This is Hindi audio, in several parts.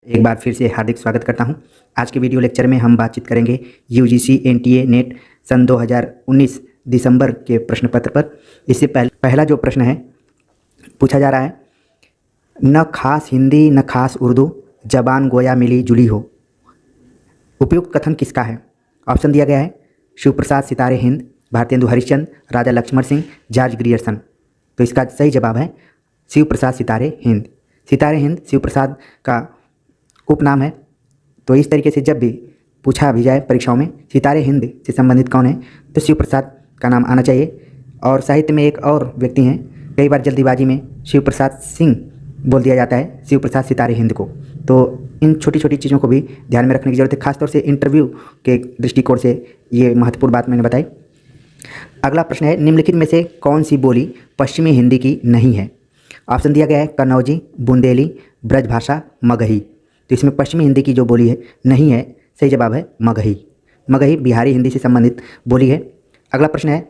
एक बार फिर से हार्दिक स्वागत करता हूं। आज के वीडियो लेक्चर में हम बातचीत करेंगे यूजीसी एनटीए नेट सन 2019 दिसंबर के प्रश्न पत्र पर। इससे पहला जो प्रश्न है पूछा जा रहा है, न खास हिंदी न खास उर्दू, जबान गोया मिली जुली हो। उपयुक्त कथन किसका है? ऑप्शन दिया गया है शिव प्रसाद सितारे हिंद, भारतेंदु हरिश्चंद्र, राजा लक्ष्मण सिंह, जॉर्ज ग्रियर्सन। तो इसका सही जवाब है शिव प्रसाद सितारे हिंद। सितारे हिंद शिव प्रसाद का उपनाम है। तो इस तरीके से जब भी पूछा भी जाए परीक्षाओं में सितारे हिंद से संबंधित कौन है, तो शिव प्रसाद का नाम आना चाहिए। और साहित्य में एक और व्यक्ति हैं, कई बार जल्दीबाजी में शिव प्रसाद सिंह बोल दिया जाता है शिव प्रसाद सितारे हिंद को। तो इन छोटी छोटी चीज़ों को भी ध्यान में रखने की जरूरत है, खासतौर से इंटरव्यू के दृष्टिकोण से ये महत्वपूर्ण बात मैंने बताई। अगला प्रश्न है, निम्नलिखित में से कौन सी बोली पश्चिमी हिंदी की नहीं है? ऑप्शन दिया गया है कन्नौजी, बुंदेली, ब्रजभाषा, मगही। तो इसमें पश्चिमी हिंदी की जो बोली है नहीं है, सही जवाब है मगही। मगही बिहारी हिंदी से संबंधित बोली है। अगला प्रश्न है,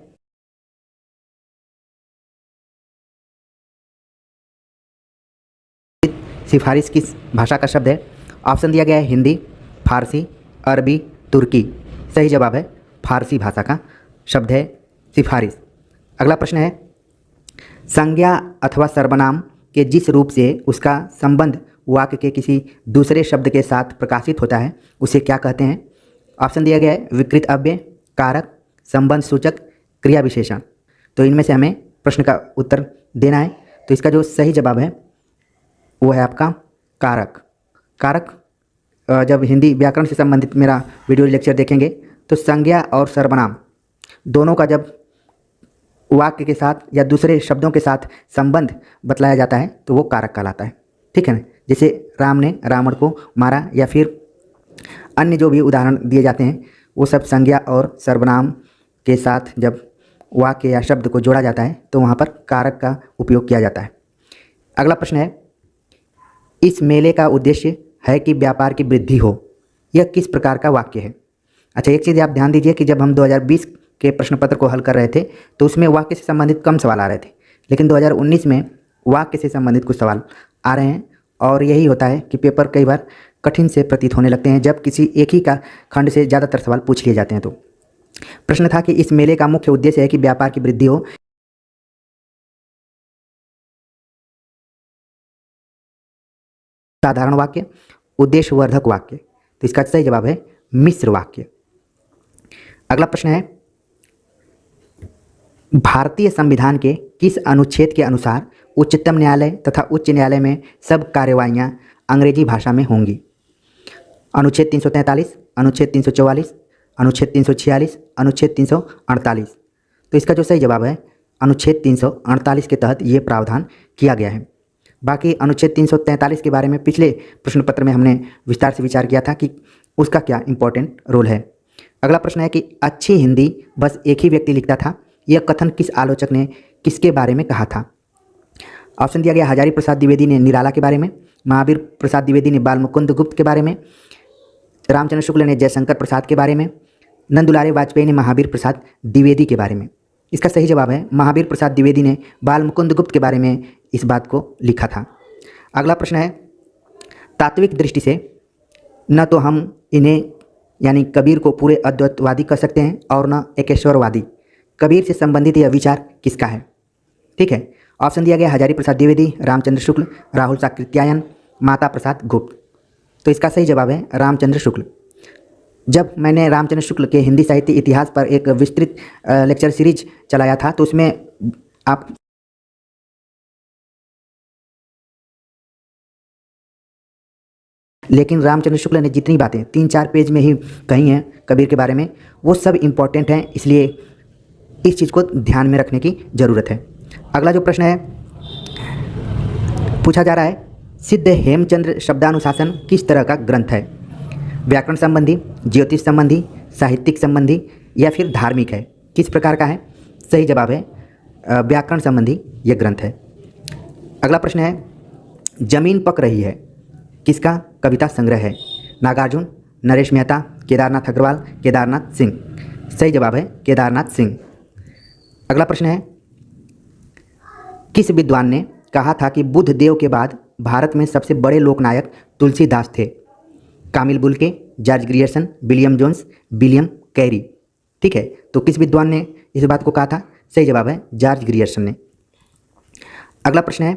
सिफारिश किस भाषा का शब्द है? ऑप्शन दिया गया है हिंदी, फारसी, अरबी, तुर्की। सही जवाब है फारसी भाषा का शब्द है सिफारिश। अगला प्रश्न है, संज्ञा अथवा सर्वनाम के जिस रूप से उसका संबंध वाक्य के किसी दूसरे शब्द के साथ प्रकाशित होता है उसे क्या कहते हैं? ऑप्शन दिया गया है विकृत अव्यय, कारक, संबंध सूचक, क्रिया विशेषण। तो इनमें से हमें प्रश्न का उत्तर देना है। तो इसका जो सही जवाब है वो है आपका कारक। कारक जब हिंदी व्याकरण से संबंधित मेरा वीडियो लेक्चर देखेंगे तो संज्ञा और सर्वनाम दोनों का जब वाक्य के साथ या दूसरे शब्दों के साथ संबंध बतलाया जाता है तो वो कारक कहलाता है। ठीक है ना? जैसे राम ने रावण को मारा, या फिर अन्य जो भी उदाहरण दिए जाते हैं वो सब संज्ञा और सर्वनाम के साथ जब वाक्य या शब्द को जोड़ा जाता है तो वहाँ पर कारक का उपयोग किया जाता है। अगला प्रश्न है, इस मेले का उद्देश्य है कि व्यापार की वृद्धि हो। यह किस प्रकार का वाक्य है? अच्छा, एक चीज़ आप ध्यान दीजिए कि जब हम 2020 के प्रश्न पत्र को हल कर रहे थे तो उसमें वाक्य से संबंधित कम सवाल आ रहे थे, लेकिन 2019 में वाक्य से संबंधित कुछ सवाल आ रहे हैं। और यही होता है कि पेपर कई बार कठिन से प्रतीत होने लगते हैं जब किसी एक ही का खंड से ज़्यादातर सवाल पूछ लिए जाते हैं। तो प्रश्न था कि इस मेले का मुख्य उद्देश्य है कि व्यापार की वृद्धि हो। साधारण वाक्य, उद्देश्यवर्धक वाक्य। तो इसका सही जवाब है मिश्र वाक्य। अगला प्रश्न है, भारतीय संविधान के किस अनुच्छेद के अनुसार उच्चतम न्यायालय तथा उच्च न्यायालय में सब कार्यवाहियाँ अंग्रेजी भाषा में होंगी? अनुच्छेद 343, अनुच्छेद 344, अनुच्छेद 346, अनुच्छेद 348। तो इसका जो सही जवाब है अनुच्छेद 348 के तहत ये प्रावधान किया गया है। बाकी अनुच्छेद 343 के बारे में पिछले प्रश्न पत्र में हमने विस्तार से विचार किया था कि उसका क्या इम्पोर्टेंट रोल है। अगला प्रश्न है कि अच्छी हिंदी बस एक ही व्यक्ति लिखता था, यह कथन किस आलोचक ने किसके बारे में कहा था? ऑप्शन दिया गया हजारी प्रसाद द्विवेदी ने निराला के बारे में, महावीर प्रसाद द्विवेदी ने बालमुकुंद गुप्त के बारे में, रामचंद्र शुक्ल ने जयशंकर प्रसाद के बारे में, नंदुलारे वाजपेयी ने महावीर प्रसाद द्विवेदी के बारे में। इसका सही जवाब है महावीर प्रसाद द्विवेदी ने बालमुकुंद गुप्त के बारे में इस बात को लिखा था। अगला प्रश्न है, तात्विक दृष्टि से न तो हम इन्हें यानी कबीर को पूरे अद्वैतवादी कह सकते हैं और न एकेश्वरवादी। कबीर से संबंधित यह विचार किसका है? ठीक है, ऑप्शन दिया गया हजारी प्रसाद द्विवेदी, रामचंद्र शुक्ल, राहुल साकृत्यायन, माता प्रसाद गुप्त। तो इसका सही जवाब है रामचंद्र शुक्ल। जब मैंने रामचंद्र शुक्ल के हिंदी साहित्य इतिहास पर एक विस्तृत लेक्चर सीरीज चलाया था तो उसमें आप लेकिन रामचंद्र शुक्ल ने जितनी बातें 3-4 पेज में ही कही हैं कबीर के बारे में वो सब इम्पॉर्टेंट हैं, इसलिए इस चीज़ को ध्यान में रखने की ज़रूरत है। अगला जो प्रश्न है पूछा जा रहा है, सिद्ध हेमचंद्र शब्दानुशासन किस तरह का ग्रंथ है? व्याकरण संबंधी, ज्योतिष संबंधी, साहित्यिक संबंधी या फिर धार्मिक है? किस प्रकार का है? सही जवाब है व्याकरण संबंधी यह ग्रंथ है। अगला प्रश्न है, जमीन पक रही है किसका कविता संग्रह है? नागार्जुन, नरेश मेहता, केदारनाथ अग्रवाल, केदारनाथ सिंह। सही जवाब है केदारनाथ सिंह। अगला प्रश्न है, किस विद्वान ने कहा था कि बुद्ध देव के बाद भारत में सबसे बड़े लोकनायक तुलसीदास थे? Camille Bulcke, George Grierson, William Jones, William Carey. ठीक है, तो किस विद्वान ने इस बात को कहा था? सही जवाब है जॉर्ज ग्रियर्सन ने। अगला प्रश्न है,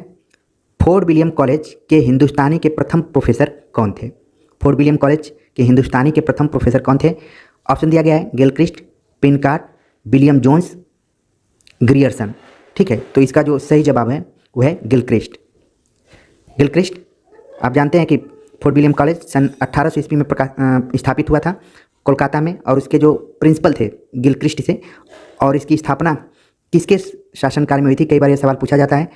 फोर्ट विलियम कॉलेज के हिंदुस्तानी के प्रथम प्रोफेसर कौन थे? फोर्ट विलियम कॉलेज के हिंदुस्तानी के प्रथम प्रोफेसर कौन थे? ऑप्शन दिया गया है गिलक्रिस्ट, पिनकार्ट, विलियम जोन्स, ग्रियर्सन। ठीक है, तो इसका जो सही जवाब है वो है गिलक्रिस्ट। गिलक्रिस्ट, आप जानते हैं कि फोर्ट विलियम कॉलेज सन 1800 ईस्वी में स्थापित हुआ था कोलकाता में, और उसके जो प्रिंसिपल थे गिलक्रिस्ट से, और इसकी स्थापना किसके शासनकाल में हुई थी? कई बार यह सवाल पूछा जाता है।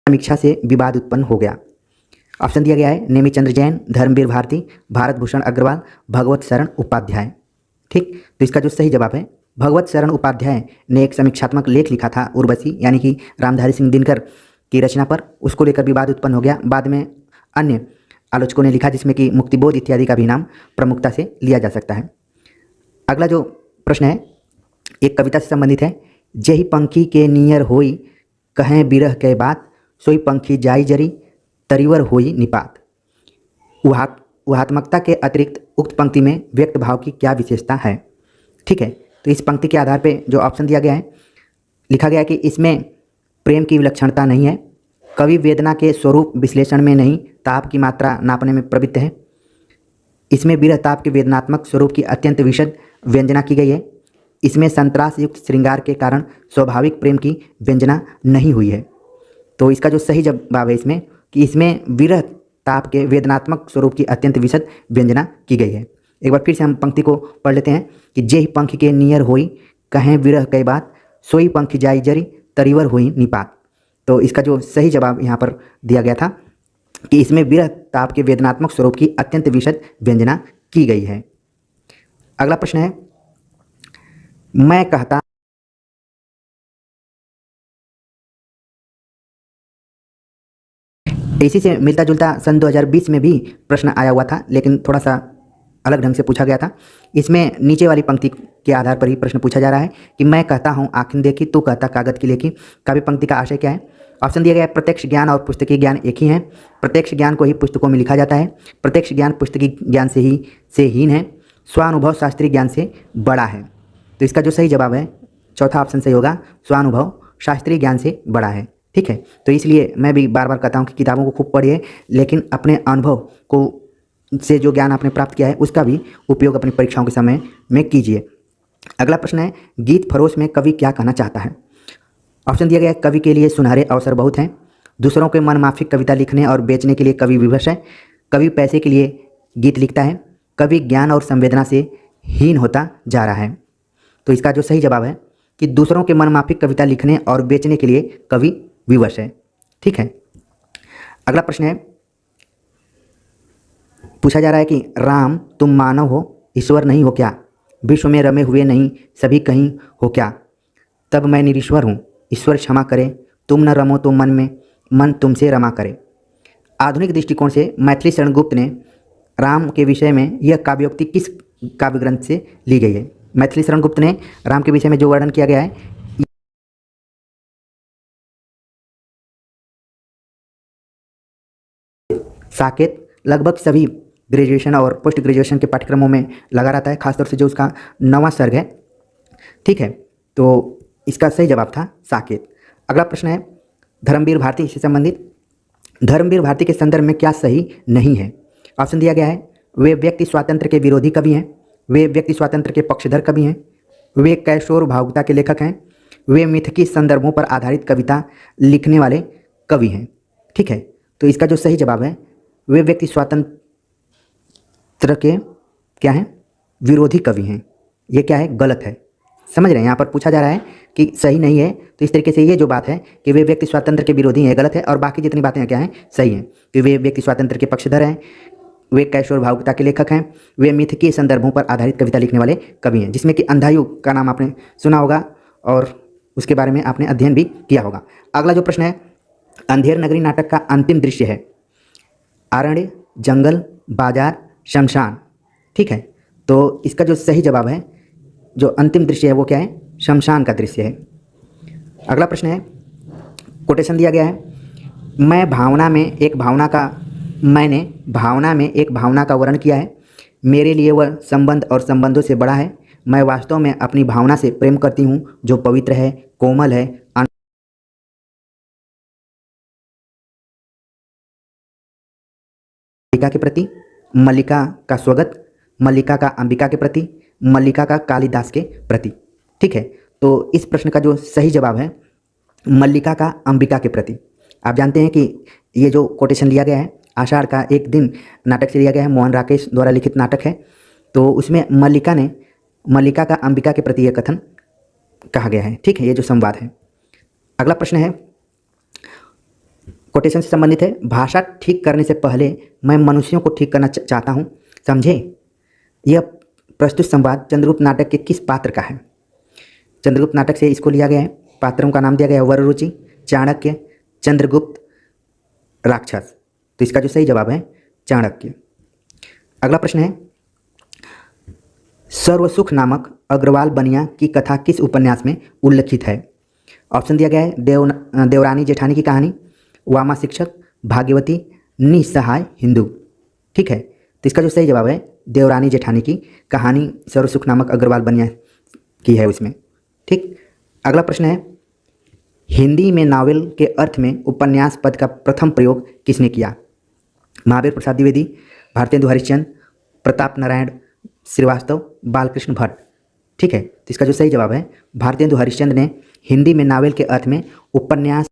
समीक्षा से विवाद उत्पन्न हो गया। ऑप्शन दिया गया है नेमीचंद्र जैन, धर्मवीर भारती, भारत भूषण अग्रवाल, भगवत शरण उपाध्याय। ठीक, तो इसका जो सही जवाब है भगवत शरण उपाध्याय ने एक समीक्षात्मक लेख लिखा था उर्वशी यानी कि रामधारी सिंह दिनकर की रचना पर, उसको लेकर विवाद उत्पन्न हो गया। बाद में अन्य आलोचकों ने लिखा जिसमें कि मुक्तिबोध इत्यादि का भी नाम प्रमुखता से लिया जा सकता है। अगला जो प्रश्न है एक कविता से संबंधित है। जही पंखी के नियर होई कहें बिरह के बात, सोई पंखी जाई जरी तरीवर होई निपात। ऊहात्मकता के अतिरिक्त उक्त पंक्ति में व्यक्त भाव की क्या विशेषता है? ठीक है, तो इस पंक्ति के आधार पे जो ऑप्शन दिया गया है, लिखा गया है कि इसमें प्रेम की विलक्षणता नहीं है, कवि वेदना के स्वरूप विश्लेषण में नहीं, ताप की मात्रा नापने में प्रवृत्त है, इसमें विरह ताप के वेदनात्मक स्वरूप की अत्यंत विशद व्यंजना की गई है, इसमें संतरास युक्त श्रृंगार के कारण स्वाभाविक प्रेम की व्यंजना नहीं हुई है। तो इसका जो सही जवाब है इसमें कि इसमें विरह ताप के वेदनात्मक स्वरूप की अत्यंत विशद व्यंजना की गई है। एक बार फिर से हम पंक्ति को पढ़ लेते हैं कि जेहि पंख के नियर होई कहें विरह कई बात, सोई पंख जाई जरी तरीवर होई निपात। तो इसका जो सही जवाब यहाँ पर दिया गया था कि इसमें विरह ताप के वेदनात्मक स्वरूप की अत्यंत विशद व्यंजना की गई है। अगला प्रश्न है, मैं कहता इसी से मिलता जुलता सन 2020 में भी प्रश्न आया हुआ था, लेकिन थोड़ा सा अलग ढंग से पूछा गया था। इसमें नीचे वाली पंक्ति के आधार पर ही प्रश्न पूछा जा रहा है कि मैं कहता हूँ आँखें देखी, तू कहता कागज की लेखी। काव्य पंक्ति का आशय क्या है? ऑप्शन दिया गया है प्रत्यक्ष ज्ञान और पुस्तकीय ज्ञान एक ही है, प्रत्यक्ष ज्ञान को ही पुस्तकों में लिखा जाता है, प्रत्यक्ष ज्ञान पुस्तकीय ज्ञान से हीन है, स्वानुभव शास्त्रीय ज्ञान से बड़ा है। तो इसका जो सही जवाब है चौथा ऑप्शन सही होगा, स्वानुभव शास्त्रीय ज्ञान से बड़ा है। ठीक है, तो इसलिए मैं भी बार बार कहता हूँ कि किताबों को खूब पढ़िए, लेकिन अपने अनुभव को से जो ज्ञान आपने प्राप्त किया है उसका भी उपयोग अपनी परीक्षाओं के समय में कीजिए। अगला प्रश्न है, गीत फरोश में कवि क्या कहना चाहता है? ऑप्शन दिया गया है कवि के लिए सुनहरे अवसर बहुत हैं, दूसरों के मनमाफिक कविता लिखने और बेचने के लिए कवि विवश है, कवि पैसे के लिए गीत लिखता है, कवि ज्ञान और संवेदना से हीन होता जा रहा है। तो इसका जो सही जवाब है कि दूसरों के मनमाफिक कविता लिखने और बेचने के लिए कवि विवश है। ठीक है, अगला प्रश्न है, पूछा जा रहा है कि राम तुम मानव हो ईश्वर नहीं हो क्या, विश्व में रमे हुए नहीं सभी कहीं हो क्या, तब मैं निरीश्वर हूँ ईश्वर क्षमा करे, तुम न रमो तो मन में मन तुमसे रमा करे। आधुनिक दृष्टिकोण से मैथिली शरण गुप्त ने राम के विषय में यह काव्योक्ति किस काव्य ग्रंथ से ली गई है? मैथिली शरण गुप्त ने राम के विषय में जो वर्णन किया गया है साकेत लगभग सभी ग्रेजुएशन और पोस्ट ग्रेजुएशन के पाठ्यक्रमों में लगा रहता है, खासतौर से जो उसका 9वां सर्ग है। ठीक है, तो इसका सही जवाब था साकेत। अगला प्रश्न है, धर्मवीर भारती से संबंधित, धर्मवीर भारती के संदर्भ में क्या सही नहीं है? ऑप्शन दिया गया है वे व्यक्ति स्वातंत्र्य के विरोधी कवि हैं, वे व्यक्ति स्वातंत्र्य के पक्षधर कवि हैं, वे कैशोर भावुकता के लेखक हैं, वे मिथकी संदर्भों पर आधारित कविता लिखने वाले कवि हैं। ठीक है, तो इसका जो सही जवाब है वे व्यक्ति स्वातंत्र्य के क्या हैं? विरोधी कवि हैं। ये क्या है? गलत है। समझ रहे हैं? यहाँ पर पूछा जा रहा है कि सही नहीं है, तो इस तरीके से ये जो बात है कि वे व्यक्ति स्वातंत्र्य के विरोधी हैं गलत है, और बाकी जितनी बातें क्या हैं सही हैं कि वे व्यक्ति स्वातंत्र्य के पक्षधर हैं, वे कैशोर भावुकता के लेखक हैं, वे मिथकीय संदर्भों पर आधारित कविता लिखने वाले कवि हैं, जिसमें कि अंधायु का नाम आपने सुना होगा और उसके बारे में आपने अध्ययन भी किया होगा। अगला जो प्रश्न है, अंधेर नगरी नाटक का अंतिम दृश्य है अरण्य, जंगल, बाजार, शमशान। ठीक है, तो इसका जो सही जवाब है जो अंतिम दृश्य है वो क्या है? शमशान का दृश्य है। अगला प्रश्न है, कोटेशन दिया गया है, मैंने भावना में एक भावना का वर्णन किया है, मेरे लिए वह संबंध और संबंधों से बड़ा है, मैं वास्तव में अपनी भावना से प्रेम करती हूँ जो पवित्र है, कोमल है, मल्लिका के प्रति, मल्लिका का स्वगत, मल्लिका का अंबिका के प्रति, मल्लिका का कालिदास के प्रति। ठीक है, तो इस प्रश्न का जो सही जवाब है मल्लिका का अंबिका के प्रति। आप जानते हैं कि ये जो कोटेशन लिया गया है आषाढ़ का एक दिन नाटक से लिया गया है, मोहन राकेश द्वारा लिखित नाटक है, तो उसमें मल्लिका का अंबिका के प्रति यह कथन कहा गया है। ठीक है, ये जो संवाद है। अगला प्रश्न है, कोटेशन से संबंधित है, भाषा ठीक करने से पहले मैं मनुष्यों को ठीक करना चाहता हूँ, समझे। यह प्रस्तुत संवाद चंद्रगुप्त नाटक के किस पात्र का है? चंद्रगुप्त नाटक से इसको लिया गया है। पात्रों का नाम दिया गया है वररुचि, चाणक्य, चंद्रगुप्त, राक्षस। तो इसका जो सही जवाब है चाणक्य। अगला प्रश्न है, सर्वसुख नामक अग्रवाल बनिया की कथा किस उपन्यास में उल्लिखित है? ऑप्शन दिया गया है, देवरानी जेठानी की कहानी, वामा शिक्षक, भाग्यवती, निसहाय हिंदू। ठीक है, तो इसका जो सही जवाब है देवरानी जेठानी की कहानी सर्वसुख नामक अग्रवाल बनिया की है उसमें। ठीक। अगला प्रश्न है, हिंदी में नावल के अर्थ में उपन्यास पद का प्रथम प्रयोग किसने किया? महावीर प्रसाद द्विवेदी, भारतेंदु हरिश्चंद्र, प्रताप नारायण श्रीवास्तव, बालकृष्ण भट्ट। ठीक है, तो इसका जो सही जवाब है भारतेंदु हरिश्चंद्र ने हिंदी में नावल के अर्थ में उपन्यास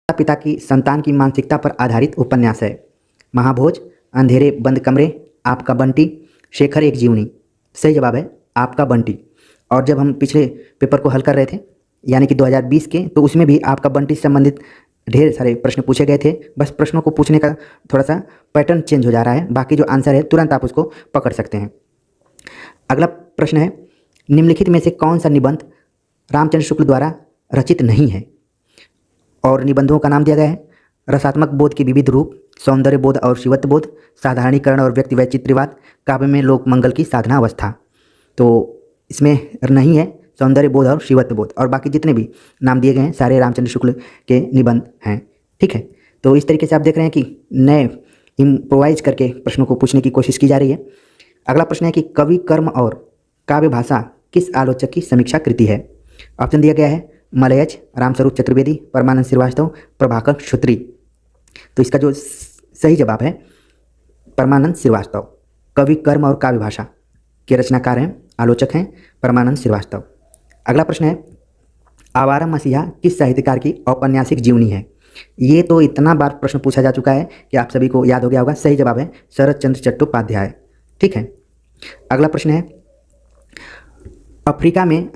पिता की संतान की मानसिकता पर आधारित उपन्यास है। महाभोज, अंधेरे बंद कमरे, आपका बंटी, शेखर एक जीवनी। सही जवाब है आपका बंटी। और जब हम पिछले पेपर को हल कर रहे थे यानी कि 2020 के, तो उसमें भी आपका बंटी से संबंधित ढेर सारे प्रश्न पूछे गए थे। बस प्रश्नों को पूछने का थोड़ा सा पैटर्न चेंज हो जा रहा है, बाकी जो आंसर है तुरंत आप उसको पकड़ सकते हैं। अगला प्रश्न है, निम्नलिखित में से कौन सा निबंध रामचंद्र शुक्ल द्वारा रचित नहीं है? और निबंधों का नाम दिया गया है, रसात्मक बोध के विविध रूप, सौंदर्य बोध और शिवत्व बोध, साधारणीकरण और व्यक्ति वैचित्र्यवाद, काव्य में लोक मंगल की साधना अवस्था। तो इसमें नहीं है सौंदर्य बोध और शिवत्व बोध, और बाकी जितने भी नाम दिए गए हैं सारे रामचंद्र शुक्ल के निबंध हैं। ठीक है, तो इस तरीके से आप देख रहे हैं कि नए इम्प्रोवाइज करके प्रश्नों को पूछने की कोशिश की जा रही है। अगला प्रश्न है कि कवि कर्म और काव्य भाषा किस आलोचक की समीक्षा कृति है? ऑप्शन दिया गया है, मलयज, रामस्वरूप चतुर्वेदी, परमानंद श्रीवास्तव, प्रभाकर क्षत्रिय। तो इसका जो सही जवाब है परमानंद श्रीवास्तव। कवि कर्म और काव्य भाषा के रचनाकार हैं, आलोचक हैं परमानंद श्रीवास्तव। अगला प्रश्न है, आवारा मसीहा किस साहित्यकार की औपन्यासिक जीवनी है? ये तो इतना बार प्रश्न पूछा जा चुका है कि आप सभी को याद हो गया होगा। सही जवाब है शरत चंद्र चट्टोपाध्याय। ठीक है, अगला प्रश्न है, अफ्रीका में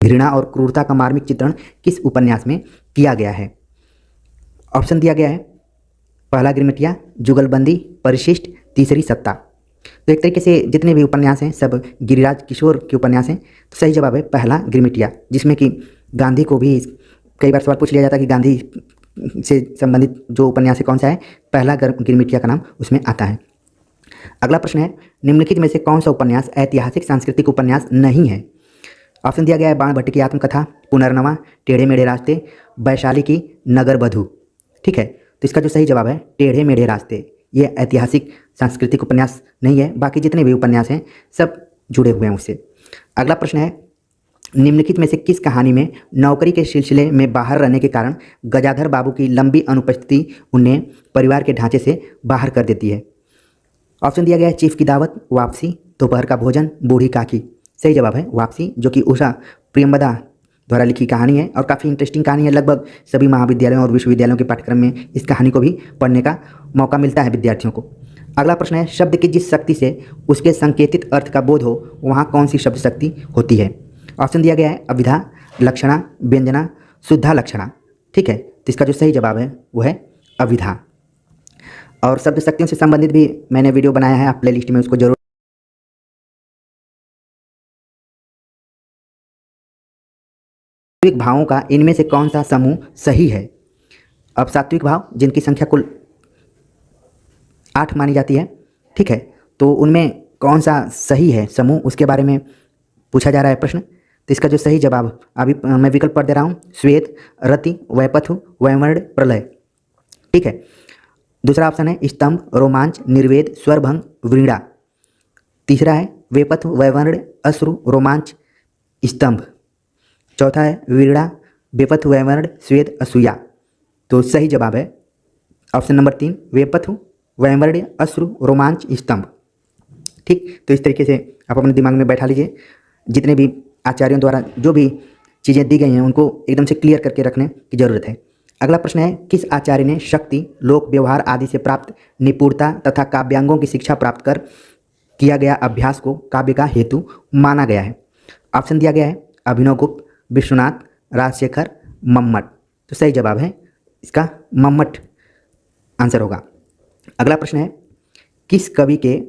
घृणा और क्रूरता का मार्मिक चित्रण किस उपन्यास में किया गया है? ऑप्शन दिया गया है, पहला गिरमिटिया, जुगलबंदी, परिशिष्ट, तीसरी सत्ता। तो एक तरीके से जितने भी उपन्यास हैं सब गिरिराज किशोर के उपन्यास हैं। तो सही जवाब है पहला गिरमिटिया, जिसमें कि गांधी को भी कई बार सवाल पूछ लिया जाता है कि गांधी से संबंधित जो उपन्यास है कौन सा है, पहला गिरमिटिया का नाम उसमें आता है। अगला प्रश्न है, निम्नलिखित में से कौन सा उपन्यास ऐतिहासिक सांस्कृतिक उपन्यास नहीं है? ऑप्शन दिया गया है, बाण भट्ट की आत्मकथा, पुनर्नवा, टेढ़े मेढ़े रास्ते, वैशाली की नगर बधू। ठीक है, तो इसका जो सही जवाब है टेढ़े मेढ़े रास्ते। ये ऐतिहासिक सांस्कृतिक उपन्यास नहीं है, बाकी जितने भी उपन्यास हैं सब जुड़े हुए हैं उससे। अगला प्रश्न है, निम्नलिखित में से किस कहानी में नौकरी के सिलसिले में बाहर रहने के कारण गजाधर बाबू की लंबी अनुपस्थिति उन्हें परिवार के ढांचे से बाहर कर देती है? ऑप्शन दिया गया है, चीफ की दावत, वापसी, दोपहर का भोजन, बूढ़ी काकी। सही जवाब है वापसी, जो कि उषा प्रियंवदा द्वारा लिखी कहानी है और काफ़ी इंटरेस्टिंग कहानी है। लगभग सभी महाविद्यालयों और विश्वविद्यालयों के पाठ्यक्रम में इस कहानी को भी पढ़ने का मौका मिलता है विद्यार्थियों को। अगला प्रश्न है, शब्द की जिस शक्ति से उसके संकेतित अर्थ का बोध हो वहाँ कौन सी शब्द शक्ति होती है? ऑप्शन दिया गया है, अभिधा, लक्षणा, व्यंजना, शुद्धा लक्षणा। ठीक है, तो इसका जो सही जवाब है वो है अभिधा। और शब्द शक्तियों से संबंधित भी मैंने वीडियो बनाया है, आप प्ले लिस्ट में उसको जरूर। सात्विक भावों का इनमें से कौन सा समूह सही है? अब सात्विक भाव जिनकी संख्या कुल 8 मानी जाती है। ठीक है, तो उनमें कौन सा सही है समूह, उसके बारे में पूछा जा रहा है प्रश्न। तो इसका जो सही जवाब अभी मैं विकल्प पढ़ दे रहा हूँ, श्वेत, रति, वैपथु, वैमर्ण, प्रलय। ठीक है, दूसरा ऑप्शन है स्तंभ, रोमांच, निर्वेद, स्वरभंग, वीणा। तीसरा है वेपथ, वैवर्ण, अश्रु, रोमांच, स्तंभ। चौथा है वीणा, वेपथ, वैवर्ण, स्वेद, असूया। तो सही जवाब है ऑप्शन नंबर 3, वेपथ, वैवर्ण, अश्रु, रोमांच, स्तंभ। ठीक, तो इस तरीके से आप अपने दिमाग में बैठा लीजिए, जितने भी आचार्यों द्वारा जो भी चीज़ें दी गई हैं उनको एकदम से क्लियर करके रखने की जरूरत है। अगला प्रश्न है, किस आचार्य ने शक्ति, लोक व्यवहार आदि से प्राप्त निपुणता तथा काव्यांगों की शिक्षा प्राप्त कर किया गया अभ्यास को काव्य का हेतु माना गया है? ऑप्शन दिया गया है अभिनव गुप्त, विश्वनाथ, राजशेखर, मम्मट। तो सही जवाब है इसका मम्मट आंसर होगा। अगला प्रश्न है, किस कवि के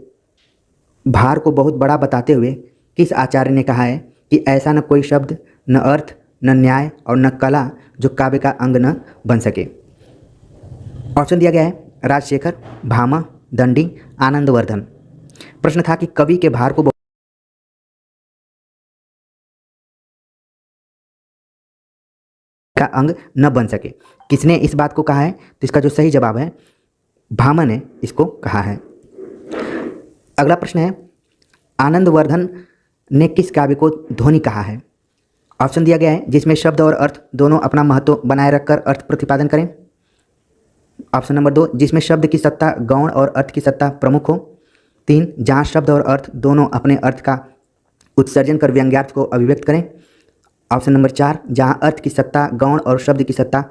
भार को बहुत बड़ा बताते हुए किस आचार्य ने कहा है कि ऐसा न कोई शब्द, न अर्थ, न न्याय और न कला जो काव्य का अंग न बन सके? ऑप्शन दिया गया है राजशेखर, भामा, दंडी, आनंदवर्धन। प्रश्न था कि कवि के भार को का अंग न बन सके, किसने इस बात को कहा है? तो इसका जो सही जवाब है भामा ने इसको कहा है। अगला प्रश्न है, आनंदवर्धन ने किस काव्य को ध्वनि कहा है? ऑप्शन दिया गया है जिसमें शब्द और अर्थ दोनों अपना महत्व बनाए रखकर अर्थ प्रतिपादन करें। ऑप्शन नंबर 2, जिसमें शब्द की सत्ता गौण और अर्थ की सत्ता प्रमुख हो। 3, जहां शब्द और अर्थ दोनों अपने अर्थ का उत्सर्जन कर व्यंग्यार्थ को अभिव्यक्त करें। ऑप्शन नंबर 4, जहां अर्थ की सत्ता गौण और शब्द की सत्ता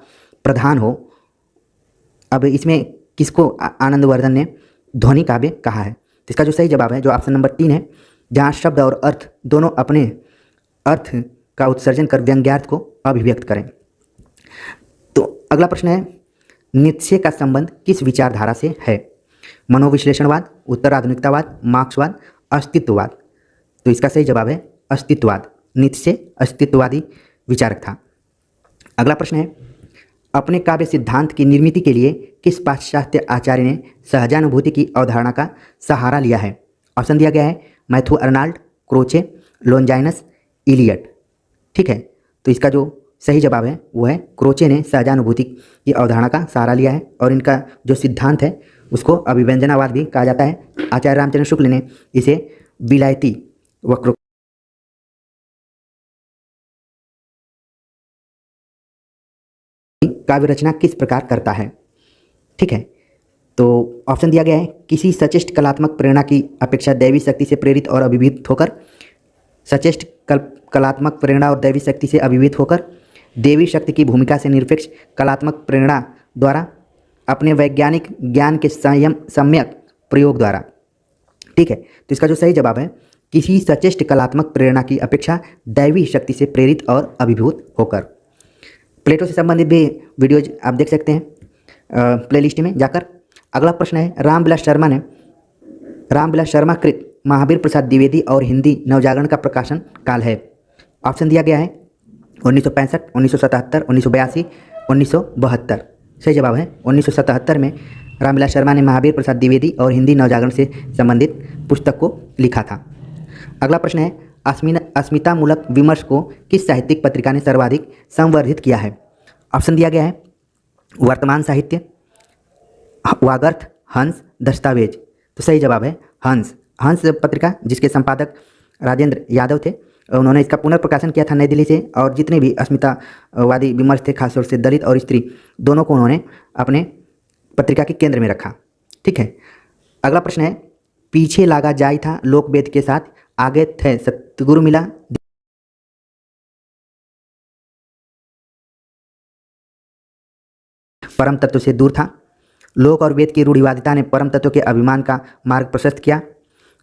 प्रधान हो। अब इसमें किसको आनंदवर्धन ने ध्वनि काव्य कहा है? तो इसका जो सही जवाब है जो ऑप्शन नंबर 3 है, जहां शब्द और अर्थ दोनों अपने अर्थ का उत्सर्जन कर व्यंग्यार्थ को अभिव्यक्त करें। तो अगला प्रश्न है, नीत्शे का संबंध किस विचारधारा से है? मनोविश्लेषणवाद, उत्तराधुनिकतावाद, मार्क्सवाद, अस्तित्ववाद। तो इसका सही जवाब है अस्तित्ववाद। नीत्शे अस्तित्ववादी विचारक था। अगला प्रश्न है, अपने काव्य सिद्धांत की निर्मित के लिए किस पाश्चात्य आचार्य ने सहजानुभूति की अवधारणा का सहारा लिया है? ऑप्शन दिया गया है मैथ्यू अर्नाल्ड, क्रोचे, लोनजाइनस, इलियट। ठीक है, तो इसका जो सही जवाब है वो है क्रोचे ने सहजानुभूति की अवधारणा का सहारा लिया है और इनका जो सिद्धांत है उसको अभिव्यंजनावाद भी कहा जाता है। आचार्य रामचंद्र शुक्ल ने इसे विलायती वक्रों काव्य रचना किस प्रकार करता है? ठीक है, तो ऑप्शन दिया गया है किसी सचेष्ट कलात्मक प्रेरणा की अपेक्षा दैवी शक्ति से प्रेरित और अभिभूत होकर। सचेष्ट कलात्मक प्रेरणा और दैवी शक्ति से अभिभूत होकर, देवी शक्ति की भूमिका से निरपेक्ष कलात्मक प्रेरणा द्वारा, अपने वैज्ञानिक ज्ञान के सम्यक प्रयोग द्वारा। ठीक है, तो इसका जो सही जवाब है किसी सचेष्ट कलात्मक प्रेरणा की अपेक्षा दैवी शक्ति से प्रेरित और अभिभूत होकर। प्लेटो से संबंधित भी वीडियोज आप देख सकते हैं प्लेलिस्ट में जाकर। अगला प्रश्न है, रामविलास शर्मा कृत महावीर प्रसाद द्विवेदी और हिंदी नवजागरण का प्रकाशन काल है? ऑप्शन दिया गया है 1965, 1977, 1982, 1972। सही जवाब है 1977 में रामविलास शर्मा ने महावीर प्रसाद द्विवेदी और हिंदी नवजागरण से संबंधित पुस्तक को लिखा था। अगला प्रश्न है, अस्मितामूलक विमर्श को किस साहित्यिक पत्रिका ने सर्वाधिक संवर्धित किया है? ऑप्शन दिया गया है वर्तमान साहित्य, वागर्थ, हंस, दस्तावेज। तो सही जवाब है हंस पत्रिका, जिसके संपादक राजेंद्र यादव थे। उन्होंने इसका पुनर्प्रकाशन किया था नई दिल्ली से और जितने भी अस्मितावादी विमर्श थे खासतौर से दलित और स्त्री दोनों को उन्होंने अपने पत्रिका के केंद्र में रखा। ठीक है, अगला प्रश्न है, पीछे लागा जाय था लोकवेद के साथ, आगे थे सतगुरु मिला। परम तत्व से दूर था। लोक और वेद की रूढ़िवादिता ने परम तत्व के अभिमान का मार्ग प्रशस्त किया।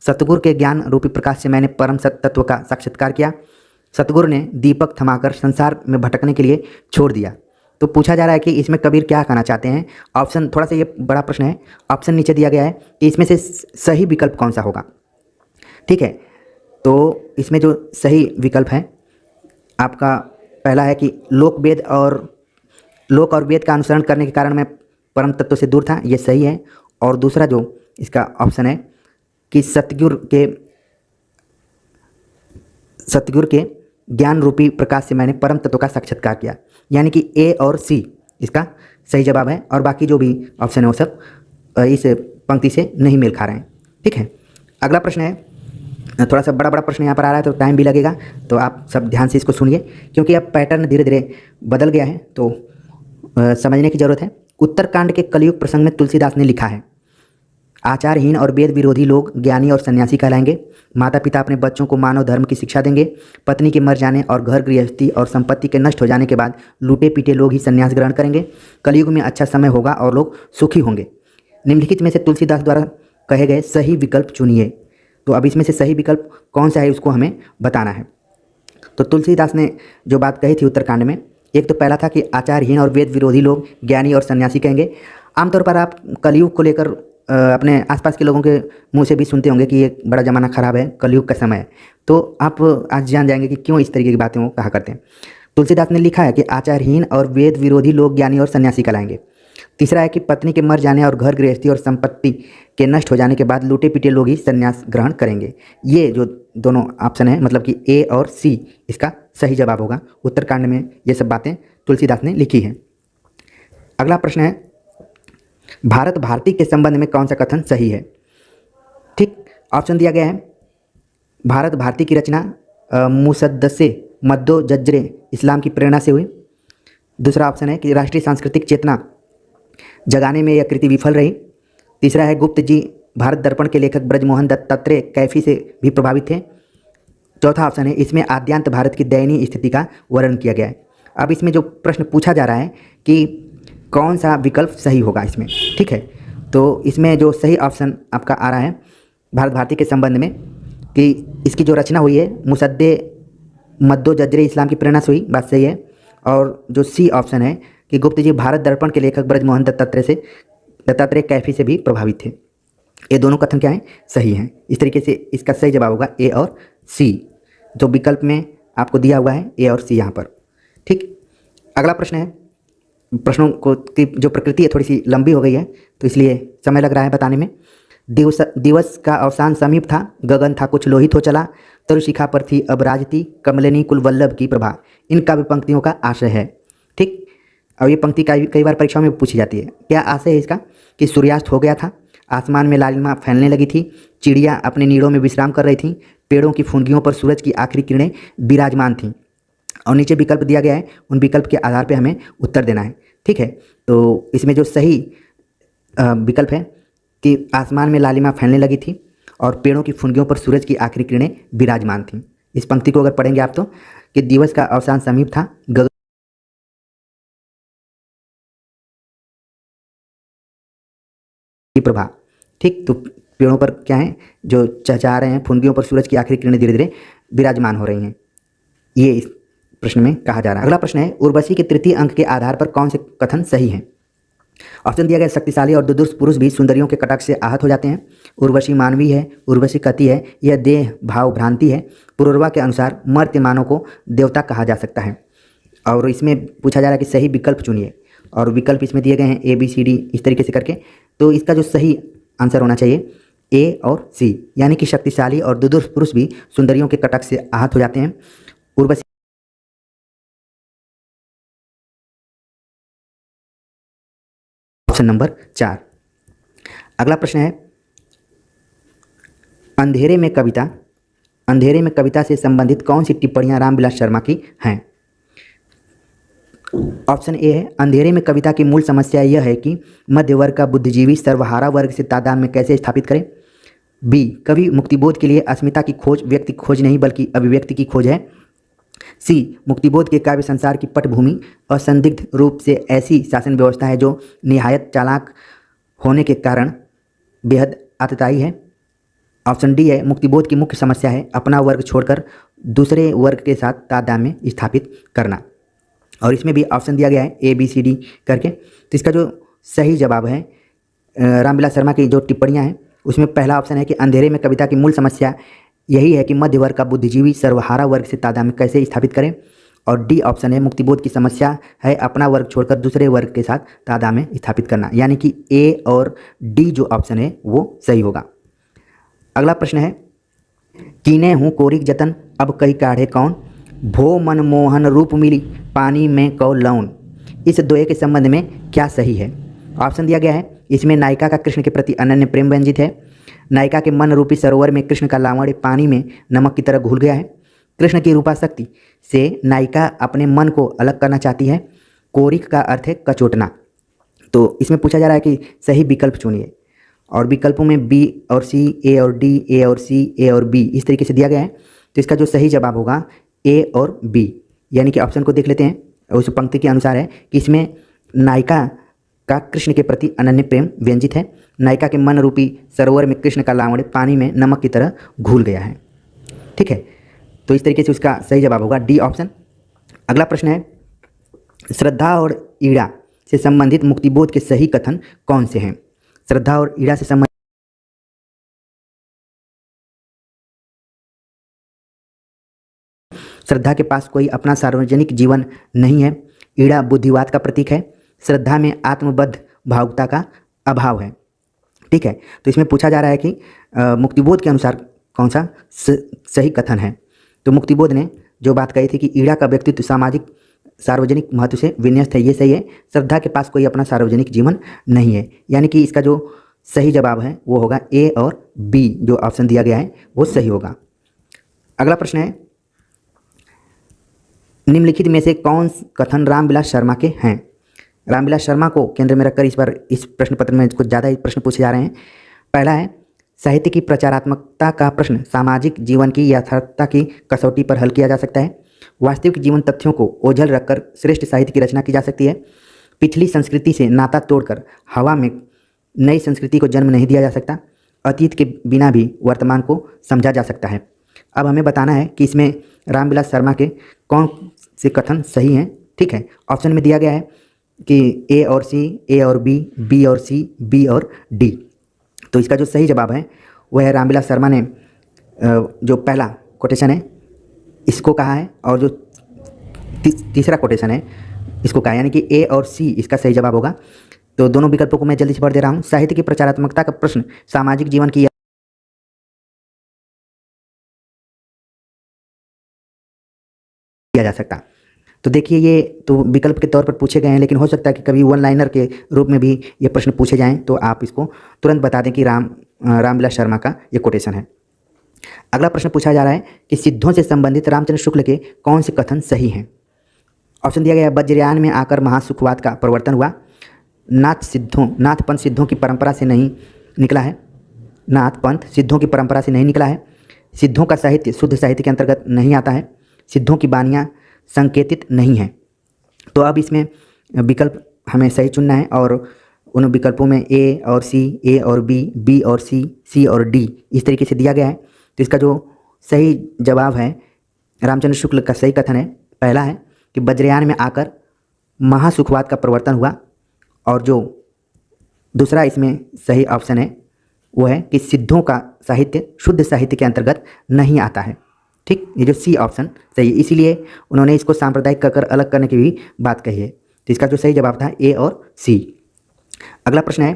सतगुरु के ज्ञान रूपी प्रकाश से मैंने परम तत्व का साक्षात्कार किया। सतगुरु ने दीपक थमाकर संसार में भटकने के लिए छोड़ दिया। तो पूछा जा रहा है कि इसमें कबीर क्या कहना चाहते हैं? ऑप्शन, थोड़ा सा ये बड़ा प्रश्न है, ऑप्शन नीचे दिया गया है कि इसमें से सही विकल्प कौन सा होगा। ठीक है, तो इसमें जो सही विकल्प है आपका पहला है कि लोक और वेद का अनुसरण करने के कारण मैं परम तत्व से दूर था, ये सही है। और दूसरा जो इसका ऑप्शन है कि सतगुरु के ज्ञान रूपी प्रकाश से मैंने परम तत्व का साक्षात्कार किया, यानी कि ए और सी इसका सही जवाब है, और बाकी जो भी ऑप्शन है वो सब इस पंक्ति से नहीं मेल खा रहे हैं। ठीक है, अगला प्रश्न है, थोड़ा सा बड़ा प्रश्न यहाँ पर आ रहा है तो टाइम भी लगेगा, तो आप सब ध्यान से इसको सुनिए क्योंकि अब पैटर्न धीरे धीरे बदल गया है तो समझने की जरूरत है। उत्तरकांड के कलयुग प्रसंग में तुलसीदास ने लिखा है, आचारहीन और वेद विरोधी लोग ज्ञानी और सन्यासी कहलाएंगे। माता पिता अपने बच्चों को मानव धर्म की शिक्षा देंगे। पत्नी के मर जाने और घर गृहस्थी और संपत्ति के नष्ट हो जाने के बाद लूटे पीटे लोग ही संन्यास ग्रहण करेंगे। कलयुग में अच्छा समय होगा और लोग सुखी होंगे। निम्नलिखित में से तुलसीदास द्वारा कहे गए सही विकल्प चुनिए। तो अब इसमें से सही विकल्प कौन सा है उसको हमें बताना है। तो तुलसीदास ने जो बात कही थी उत्तरकांड में, एक तो पहला था कि आचारहीन और वेद विरोधी लोग ज्ञानी और सन्यासी कहेंगे। आमतौर पर आप कलयुग को लेकर अपने आसपास के लोगों के मुंह से भी सुनते होंगे कि ये बड़ा ज़माना ख़राब है, कलयुग का समय है, तो आप आज जान जाएंगे कि क्यों इस तरीके की बातें वो कहा करते हैं। तुलसीदास ने लिखा है कि आचारहीन और वेद विरोधी लोग ज्ञानी और सन्यासी कहलाएंगे। तीसरा है कि पत्नी के मर जाने और घर गृहस्थी और संपत्ति के नष्ट हो जाने के बाद लूटे पीटे लोग ही संन्यास ग्रहण करेंगे। ये जो दोनों ऑप्शन है, मतलब कि ए और सी इसका सही जवाब होगा। उत्तरकांड में ये सब बातें तुलसीदास ने लिखी हैं। अगला प्रश्न है, भारत भारती के संबंध में कौन सा कथन सही है। ठीक, ऑप्शन दिया गया है, भारत भारती की रचना मुसद्दसे मद्दो जज्रे इस्लाम की प्रेरणा से हुई। दूसरा ऑप्शन है कि राष्ट्रीय सांस्कृतिक चेतना जगाने में यह कृति विफल रही। तीसरा है गुप्त जी भारत दर्पण के लेखक ब्रजमोहन दत्तात्रेय कैफी से भी प्रभावित थे। चौथा ऑप्शन है इसमें आद्यांत भारत की दयनीय स्थिति का वर्णन किया गया है। अब इसमें जो प्रश्न पूछा जा रहा है कि कौन सा विकल्प सही होगा इसमें, ठीक है, तो इसमें जो सही ऑप्शन आपका आ रहा है भारत भारती के संबंध में कि इसकी जो रचना हुई है मुसद्दे मद्दो जज्रे इस्लाम की प्रेरणा से हुई, बात सही है। और जो सी ऑप्शन है कि गुप्त जी भारत दर्पण के लेखक ब्रजमोहन दत्तात्रेय कैफी से भी प्रभावित थे, ये दोनों कथन क्या हैं, सही हैं। इस तरीके से इसका सही जवाब होगा ए और सी, जो विकल्प में आपको दिया हुआ है ए और सी यहाँ पर। ठीक, अगला प्रश्न है, प्रश्नों को की जो प्रकृति है थोड़ी सी लंबी हो गई है तो इसलिए समय लग रहा है बताने में। दिवस का अवसान समीप था, गगन था कुछ लोहित हो चला, तरुशिखा पर थी अब राजती, कमलिनी कुल वल्लभ की प्रभा। इन काव्य पंक्तियों का आशय है। ठीक, और ये पंक्ति कई बार परीक्षाओं में पूछी जाती है। क्या आशय है इसका कि सूर्यास्त हो गया था, आसमान में लालिमा फैलने लगी थी, चिड़िया अपने नीड़ों में विश्राम कर रही थीं, पेड़ों की फुनगियों पर सूरज की आखिरी किरणें विराजमान थीं, और नीचे विकल्प दिया गया है, उन विकल्प के आधार पे हमें उत्तर देना है। ठीक है, तो इसमें जो सही विकल्प है कि आसमान में लालिमा फैलने लगी थी और पेड़ों की फुनगियों पर सूरज की आखिरी किरणें विराजमान थीं। इस पंक्ति को अगर पढ़ेंगे आप तो कि दिवस का अवसान समीप था, गगन की प्रभा। ठीक, तो पेड़ों पर क्या है जो चहचहा रहे हैं, फुनगियों पर सूरज की आखिरी किरणें धीरे धीरे विराजमान हो रही हैं, ये इस प्रश्न में कहा जा रहा है। अगला प्रश्न है, उर्वशी के तृतीय अंक के आधार पर कौन से कथन सही हैं। ऑप्शन दिया गया, शक्तिशाली और दुर्धर्ष पुरुष भी सुंदरियों के कटाक्ष से आहत हो जाते हैं। उर्वशी मानवी है, उर्वशी कहती है यह देह भाव भ्रांति है। पुरुरवा के अनुसार मर्त्य मानव को देवता कहा जा सकता है। और इसमें पूछा जा रहा है कि सही विकल्प चुनिए, और विकल्प इसमें दिए गए हैं ए बी सी डी इस तरीके से करके। तो इसका जो सही आंसर होना चाहिए ए और सी, यानी कि शक्तिशाली और दुर्धर्ष पुरुष भी सुंदरियों के कटाक्ष से आहत हो जाते हैं। Urvashi option number 4। अगला प्रश्न है, अंधेरे में कविता से संबंधित कौन सी टिप्पणियां रामविलास शर्मा की हैं। ऑप्शन ए है, अंधेरे में कविता की मूल समस्या यह है कि मध्य वर्ग का बुद्धिजीवी सर्वहारा वर्ग से तादाद में कैसे स्थापित करें। बी, कवि मुक्तिबोध के लिए अस्मिता की खोज व्यक्ति की खोज नहीं बल्कि अभिव्यक्ति की खोज है। सी, मुक्तिबोध के काव्य संसार की पटभूमि असंदिग्ध रूप से ऐसी शासन व्यवस्था है जो निहायत चालाक होने के कारण बेहद आतताई है। ऑप्शन डी है, मुक्तिबोध की मुख्य समस्या है अपना वर्ग छोड़कर दूसरे वर्ग के साथ तादाद में स्थापित करना। और इसमें भी ऑप्शन दिया गया है ए बी सी डी करके। तो इसका जो सही जवाब है रामविलास शर्मा की जो टिप्पणियाँ हैं उसमें पहला ऑप्शन है कि अंधेरे में कविता की मूल समस्या यही है कि मध्य वर्ग का बुद्धिजीवी सर्वहारा वर्ग से तादाद में कैसे स्थापित करें। और डी ऑप्शन है मुक्तिबोध की समस्या है अपना वर्ग छोड़कर दूसरे वर्ग के साथ तादाद में स्थापित करना, यानी कि ए और डी जो ऑप्शन है वो सही होगा। अगला प्रश्न है, कीने हूँ कोरिक जतन अब कई काढ़े कौन, भो मनमोहन रूप मिली पानी में कौ लौन। इस दोहे के संबंध में क्या सही है? ऑप्शन दिया गया है, इसमें नायिका का कृष्ण के प्रति अनन्य प्रेम व्यंजित है, नायिका के मन रूपी सरोवर में कृष्ण का लावण्य पानी में नमक की तरह घुल गया है, कृष्ण की रूपा शक्ति से नायिका अपने मन को अलग करना चाहती है, कोरिक का अर्थ है कचोटना। तो इसमें पूछा जा रहा है कि सही विकल्प चुनिए, और विकल्पों में बी और सी, ए और डी, ए और सी, ए और बी इस तरीके से दिया गया है। तो इसका जो सही जवाब होगा ए और बी, यानी कि ऑप्शन को देख लेते हैं। उस पंक्ति के अनुसार है कि इसमें नायिका का कृष्ण के प्रति अनन्य प्रेम व्यंजित है, नायिका के मन रूपी सरोवर में कृष्ण का लावण्य पानी में नमक की तरह घुल गया है। ठीक है, तो इस तरीके से उसका सही जवाब होगा डी ऑप्शन। अगला प्रश्न है, श्रद्धा और ईड़ा से संबंधित मुक्तिबोध के सही कथन कौन से हैं? श्रद्धा और ईड़ा से संबंधित श्रद्धा के पास कोई अपना सार्वजनिक जीवन नहीं है, ईड़ा बुद्धिवाद का प्रतीक है, श्रद्धा में आत्मबद्ध भावुकता का अभाव है। ठीक है, तो इसमें पूछा जा रहा है कि मुक्तिबोध के अनुसार कौन सा सही कथन है? तो मुक्तिबोध ने जो बात कही थी कि ईड़ा का व्यक्तित्व सामाजिक सार्वजनिक महत्व से विन्यस्त है, ये सही है। श्रद्धा के पास कोई अपना सार्वजनिक जीवन नहीं है, यानी कि इसका जो सही जवाब है वो होगा ए और बी, जो ऑप्शन दिया गया है वो सही होगा। अगला प्रश्न है, निम्नलिखित में से कौन कथन रामविलास शर्मा के हैं? रामविलास शर्मा को केंद्र में रखकर इस बार इस प्रश्न पत्र में कुछ ज़्यादा ही प्रश्न पूछे जा रहे हैं। पहला है, साहित्य की प्रचारात्मकता का प्रश्न सामाजिक जीवन की यथार्थता की कसौटी पर हल किया जा सकता है, वास्तविक जीवन तथ्यों को ओझल रखकर श्रेष्ठ साहित्य की रचना की जा सकती है, पिछली संस्कृति से नाता तोड़कर हवा में नई संस्कृति को जन्म नहीं दिया जा सकता, अतीत के बिना भी वर्तमान को समझा जा सकता है। अब हमें बताना है कि इसमें रामविलास शर्मा के कौन से कथन सही हैं। ठीक है, ऑप्शन में दिया गया है कि ए और सी, ए और बी, बी और सी, बी और डी। तो इसका जो सही जवाब है वह है रामविलास शर्मा ने जो पहला कोटेशन है इसको कहा है, और जो तीसरा कोटेशन है इसको कहा है, यानी कि ए और सी इसका सही जवाब होगा। तो दोनों विकल्पों को मैं जल्दी से पढ़ दे रहा हूँ। साहित्य की प्रचारात्मकता का प्रश्न सामाजिक जीवन की किया जा सकता। तो देखिए, ये तो विकल्प के तौर पर पूछे गए हैं, लेकिन हो सकता है कि कभी वन लाइनर के रूप में भी ये प्रश्न पूछे जाएं, तो आप इसको तुरंत बता दें कि रामविलास शर्मा का ये कोटेशन है। अगला प्रश्न पूछा जा रहा है कि सिद्धों से संबंधित रामचंद्र शुक्ल के कौन से कथन सही हैं? ऑप्शन दिया गया है, वज्रयान में आकर महासुखवाद का प्रवर्तन हुआ, नाथपंथ सिद्धों की परंपरा से नहीं निकला है, नाथपंथ सिद्धों की परंपरा से नहीं निकला है, सिद्धों का साहित्य शुद्ध साहित्य के अंतर्गत नहीं आता है, सिद्धों की बानियाँ संकेतित नहीं है। तो अब इसमें विकल्प हमें सही चुनना है, और उन विकल्पों में ए और सी, ए और बी, बी और सी, सी और डी इस तरीके से दिया गया है। तो इसका जो सही जवाब है रामचंद्र शुक्ल का सही कथन है पहला है कि वज्रयान में आकर महासुखवाद का प्रवर्तन हुआ, और जो दूसरा इसमें सही ऑप्शन है वो है कि सिद्धों का साहित्य शुद्ध साहित्य के अंतर्गत नहीं आता है। ठीक, ये जो सी ऑप्शन सही है, इसीलिए उन्होंने इसको सांप्रदायिक कर अलग करने की भी बात कही है। तो इसका जो सही जवाब था ए और सी। अगला प्रश्न है,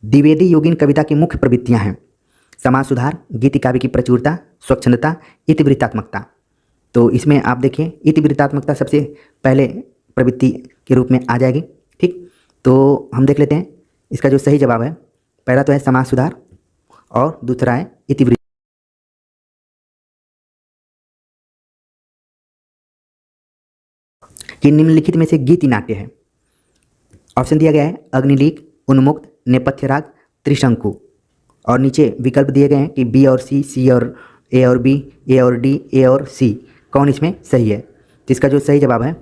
द्विवेदी योगिन कविता की मुख्य प्रवृत्तियां हैं? समाज सुधार, गीति काव्य की प्रचुरता, स्वच्छंदता, इतिवृत्तात्मकता। तो इसमें आप देखिए, इतिवृत्तात्मकता सबसे पहले प्रवृत्ति के रूप में आ जाएगी। ठीक, तो हम देख लेते हैं इसका जो सही जवाब है। पहला तो है समाज सुधार और दूसरा है इतिवृत्ति। कि निम्नलिखित में से गीति नाट्य है? ऑप्शन दिया गया है, अग्निलीक, उन्मुक्त, नेपथ्य राग, त्रिशंकु, और नीचे विकल्प दिए गए हैं कि बी और सी और ए और बी, ए और डी, ए और सी, कौन इसमें सही है? तो इसका जो सही जवाब है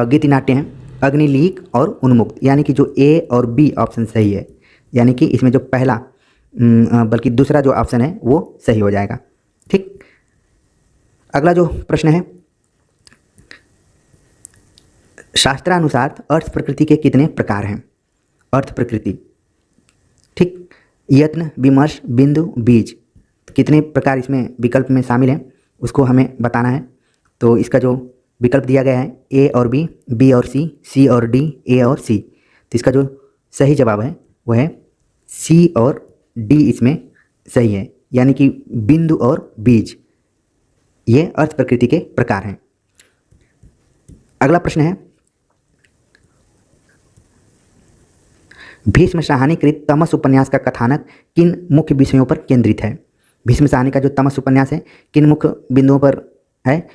गीति नाट्य है, अग्निलीक और उन्मुक्त, यानी कि जो ए और बी ऑप्शन सही है, यानी कि इसमें जो पहला बल्कि दूसरा जो ऑप्शन है वो सही हो जाएगा। ठीक, अगला जो प्रश्न है, शास्त्रानुसार अर्थ प्रकृति के कितने प्रकार हैं? अर्थ प्रकृति, ठीक, यत्न, विमर्श, बिंदु, बीज, कितने प्रकार इसमें विकल्प में शामिल हैं उसको हमें बताना है। तो इसका जो विकल्प दिया गया है ए और बी और सी और डी, ए और सी। तो इसका जो सही जवाब है वो है सी और डी इसमें सही है, यानी कि बिंदु और बीज ये अर्थ प्रकृति के प्रकार हैं। अगला प्रश्न है भीष्म साहनीकृत तमस उपन्यास का कथानक किन मुख्य विषयों पर केंद्रित है? भीष्म साहनी का जो तमस उपन्यास है किन मुख्य बिंदुओं पर है?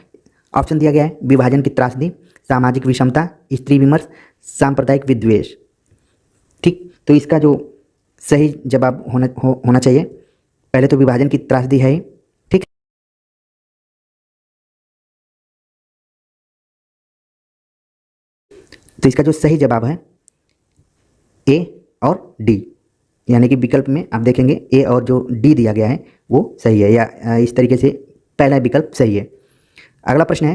ऑप्शन दिया गया है विभाजन की त्रासदी, सामाजिक विषमता, स्त्री विमर्श, सांप्रदायिक विद्वेष। ठीक, तो इसका जो सही जवाब होना चाहिए, पहले तो विभाजन की त्रासदी है। ठीक, तो इसका जो सही जवाब है ए और डी, यानी कि विकल्प में आप देखेंगे ए और जो डी दिया गया है वो सही है, या इस तरीके से पहला विकल्प सही है। अगला प्रश्न है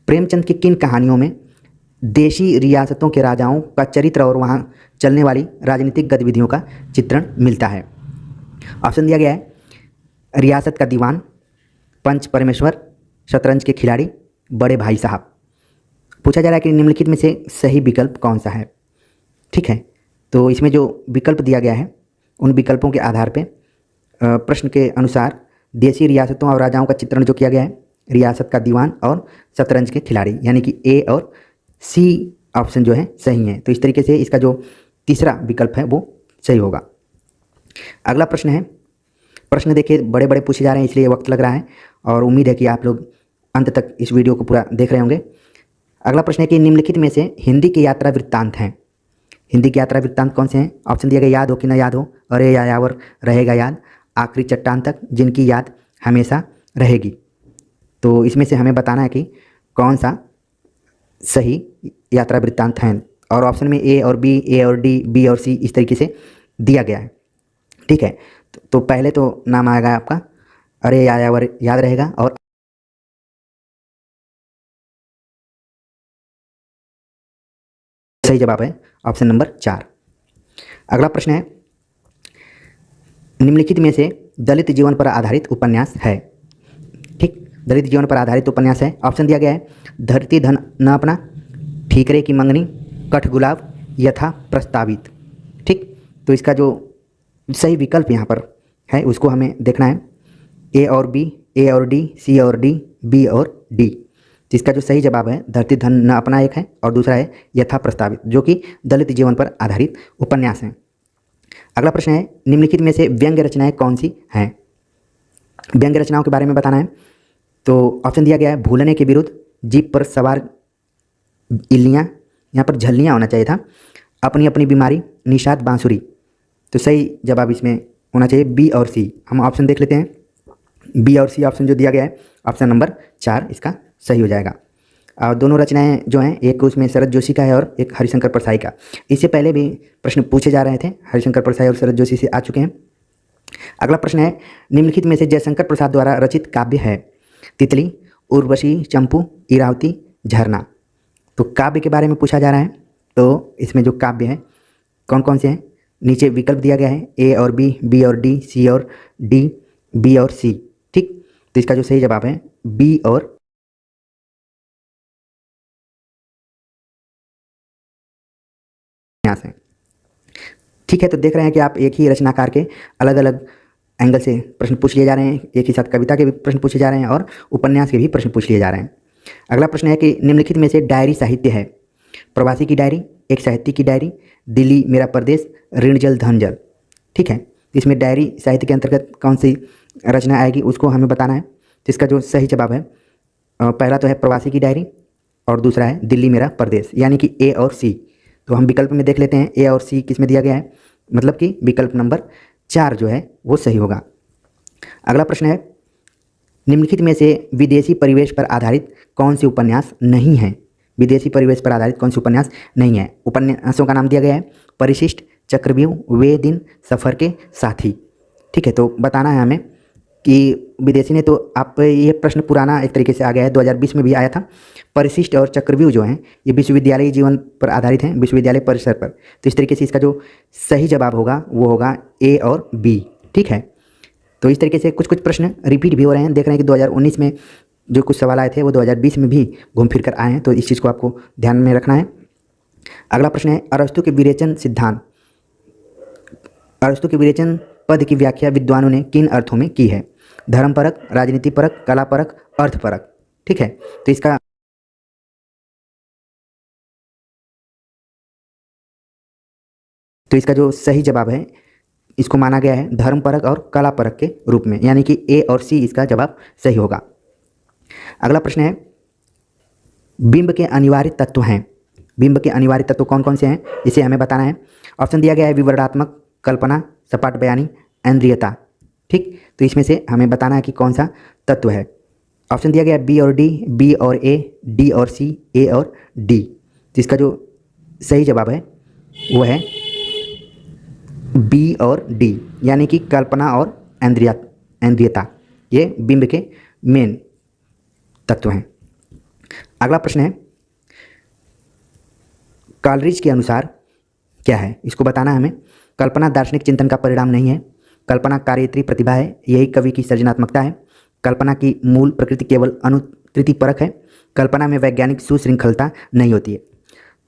प्रेमचंद की किन कहानियों में देशी रियासतों के राजाओं का चरित्र और वहाँ चलने वाली राजनीतिक गतिविधियों का चित्रण मिलता है? ऑप्शन दिया गया है रियासत का दीवान, पंच परमेश्वर, शतरंज के खिलाड़ी, बड़े भाई साहब। पूछा जा रहा है कि निम्नलिखित में से सही विकल्प कौन सा है? ठीक है, तो इसमें जो विकल्प दिया गया है उन विकल्पों के आधार पे प्रश्न के अनुसार देशी रियासतों और राजाओं का चित्रण जो किया गया है, रियासत का दीवान और शतरंज के खिलाड़ी, यानी कि ए और सी ऑप्शन जो है सही है। तो इस तरीके से इसका जो तीसरा विकल्प है वो सही होगा। अगला प्रश्न है, प्रश्न देखिए बड़े बड़े पूछे जा रहे हैं इसलिए वक्त लग रहा है, और उम्मीद है कि आप लोग अंत तक इस वीडियो को पूरा देख रहे होंगे। अगला प्रश्न है कि निम्नलिखित में से हिंदी के यात्रा वृत्तांत हैं। हिंदी के यात्रा वृत्तांत कौन से हैं? ऑप्शन दिया गया याद हो कि न याद हो, अरे यायावर रहेगा याद, आखिरी चट्टान तक, जिनकी याद हमेशा रहेगी। तो इसमें से हमें बताना है कि कौन सा सही यात्रा वृत्तांत हैं, और ऑप्शन में ए और डी, बी और सी इस तरीके से दिया गया है। ठीक है, तो पहले तो नाम आएगा आपका अरे यायावर याद रहेगा, और सही जवाब है ऑप्शन नंबर 4। अगला प्रश्न है निम्नलिखित में से दलित जीवन पर आधारित उपन्यास है? ठीक, दलित जीवन पर आधारित उपन्यास है। ऑप्शन दिया गया है धरती धन न अपना, ठीकरे की मंगनी, कठगुलाब, यथा प्रस्तावित। ठीक, तो इसका जो सही विकल्प यहाँ पर है उसको हमें देखना है ए और डी, सी और डी, बी और डी। जिसका जो सही जवाब है धरती धन न अपना एक है, और दूसरा है यथा प्रस्तावित, जो कि दलित जीवन पर आधारित उपन्यास हैं। अगला प्रश्न है निम्नलिखित में से व्यंग्य रचनाएं कौन सी हैं? व्यंग्य रचनाओं के बारे में बताना है। तो ऑप्शन दिया गया है भूलने के विरुद्ध, जीप पर सवार इल्लियाँ, यहाँ पर झल्लियाँ होना चाहिए था, अपनी अपनी बीमारी, निषाद बांसुरी। तो सही जवाब इसमें होना चाहिए बी और सी। हम ऑप्शन देख लेते हैं। बी और सी ऑप्शन जो दिया गया है ऑप्शन नंबर 4 इसका सही हो जाएगा। और दोनों रचनाएं जो हैं, एक उसमें शरद जोशी का है और एक हरिशंकर परसाई का। इससे पहले भी प्रश्न पूछे जा रहे थे, हरिशंकर परसाई और शरद जोशी से आ चुके हैं। अगला प्रश्न है निम्नलिखित में से जयशंकर प्रसाद द्वारा रचित काव्य है? तितली, उर्वशी, चंपू, इरावती, झरना। तो काव्य के बारे में पूछा जा रहा है, तो इसमें जो काव्य है कौन कौन से हैं? नीचे विकल्प दिया गया है ए और बी और डी, सी और डी, बी और सी। ठीक, तो इसका जो सही जवाब है बी और यहाँ से। ठीक है, तो देख रहे हैं कि आप एक ही रचनाकार के अलग अलग एंगल से प्रश्न पूछ लिए जा रहे हैं, एक ही साथ कविता के भी प्रश्न पूछे जा रहे हैं और उपन्यास के भी प्रश्न पूछ लिए जा रहे हैं। अगला प्रश्न है कि निम्नलिखित में से डायरी साहित्य है? प्रवासी की डायरी, एक साहित्य की डायरी, दिल्ली मेरा परदेश, ऋण जल धन जल। ठीक है, इसमें डायरी साहित्य के अंतर्गत कौन सी रचना आएगी उसको हमें बताना है। तो इसका जो सही जवाब है पहला तो है प्रवासी की डायरी, और दूसरा है दिल्ली मेरा परदेश, यानी कि ए और सी। तो हम विकल्प में देख लेते हैं ए और सी किस में दिया गया है, मतलब कि विकल्प नंबर 4 जो है वो सही होगा। अगला प्रश्न है निम्नलिखित में से विदेशी परिवेश पर आधारित कौन सी उपन्यास नहीं है? विदेशी परिवेश पर आधारित कौन सी उपन्यास नहीं है? उपन्यासों का नाम दिया गया है परिशिष्ट, चक्रव्यूह, वे दिन, सफ़र के साथी। ठीक है, तो बताना है हमें कि विदेशी ने, तो आप ये प्रश्न पुराना एक तरीके से आ गया है, 2020 में भी आया था। परिशिष्ट और चक्रव्यूह जो हैं ये विश्वविद्यालय जीवन पर आधारित हैं, विश्वविद्यालय परिसर पर। तो इस तरीके से इसका जो सही जवाब होगा वो होगा ए और बी। ठीक है, तो इस तरीके से कुछ कुछ प्रश्न रिपीट भी हो रहे हैं। देख रहे हैं कि 2019 में जो कुछ सवाल आए थे वो 2020 में भी घूम फिर कर आए हैं, तो इस चीज़ को आपको ध्यान में रखना है। अगला प्रश्न है, अरस्तु के विरेचन सिद्धांत, अरस्तु के विरेचन पद की व्याख्या विद्वानों ने किन अर्थों में की है? धर्मपरक, राजनीतिपरक, कलापरक, अर्थपरक। ठीक है, तो इसका जो सही जवाब है, इसको माना गया है धर्मपरक और कलापरक के रूप में, यानी कि ए और सी इसका जवाब सही होगा। अगला प्रश्न है, बिंब के अनिवार्य तत्व हैं, बिंब के अनिवार्य तत्व कौन कौन से हैं, इसे हमें बताना है। ऑप्शन दिया गया है विवरणात्मक, कल्पना, सपाट बयानी, इंद्रियता। ठीक, तो इसमें से हमें बताना है कि कौन सा तत्व है। ऑप्शन दिया गया है बी और डी, बी और ए, डी और सी, ए और डी। तो इसका जो सही जवाब है वो है बी और डी, यानी कि कल्पना और इंद्रियता, ये बिंब के मेन तत्व हैं। अगला प्रश्न है, कॉलरिज के अनुसार क्या है, इसको बताना है हमें। कल्पना दार्शनिक चिंतन का परिणाम नहीं है, कल्पना कार्यत्री प्रतिभा है, यही कवि की सृजनात्मकता है, कल्पना की मूल प्रकृति केवल अनुकृति परक है, कल्पना में वैज्ञानिक सुशृंखलता नहीं होती है।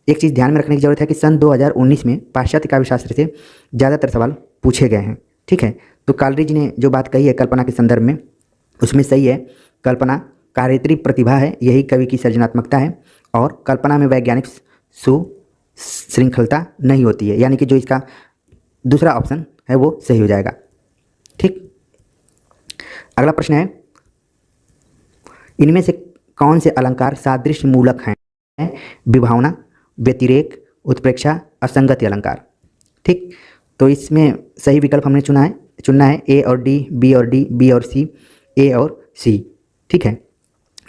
एक चीज़ ध्यान में रखने की जरूरत है कि सन 2019 में पाश्चात्य काव्यशास्त्र से ज़्यादातर सवाल पूछे गए हैं। ठीक है, तो कॉलरिज ने जो बात कही है कल्पना के संदर्भ में, उसमें सही है। कल्पना कार्यत्री प्रतिभा है, यही कवि की सृजनात्मकता है, और कल्पना में वैज्ञानिक सुशृंखलता नहीं होती है, यानी कि जो इसका दूसरा ऑप्शन है वो सही हो जाएगा। ठीक, अगला प्रश्न है, इनमें से कौन से अलंकार सादृश्य मूलक हैं? विभावना, व्यतिरेक, उत्प्रेक्षा, असंगति अलंकार। ठीक, तो इसमें सही विकल्प हमने चुनना है ए और डी, बी और डी, बी और सी, ए और सी। ठीक है,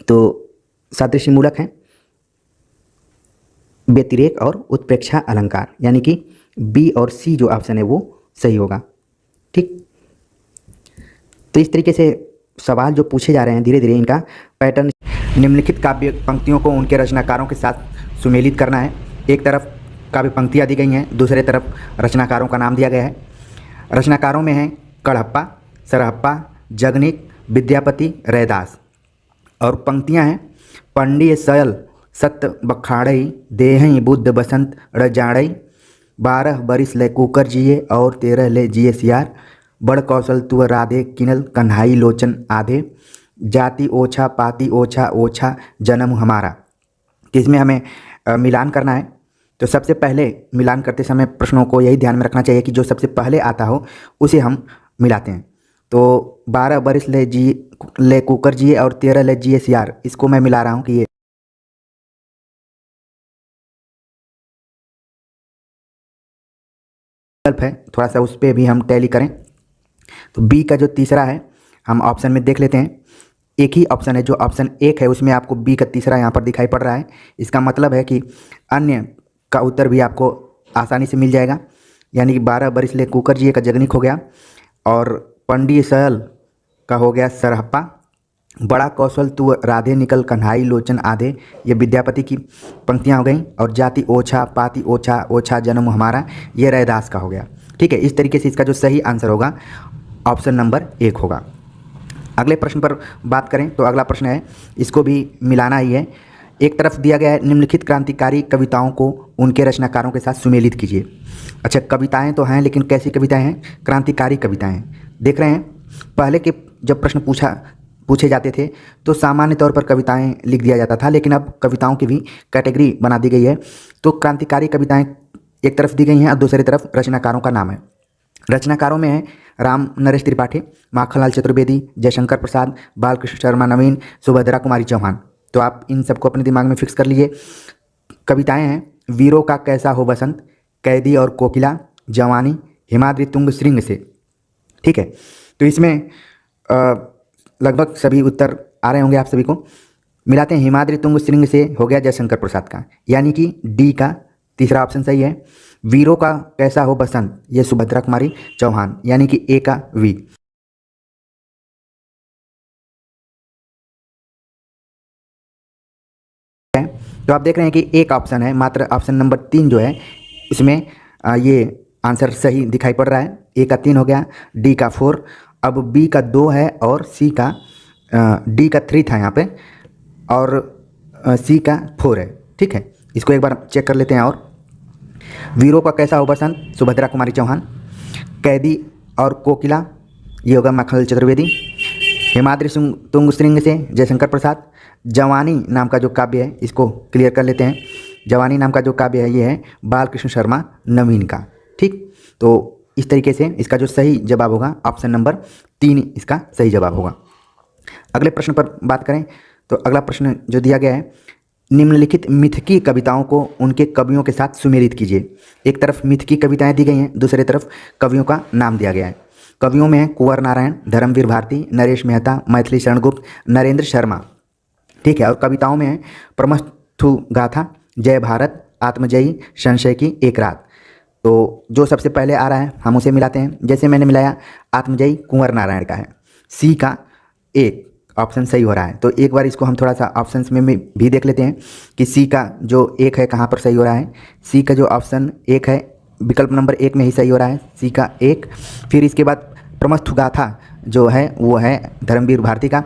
तो सादृश्य मूलक हैं व्यतिरेक और उत्प्रेक्षा अलंकार, यानी कि बी और सी जो ऑप्शन है वो सही होगा। ठीक, तो इस तरीके से सवाल जो पूछे जा रहे हैं धीरे धीरे इनका पैटर्न, निम्नलिखित काव्य पंक्तियों को उनके रचनाकारों के साथ सुमेलित करना है। एक तरफ काव्य पंक्तियाँ दी गई हैं, दूसरे तरफ रचनाकारों का नाम दिया गया है। रचनाकारों में हैं कड़हप्पा, सरहप्पा, जगनिक, विद्यापति, रैदास, और पंक्तियाँ हैं पंडिय सयल सत्य बखाड़ई, देहई बुद्ध बसंत रजाड़ई, 12 बरिस ले कुकर जिए और 13 ले जिए सियार, बड़ कौशल तुअ राधे किनल कन्हाई लोचन आधे, जाति ओछा पाति ओछा ओछा जन्म हमारा। तो इसमें हमें मिलान करना है। तो सबसे पहले मिलान करते समय प्रश्नों को यही ध्यान में रखना चाहिए कि जो सबसे पहले आता हो उसे हम मिलाते हैं। तो 12 बरिस ले कुकर जिए और 13 ले जिए सियार, इसको मैं मिला रहा हूँ कि ये विकल्प है, थोड़ा सा उस पर भी हम टैली करें। तो बी का जो तीसरा है हम ऑप्शन में देख लेते हैं। एक ही ऑप्शन है, जो ऑप्शन एक है उसमें आपको बी का तीसरा यहाँ पर दिखाई पड़ रहा है। इसका मतलब है कि अन्य का उत्तर भी आपको आसानी से मिल जाएगा, यानी कि 12 बरिस ले कुकर जिए का जगनिक हो गया, और पंडिय सयल का हो गया सरहप्पा, बड़ा कौशल तू राधे निकल कन्हाई लोचन आधे, ये विद्यापति की पंक्तियाँ हो गई, और जाति ओछा पाति ओछा ओछा जन्म हमारा, ये रैदास का हो गया। ठीक है, इस तरीके से इसका जो सही आंसर होगा ऑप्शन नंबर 1 होगा। अगले प्रश्न पर बात करें तो अगला प्रश्न है, इसको भी मिलाना ही है। एक तरफ दिया गया है निम्नलिखित क्रांतिकारी कविताओं को उनके रचनाकारों के साथ सुमेलित कीजिए। अच्छा, कविताएं तो हैं, लेकिन कैसी कविताएं हैं? क्रांतिकारी कविताएं। देख रहे हैं पहले के जब प्रश्न पूछे जाते थे तो सामान्य तौर पर कविताएं लिख दिया जाता था, लेकिन अब कविताओं की भी कैटेगरी बना दी गई है। तो क्रांतिकारी कविताएं एक तरफ दी गई हैं और दूसरी तरफ रचनाकारों का नाम है। रचनाकारों में है राम नरेश त्रिपाठी, माखनलाल चतुर्वेदी, जयशंकर प्रसाद, बालकृष्ण शर्मा नवीन, सुभद्रा कुमारी चौहान। तो आप इन सबको अपने दिमाग में फिक्स कर लीजिए। कविताएं हैं वीरों का कैसा हो बसंत, कैदी और कोकिला, जवानी, हिमाद्री तुंग श्रृंग से। ठीक है, तो इसमें लगभग सभी उत्तर आ रहे होंगे आप सभी को। मिलाते हैं, हिमाद्री तुंग श्रृंग से हो गया जयशंकर प्रसाद का, यानी कि डी का तीसरा ऑप्शन सही है। वीरों का कैसा हो बसंत, ये सुभद्रा कुमारी चौहान, यानी कि ए का वी। तो आप देख रहे हैं कि एक ऑप्शन है, मात्र ऑप्शन नंबर 3 जो है उसमें ये आंसर सही दिखाई पड़ रहा है। ए का 3 हो गया, डी का 4, अब बी का 2 है और सी का डी का 3 था यहाँ पे और सी का 4 है। ठीक है, इसको एक बार चेक कर लेते हैं। और वीरों का कैसा हो बसंत, सुभद्रा कुमारी चौहान। कैदी और कोकिला, ये होगा मखमल चतुर्वेदी। हेमाद्रि तुंग श्रृंग से जयशंकर प्रसाद। जवानी नाम का जो काव्य है, इसको क्लियर कर लेते हैं। जवानी नाम का जो काव्य है ये है बालकृष्ण शर्मा नवीन का। ठीक, तो इस तरीके से इसका जो सही जवाब होगा ऑप्शन नंबर 3 इसका सही जवाब होगा। अगले प्रश्न पर बात करें तो अगला प्रश्न जो दिया गया है, निम्नलिखित मिथकी कविताओं को उनके कवियों के साथ सुमेलित कीजिए। एक तरफ मिथकी कविताएं दी गई हैं, दूसरी तरफ कवियों का नाम दिया गया है। कवियों में हैं कुंवर नारायण, धर्मवीर भारती, नरेश मेहता, मैथिली शरण गुप्त, नरेंद्र शर्मा। ठीक है, और कविताओं में है प्रमथु गाथा, जय भारत, आत्मजयी, संशय की एक रात। तो जो सबसे पहले आ रहा है हम उसे मिलाते हैं। जैसे मैंने मिलाया, आत्मजयी कुंवर नारायण का है, सी का 1 ऑप्शन सही हो रहा है। तो एक बार इसको हम थोड़ा सा ऑप्शंस में भी देख लेते हैं कि सी का जो 1 है कहाँ पर सही हो रहा है। सी का जो ऑप्शन 1 है विकल्प नंबर 1 में ही सही हो रहा है, सी का 1। फिर इसके बाद प्रमथु गाथा जो है वो है धर्मवीर भारती का।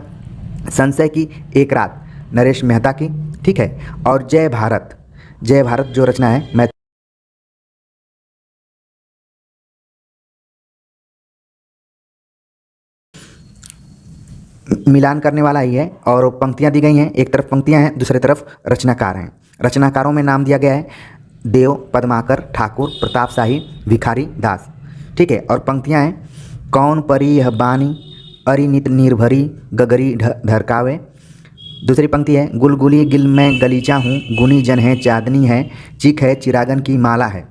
संशय की एक रात नरेश मेहता की। ठीक है, और जय भारत, जय भारत जो रचना है मैं मिलान करने वाला ही है। और पंक्तियां दी गई हैं, एक तरफ पंक्तियां हैं, दूसरी तरफ रचनाकार हैं। रचनाकारों में नाम दिया गया है देव, पद्माकर, ठाकुर, प्रताप शाही, भिखारी दास। ठीक है, और पंक्तियां हैं कौन परी यह बानी, अरिनित निर्भरी, गगरी ढरकावे। दूसरी पंक्ति है गुलगुली गिल में गलीचा हूँ, गुनी जन है चांदनी है, चिक है चिरागन की माला है।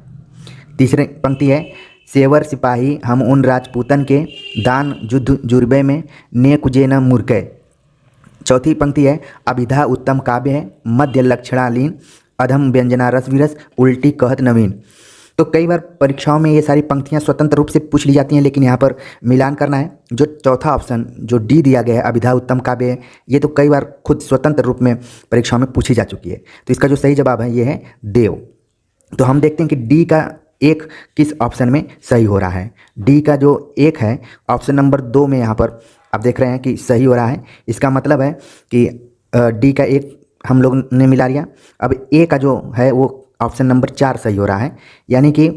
तीसरी पंक्ति है सेवर सिपाही हम उन राजपूतन के, दान युद्ध जुर्बे में ने कुजे न मुर्के। चौथी पंक्ति है अभिधा उत्तम काव्य है, मध्य लक्षणालीन, अधम व्यंजना रस विरस, उल्टी कहत नवीन। तो कई बार परीक्षाओं में ये सारी पंक्तियां स्वतंत्र रूप से पूछ ली जाती हैं, लेकिन यहाँ पर मिलान करना है। जो चौथा ऑप्शन जो डी दिया गया है अभिधा उत्तम काव्य है, ये तो कई बार खुद स्वतंत्र रूप में परीक्षाओं में पूछी जा चुकी है। तो इसका जो सही जवाब है ये है देव। तो हम देखते हैं कि डी का 1 किस ऑप्शन में सही हो रहा है। डी का जो 1 है ऑप्शन नंबर 2 में यहाँ पर आप देख रहे हैं कि सही हो रहा है। इसका मतलब है कि डी का 1 हम लोग ने मिला लिया। अब ए का जो है वो ऑप्शन नंबर 4 सही हो रहा है, यानी कि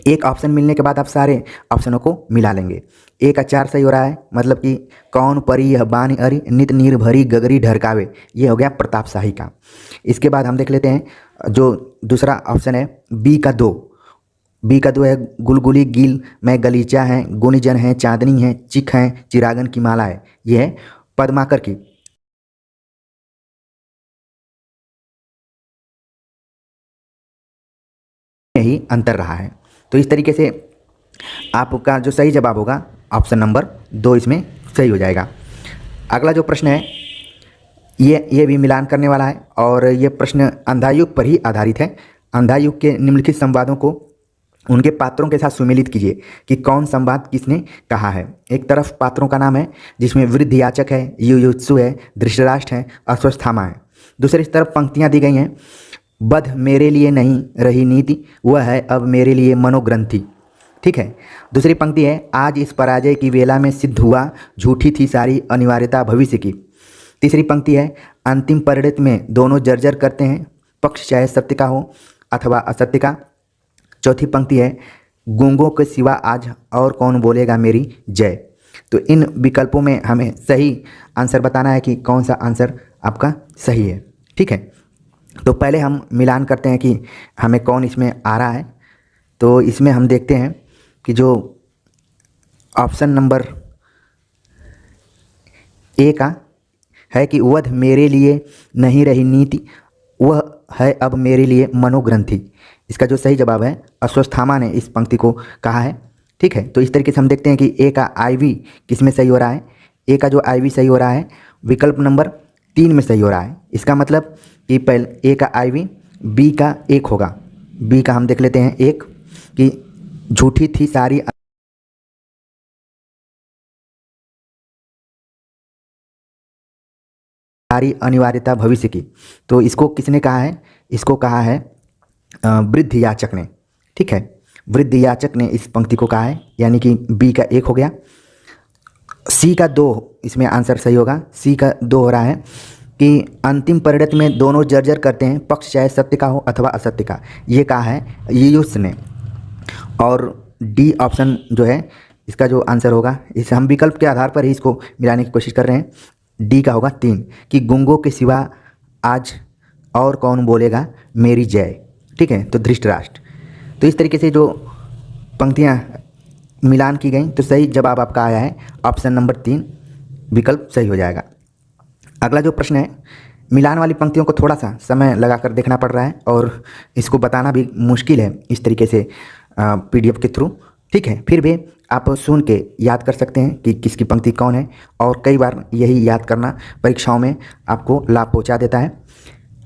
एक ऑप्शन मिलने के बाद आप सारे ऑप्शनों को मिला लेंगे। ए का 4 सही हो रहा है, मतलब कि कौन परी यह बानी अरि, नित नीर भरी गगरी ढरकावे, ये हो गया प्रताप शाही का। इसके बाद हम देख लेते हैं जो दूसरा ऑप्शन है बी का 2। बी का 2 है गुलगुली गिल में गलीचा है, गुणजन है चांदनी है, चिक है चिरागन की माला है, ये है पद्माकर की। ही अंतर रहा है। तो इस तरीके से आपका जो सही जवाब होगा ऑप्शन नंबर 2 इसमें सही हो जाएगा। अगला जो प्रश्न है ये भी मिलान करने वाला है, और ये प्रश्न अंधायुग पर ही आधारित है। अंधायुग के निम्नलिखित संवादों को उनके पात्रों के साथ सुमेलित कीजिए कि कौन संवाद किसने कहा है। एक तरफ पात्रों का नाम है जिसमें वृद्ध याचक है, युयुत्सु है, धृतराष्ट्र है, अश्वत्थामा है। दूसरी तरफ पंक्तियाँ दी गई हैं बध मेरे लिए नहीं रही नीति, वह है अब मेरे लिए मनोग्रंथि। ठीक है, दूसरी पंक्ति है आज इस पराजय की वेला में सिद्ध हुआ, झूठी थी सारी अनिवार्यता भविष्य की। तीसरी पंक्ति है अंतिम परिणत में दोनों जर्जर करते हैं, पक्ष चाहे सत्य का हो अथवा असत्य का। चौथी पंक्ति है गूंगों के सिवा आज और कौन बोलेगा मेरी जय। तो इन विकल्पों में हमें सही आंसर बताना है कि कौन सा आंसर आपका सही है। ठीक है, तो पहले हम मिलान करते हैं कि हमें कौन इसमें आ रहा है। तो इसमें हम देखते हैं कि जो ऑप्शन नंबर ए का है कि वध मेरे लिए नहीं रही नीति, वह है अब मेरे लिए मनोग्रंथि। इसका जो सही जवाब है अश्वत्थामा ने इस पंक्ति को कहा है। ठीक है, तो इस तरीके से हम देखते हैं कि ए का IV किस में सही हो रहा है। ए का जो IV सही हो रहा है विकल्प नंबर 3 में सही हो रहा है। इसका मतलब कि पहले ए का IV बी का 1 होगा। बी का हम देख लेते हैं 1 कि झूठी थी सारी अनिवार्यता भविष्य की। तो इसको किसने कहा है, इसको कहा है वृद्ध याचक ने। ठीक है, वृद्ध याचक ने इस पंक्ति को कहा है, यानी कि बी का 1 हो गया। सी का 2 इसमें आंसर सही होगा। सी का 2 हो रहा है कि अंतिम परिणति में दोनों जर्जर करते हैं, पक्ष चाहे सत्य का हो अथवा असत्य का। ये कहा है यूयुस ने। और डी ऑप्शन जो है इसका जो आंसर होगा, इस हम विकल्प के आधार पर ही इसको मिलाने की कोशिश कर रहे हैं। डी का होगा 3 कि गूंगों के सिवा आज और कौन बोलेगा मेरी जय। ठीक है, तो धृतराष्ट्र। तो इस तरीके से जो पंक्तियाँ मिलान की गई, तो सही जवाब आपका आया है ऑप्शन नंबर 3, विकल्प सही हो जाएगा। अगला जो प्रश्न है, मिलान वाली पंक्तियों को थोड़ा सा समय लगाकर देखना पड़ रहा है और इसको बताना भी मुश्किल है इस तरीके से पीडीएफ के थ्रू। ठीक है, फिर भी आप सुन के याद कर सकते हैं कि किसकी पंक्ति कौन है, और कई बार यही याद करना परीक्षाओं में आपको लाभ पहुंचा देता है।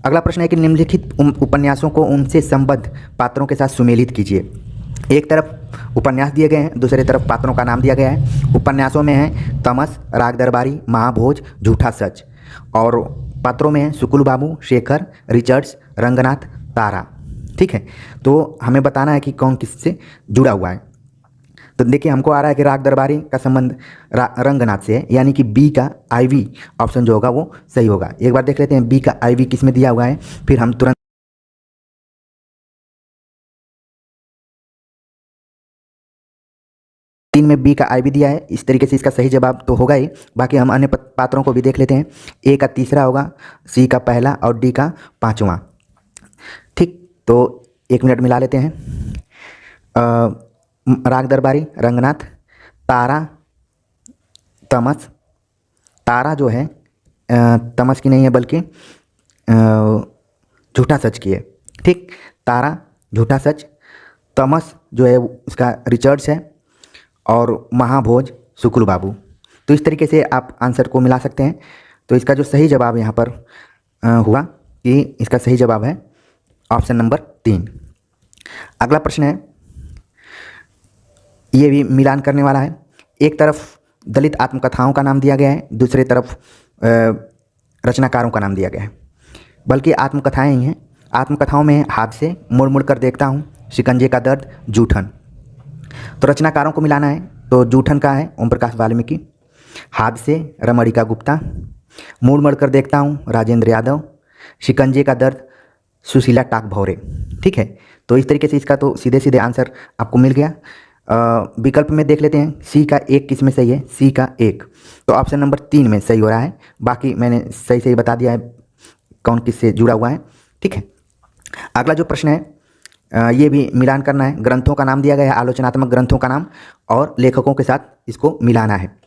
अगला प्रश्न है कि निम्नलिखित उपन्यासों को उनसे संबद्ध पात्रों के साथ सुमेलित कीजिए। एक तरफ उपन्यास दिए गए हैं, दूसरी तरफ पात्रों का नाम दिया गया है। उपन्यासों में है तमस, राग दरबारी, महाभोज, झूठा सच, और पात्रों में है सुकुल बाबू, शेखर, रिचर्ड्स, रंगनाथ, तारा। ठीक है, तो हमें बताना है कि कौन किससे जुड़ा हुआ है। तो देखिए, हमको आ रहा है कि राग दरबारी का संबंध रंगनाथ से है, यानी कि बी का आईवी ऑप्शन जो होगा वो सही होगा। एक बार देख लेते हैं बी का आईवी किस में दिया हुआ है, फिर हम तुरंत 3 में बी का आईवी दिया है, इस तरीके से इसका सही जवाब तो होगा ही। बाकी हम अन्य पात्रों को भी देख लेते हैं। ए का तीसरा होगा, सी का पहला और डी का 5वां। ठीक, तो 1 मिनट मिला लेते हैं। राग दरबारी, रंगनाथ, तारा, तमस। तारा जो है तमस की नहीं है बल्कि झूठा सच की है। ठीक, तारा झूठा सच, तमस जो है उसका रिचर्ड्स है, और महाभोज शुक्ल बाबू। तो इस तरीके से आप आंसर को मिला सकते हैं। तो इसका जो सही जवाब यहाँ पर हुआ कि इसका सही जवाब है ऑप्शन नंबर 3। अगला प्रश्न है, ये भी मिलान करने वाला है। एक तरफ दलित आत्मकथाओं का नाम दिया गया है, दूसरी तरफ रचनाकारों का नाम दिया गया है, बल्कि आत्मकथाएं ही हैं। आत्मकथाओं में हाथ से मुड़ मुड़ कर देखता हूँ, शिकंजे का दर्द, जूठन। तो रचनाकारों को मिलाना है, तो जूठन का है ओम प्रकाश वाल्मीकि, हाथ से रमणिका गुप्ता, मुड़ मुड़ कर देखता हूँ राजेंद्र यादव, शिकंजे का दर्द सुशीला टाक भौरे। ठीक है, तो इस तरीके से इसका तो सीधे सीधे आंसर आपको मिल गया। विकल्प में देख लेते हैं, सी का 1 किस में सही है, सी का 1, तो ऑप्शन नंबर 3 में सही हो रहा है। बाकी मैंने सही सही बता दिया है कौन किससे जुड़ा हुआ है। ठीक है, अगला जो प्रश्न है ये भी मिलान करना है। ग्रंथों का नाम दिया गया है, आलोचनात्मक ग्रंथों का नाम, और लेखकों के साथ इसको मिलाना है।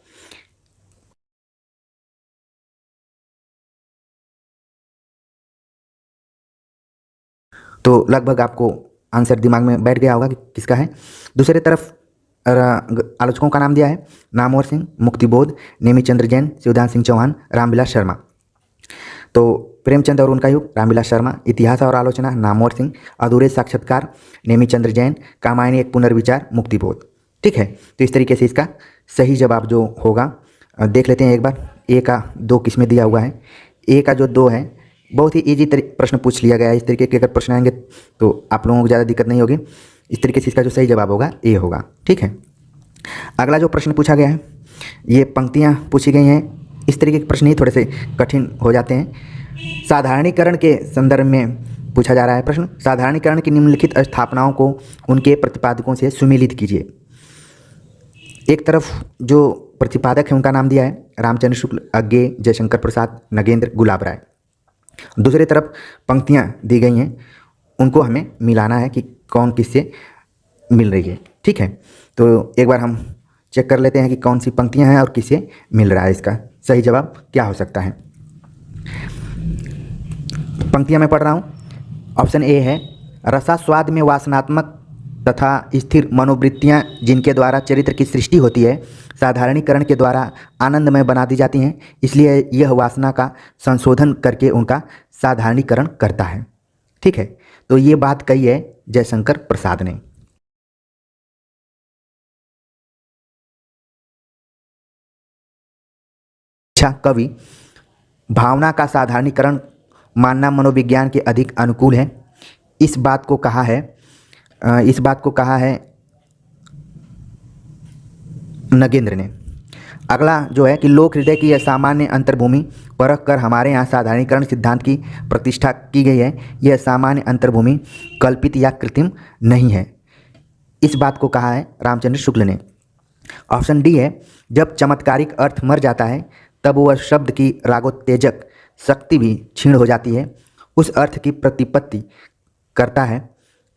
तो लगभग आपको आंसर दिमाग में बैठ गया होगा कि किसका है। दूसरी तरफ आलोचकों का नाम दिया है, नामवर सिंह, मुक्तिबोध, नेमीचंद्र जैन, शिवदान सिंह चौहान, रामविलास शर्मा। तो प्रेमचंद और उनका युग, रामविलास शर्मा, इतिहास और आलोचना, नामवर सिंह, अधूरे साक्षात्कार, नेमीचंद्र जैन, कामायनी एक पुनर्विचार, मुक्तिबोध। ठीक है, तो इस तरीके से इसका सही जवाब जो होगा देख लेते हैं एक बार। ए का 2 किस में दिया हुआ है। ए का जो 2 है बहुत ही ईजी प्रश्न पूछ लिया गया है। इस तरीके के अगर प्रश्न आएंगे तो आप लोगों को ज़्यादा दिक्कत नहीं होगी। इस तरीके से इसका जो सही जवाब होगा ए होगा। ठीक है, अगला जो प्रश्न पूछा गया है, ये पंक्तियाँ पूछी गई हैं। इस तरीके के प्रश्न ही थोड़े से कठिन हो जाते हैं। साधारणीकरण के संदर्भ में पूछा जा रहा है प्रश्न। साधारणीकरण की निम्नलिखित स्थापनाओं को उनके प्रतिपादकों से सुमेलित कीजिए। एक तरफ जो प्रतिपादक है उनका नाम दिया है, रामचंद्र शुक्ल, अज्ञे, जयशंकर प्रसाद, नगेंद्र, गुलाब राय। दूसरी तरफ पंक्तियाँ दी गई हैं, उनको हमें मिलाना है कि कौन किससे मिल रही है। ठीक है, तो एक बार हम चेक कर लेते हैं कि कौन सी पंक्तियाँ हैं और किससे मिल रहा है। इसका सही जवाब क्या हो सकता है। पंक्तियाँ मैं पढ़ रहा हूँ। ऑप्शन ए है, रसास्वाद में वासनात्मक तथा स्थिर मनोवृत्तियाँ जिनके द्वारा चरित्र की सृष्टि होती है, साधारणीकरण के द्वारा आनंदमय बना दी जाती हैं, इसलिए यह वासना का संशोधन करके उनका साधारणीकरण करता है। ठीक है, तो ये बात कही है जयशंकर प्रसाद ने। अच्छा, कवि भावना का साधारणीकरण मानना मनोविज्ञान के अधिक अनुकूल है। इस बात को कहा है नगेंद्र ने। अगला जो है कि लोक हृदय की यह सामान्य अंतर्भूमि परख कर हमारे यहाँ साधारणीकरण सिद्धांत की प्रतिष्ठा की गई है। यह सामान्य अंतर्भूमि कल्पित या कृत्रिम नहीं है। इस बात को कहा है रामचंद्र शुक्ल ने। ऑप्शन डी है, जब चमत्कारिक अर्थ मर जाता है तब वह शब्द की रागोत्तेजक शक्ति भी क्षीण हो जाती है, उस अर्थ की प्रतिपत्ति करता है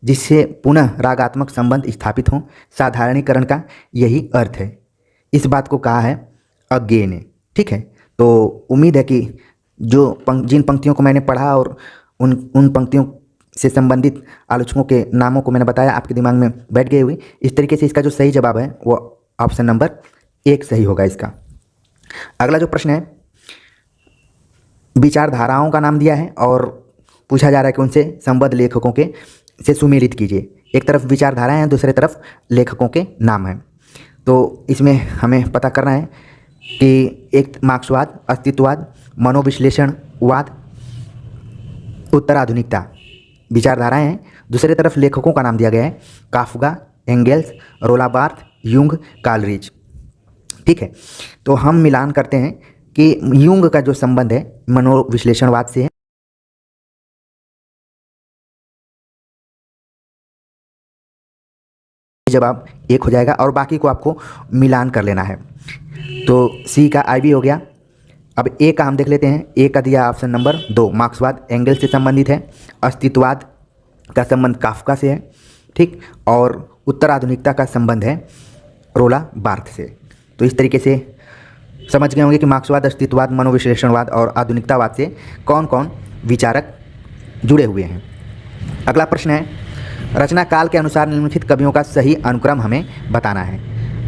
जिससे पुनः रागात्मक संबंध स्थापित हो। साधारणीकरण का यही अर्थ है। इस बात को कहा है अज्ञेय ने। ठीक है, तो उम्मीद है कि जिन पंक्तियों को मैंने पढ़ा और उन पंक्तियों से संबंधित आलोचकों के नामों को मैंने बताया आपके दिमाग में बैठ गए हुए। इस तरीके से इसका जो सही जवाब है वो ऑप्शन नंबर 1 सही होगा इसका। अगला जो प्रश्न है, विचारधाराओं का नाम दिया है और पूछा जा रहा है कि उनसे संबद्ध लेखकों के से सुमेलित कीजिए। एक तरफ विचारधाराएं हैं, दूसरे तरफ लेखकों के नाम हैं। तो इसमें हमें पता करना है कि एक मार्क्सवाद, अस्तित्ववाद, मनोविश्लेषणवाद, उत्तराधुनिकता विचारधाराएं हैं। दूसरे तरफ लेखकों का नाम दिया गया है काफ्का, एंगेल्स, रोलाबार्थ, यूंग, कालरीज। ठीक है, तो हम मिलान करते हैं कि यूंग का जो संबंध है मनोविश्लेषणवाद से है। जवाब 1 हो जाएगा और बाकी को आपको मिलान कर लेना है। तो सी का आई बी हो गया। अब ए का हम देख लेते हैं। ए का दिया ऑप्शन नंबर 2 मार्क्सवाद एंगेल्स से संबंधित है। अस्तित्ववाद का संबंध काफ्का से है। ठीक, और उत्तराधुनिकता का संबंध है रोला बार्थ से। तो इस तरीके से समझ गए होंगे कि मार्क्सवाद, अस्तित्ववाद, मनोविश्लेषणवाद और आधुनिकतावाद से कौन कौन विचारक जुड़े हुए हैं। अगला प्रश्न है, रचना काल के अनुसार निम्नलिखित कवियों का सही अनुक्रम हमें बताना है।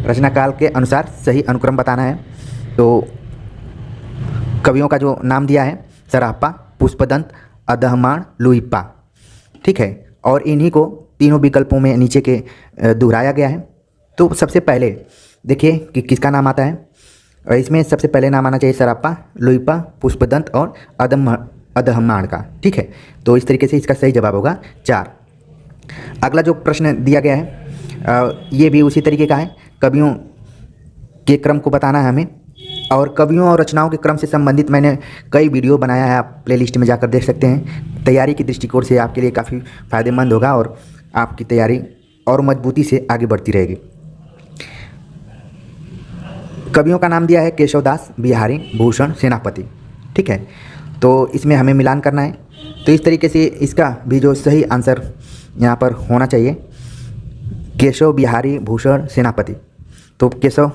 रचना काल के अनुसार सही अनुक्रम बताना है। तो कवियों का जो नाम दिया है सरापा, पुष्पदंत, अदहमाण, लुइप्पा। ठीक है, और इन्हीं को तीनों विकल्पों में नीचे के दोहराया गया है। तो सबसे पहले देखिए कि किसका नाम आता है। इसमें सबसे पहले नाम आना चाहिए सरापा, लुइप्पा, पुष्पदंत और अदहमाण का। ठीक है, तो इस तरीके से इसका सही जवाब होगा 4। अगला जो प्रश्न दिया गया है ये भी उसी तरीके का है। कवियों के क्रम को बताना है हमें, और कवियों और रचनाओं के क्रम से संबंधित मैंने कई वीडियो बनाया है, आप प्लेलिस्ट में जाकर देख सकते हैं। तैयारी की दृष्टिकोण से आपके लिए काफ़ी फ़ायदेमंद होगा और आपकी तैयारी और मजबूती से आगे बढ़ती रहेगी। कवियों का नाम दिया है केशवदास, बिहारी, भूषण, सेनापति। ठीक है, तो इसमें हमें मिलान करना है। तो इस तरीके से इसका भी जो सही आंसर यहाँ पर होना चाहिए केशव, बिहारी, भूषण, सेनापति। तो केशव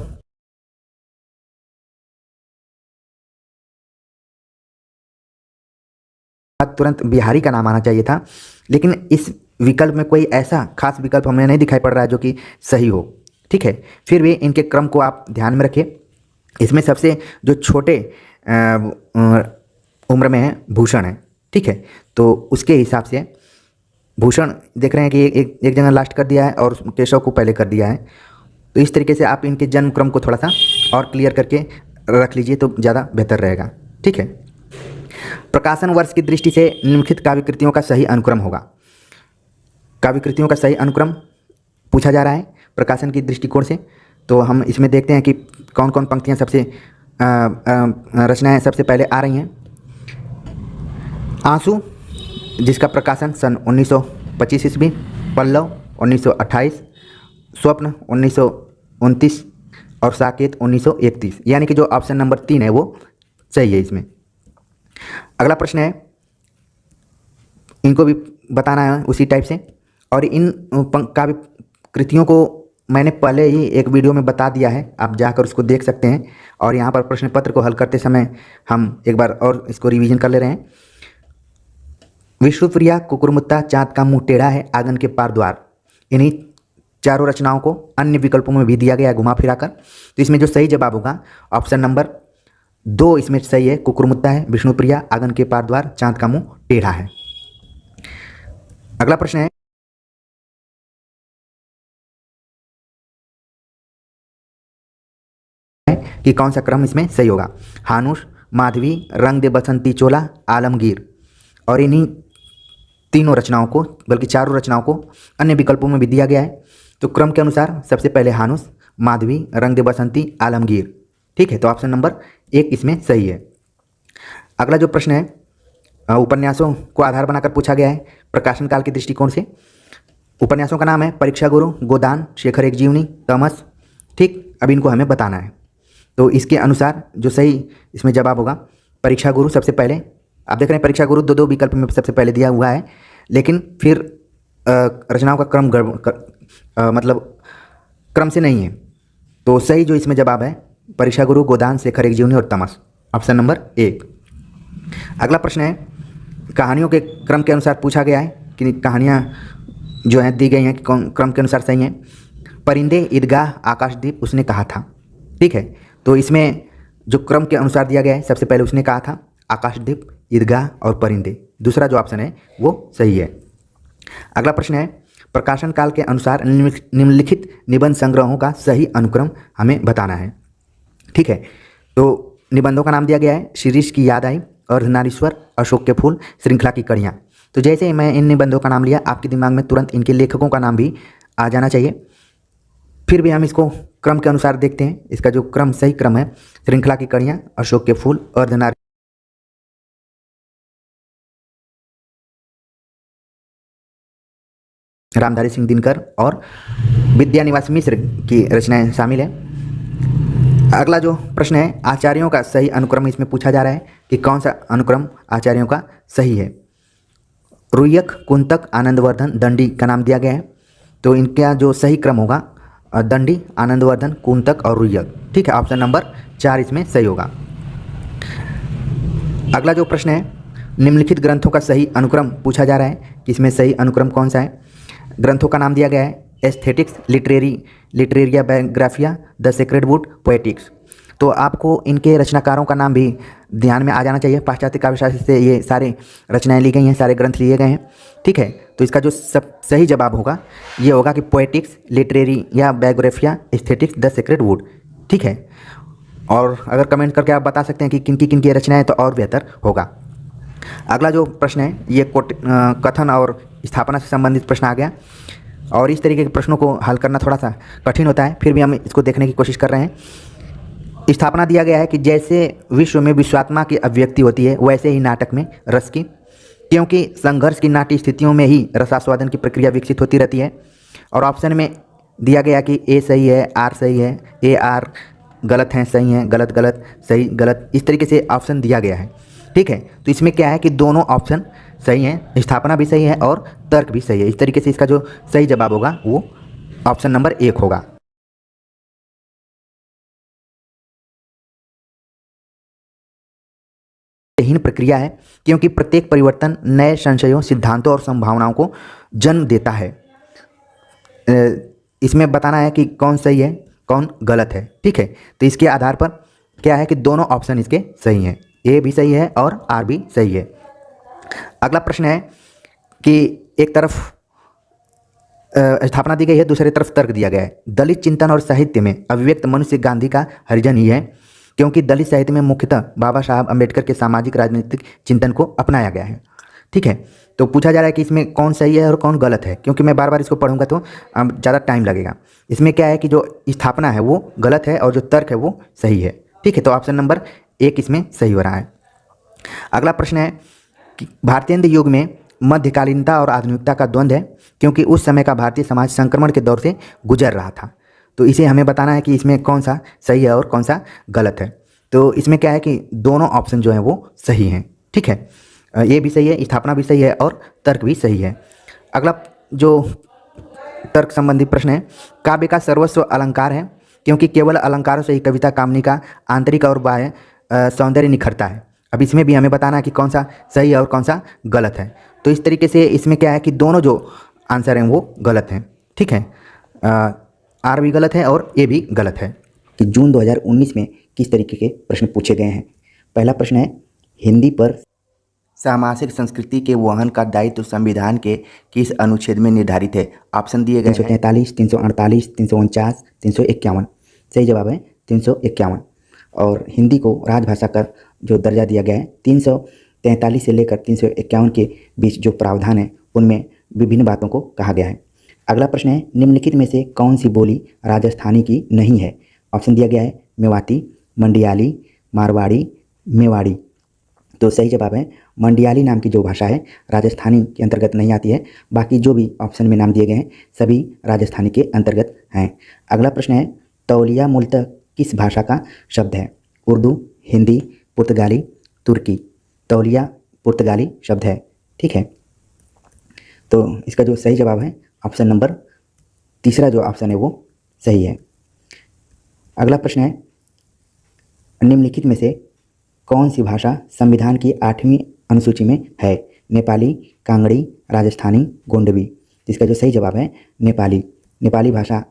तुरंत बिहारी का नाम आना चाहिए था, लेकिन इस विकल्प में कोई ऐसा खास विकल्प हमें नहीं दिखाई पड़ रहा है जो कि सही हो। ठीक है, फिर भी इनके क्रम को आप ध्यान में रखें। इसमें सबसे जो छोटे उम्र में है भूषण है। ठीक है, तो उसके हिसाब से भूषण देख रहे हैं कि एक जगह लास्ट कर दिया है और केशव को पहले कर दिया है। तो इस तरीके से आप इनके जन्म क्रम को थोड़ा सा और क्लियर करके रख लीजिए तो ज़्यादा बेहतर रहेगा। ठीक है, प्रकाशन वर्ष की दृष्टि से निम्नलिखित काव्य कृतियों का सही अनुक्रम होगा। काव्य कृतियों का सही अनुक्रम पूछा जा रहा है प्रकाशन की दृष्टिकोण से। तो हम इसमें देखते हैं कि कौन कौन पंक्तियाँ सबसे रचनाएँ सबसे पहले आ रही हैं। आंसू, जिसका प्रकाशन सन 1925 ईस्वी, पल्लव 1928, स्वप्न 1929 और साकेत 1931, यानी कि जो ऑप्शन नंबर 3 है वो सही है इसमें। अगला प्रश्न है, इनको भी बताना है उसी टाइप से, और इन काव्य कृतियों को मैंने पहले ही एक वीडियो में बता दिया है, आप जाकर उसको देख सकते हैं। और यहाँ पर प्रश्न पत्र को हल करते समय हम एक बार और इसको रिवीजन कर ले रहे हैं। विष्णुप्रिया, कुकुरमुत्ता, चाँद का मुंह टेढ़ा है, आंगन के पार द्वार, इन्हीं चारों रचनाओं को अन्य विकल्पों में भी दिया गया है घुमा फिरा कर। तो इसमें जो सही जवाब होगा ऑप्शन नंबर 2 इसमें सही है। कुकुरमुत्ता है, विष्णुप्रिया, आंगन के पार द्वार, चाँद का मुंह टेढ़ा है। अगला प्रश्न है, कि कौन सा क्रम इसमें सही होगा। हानुश, माधवी, रंग दे बसंती चोला, आलमगीर, और इन्हीं तीनों रचनाओं को, बल्कि चारों रचनाओं को अन्य विकल्पों में भी दिया गया है। तो क्रम के अनुसार सबसे पहले हानुश, माधवी, रंग दे बसंती, आलमगीर। ठीक है, तो ऑप्शन नंबर 1 इसमें सही है। अगला जो प्रश्न है उपन्यासों को आधार बनाकर पूछा गया है प्रकाशन काल के दृष्टिकोण से। उपन्यासों का नाम है परीक्षा गुरु, गोदान, शेखर एक जीवनी, तमस। ठीक, अब इनको हमें बताना है। तो इसके अनुसार जो सही इसमें जवाब होगा परीक्षा गुरु सबसे पहले। आप देख रहे हैं परीक्षा गुरु दो विकल्प में सबसे पहले दिया हुआ है, लेकिन फिर रचनाओं का क्रम मतलब क्रम से नहीं है। तो सही जो इसमें जवाब है परीक्षा गुरु, गोदान, शेखर एक जीवनी और तमस, ऑप्शन नंबर 1। अगला प्रश्न है कहानियों के क्रम के अनुसार पूछा गया है कि कहानियाँ जो हैं दी गई हैं कि कौन क्रम के अनुसार सही हैं। परिंदे, ईदगाह, आकाशदीप, उसने कहा था। ठीक है, तो इसमें जो क्रम के अनुसार दिया गया है सबसे पहले उसने कहा था, आकाशदीप, ईदगाह और परिंदे। दूसरा जो ऑप्शन है वो सही है। अगला प्रश्न है प्रकाशन काल के अनुसार निम्नलिखित निबंध संग्रहों का सही अनुक्रम हमें बताना है। ठीक है, तो निबंधों का नाम दिया गया है शिरीष की याद आई, अर्धनारीश्वर, अशोक के फूल, श्रृंखला की कड़ियाँ। तो जैसे ही मैं इन निबंधों का नाम लिया आपके दिमाग में तुरंत इनके लेखकों का नाम भी आ जाना चाहिए। फिर भी हम इसको क्रम के अनुसार देखते हैं। इसका जो क्रम सही क्रम है श्रृंखला की कड़ियाँ, अशोक के फूल, अर्धनारी, रामधारी सिंह दिनकर और विद्यानिवास मिश्र की रचनाएं शामिल है। अगला जो प्रश्न है आचार्यों का सही अनुक्रम इसमें पूछा जा रहा है कि कौन सा अनुक्रम आचार्यों का सही है। रुय्यक, कुंतक, आनंदवर्धन, दंडी का नाम दिया गया है। तो इनका जो सही क्रम होगा दंडी, आनंदवर्धन, कुंतक और रुय्यक। ठीक है, ऑप्शन नंबर 4 इसमें सही होगा। अगला जो प्रश्न है निम्नलिखित ग्रंथों का सही अनुक्रम पूछा जा रहा है कि इसमें सही अनुक्रम कौन सा है। ग्रंथों का नाम दिया गया है aesthetics, Literaria Biographia, the sacred would, poetics. तो आपको इनके रचनाकारों का नाम भी ध्यान में आ जाना चाहिए। पाश्चात्य काव्यशास्त्र से ये सारे रचनाएं ली गई हैं, सारे ग्रंथ लिए गए हैं। ठीक है, तो इसका जो सब सही जवाब होगा ये होगा कि poetics, Literaria Biographia, aesthetics, the sacred would. ठीक है, और अगर कमेंट करके आप बता सकते हैं कि किन की रचनाएं तो और बेहतर होगा। अगला जो प्रश्न है ये कथन और स्थापना से संबंधित प्रश्न आ गया, और इस तरीके के प्रश्नों को हल करना थोड़ा सा कठिन होता है, फिर भी हम इसको देखने की कोशिश कर रहे हैं। स्थापना दिया गया है कि जैसे विश्व में विश्वात्मा की अभिव्यक्ति होती है वैसे ही नाटक में रस की, क्योंकि संघर्ष की नाट्य स्थितियों में ही रसास्वादन की प्रक्रिया विकसित होती रहती है। और ऑप्शन में दिया गया कि ए सही है, आर सही है, ए आर गलत हैं, सही हैं, गलत गलत, सही गलत, इस तरीके से ऑप्शन दिया गया है। ठीक है, तो इसमें क्या है कि दोनों ऑप्शन सही हैं, स्थापना भी सही है और तर्क भी सही है। इस तरीके से इसका जो सही जवाब होगा वो ऑप्शन नंबर 1 होगा। हीन प्रक्रिया है क्योंकि प्रत्येक परिवर्तन नए संशयों, सिद्धांतों और संभावनाओं को जन्म देता है। इसमें बताना है कि कौन सही है कौन गलत है। ठीक है, तो इसके आधार पर क्या है कि दोनों ऑप्शन इसके सही हैं, ए भी सही है और आर भी सही है। अगला प्रश्न है कि एक तरफ स्थापना दी गई है, दूसरी तरफ तर्क दिया गया है। दलित चिंतन और साहित्य में अभिव्यक्त मनुष्य गांधी का हरिजन ही है, क्योंकि दलित साहित्य में मुख्यतः बाबा साहब अम्बेडकर के सामाजिक राजनीतिक चिंतन को अपनाया गया है। ठीक है, तो पूछा जा रहा है कि इसमें कौन सही है और कौन गलत है, क्योंकि मैं बार बार इसको पढ़ूंगा तो ज़्यादा टाइम लगेगा। इसमें क्या है कि जो स्थापना है वो गलत है और जो तर्क है वो सही है। ठीक है, तो ऑप्शन नंबर 1 इसमें सही हो रहा है। अगला प्रश्न है कि भारतीय युग में मध्यकालीनता और आधुनिकता का द्वंद्व है, क्योंकि उस समय का भारतीय समाज संक्रमण के दौर से गुजर रहा था। तो इसे हमें बताना है कि इसमें कौन सा सही है और कौन सा गलत है। तो इसमें क्या है कि दोनों ऑप्शन जो हैं वो सही हैं। ठीक है, ये भी सही है, स्थापना भी सही है और तर्क भी सही है। अगला जो तर्क संबंधी प्रश्न है काव्य का सर्वस्व अलंकार है, क्योंकि केवल अलंकारों से ही कविता कामनी का आंतरिक और बाह्य सौंदर्य निखरता है। अब इसमें भी हमें बताना है कि कौन सा सही है और कौन सा गलत है। तो इस तरीके से इसमें क्या है कि दोनों जो आंसर हैं वो गलत हैं। ठीक है, आर भी गलत है और ए भी गलत है। कि जून 2019 में किस तरीके के प्रश्न पूछे गए हैं। पहला प्रश्न है हिंदी पर सामासिक संस्कृति के वहन का दायित्व संविधान के किस अनुच्छेद में निर्धारित है। ऑप्शन दिए गए 343, 348, 349, 351। सही जवाब है 351। और हिंदी को राजभाषा का जो दर्जा दिया गया है 343 से लेकर 351 के बीच जो प्रावधान है उनमें विभिन्न बातों को कहा गया है। अगला प्रश्न है निम्नलिखित में से कौन सी बोली राजस्थानी की नहीं है। ऑप्शन दिया गया है मेवाती, मंडियाली, मारवाड़ी, मेवाड़ी। तो सही जवाब है मंडियाली नाम की जो भाषा है राजस्थानी के अंतर्गत नहीं आती है। बाकी जो भी ऑप्शन में नाम दिए गए हैं सभी राजस्थानी के अंतर्गत हैं। अगला प्रश्न है तौलिया मूलतः किस भाषा का शब्द है? उर्दू, हिंदी, पुर्तगाली, तुर्की। तौलिया पुर्तगाली शब्द है। ठीक है, तो इसका जो सही जवाब है ऑप्शन नंबर तीसरा जो ऑप्शन है वो सही है। अगला प्रश्न है निम्नलिखित में से कौन सी भाषा संविधान की 8वीं अनुसूची में है? नेपाली, कांगड़ी, राजस्थानी, गोंडवी। जिसका जो सही जवाब है नेपाली। नेपाली भाषा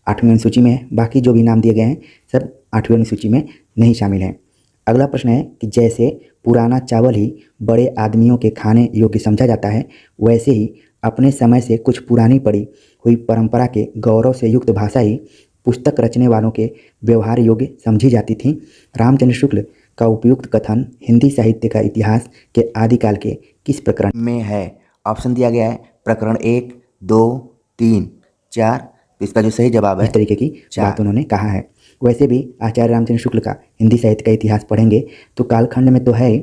8वीं अनुसूची में है। बाकी जो भी नाम दिए गए हैं सब 8वीं अनुसूची में नहीं शामिल हैं। अगला प्रश्न है कि जैसे पुराना चावल ही बड़े आदमियों के खाने योग्य समझा जाता है वैसे ही अपने समय से कुछ पुरानी पड़ी हुई परंपरा के गौरव से युक्त भाषा ही पुस्तक रचने वालों के व्यवहार योग्य समझी जाती थी। रामचंद्र शुक्ल का उपयुक्त कथन हिंदी साहित्य का इतिहास के आदिकाल के किस प्रकरण में है? ऑप्शन दिया गया है प्रकरण 1, 2, 3, 4। तो इसका जो सही जवाब है इस तरीके की बात उन्होंने कहा है। वैसे भी आचार्य रामचंद्र शुक्ल का हिंदी साहित्य का इतिहास पढ़ेंगे तो कालखंड में तो है ही,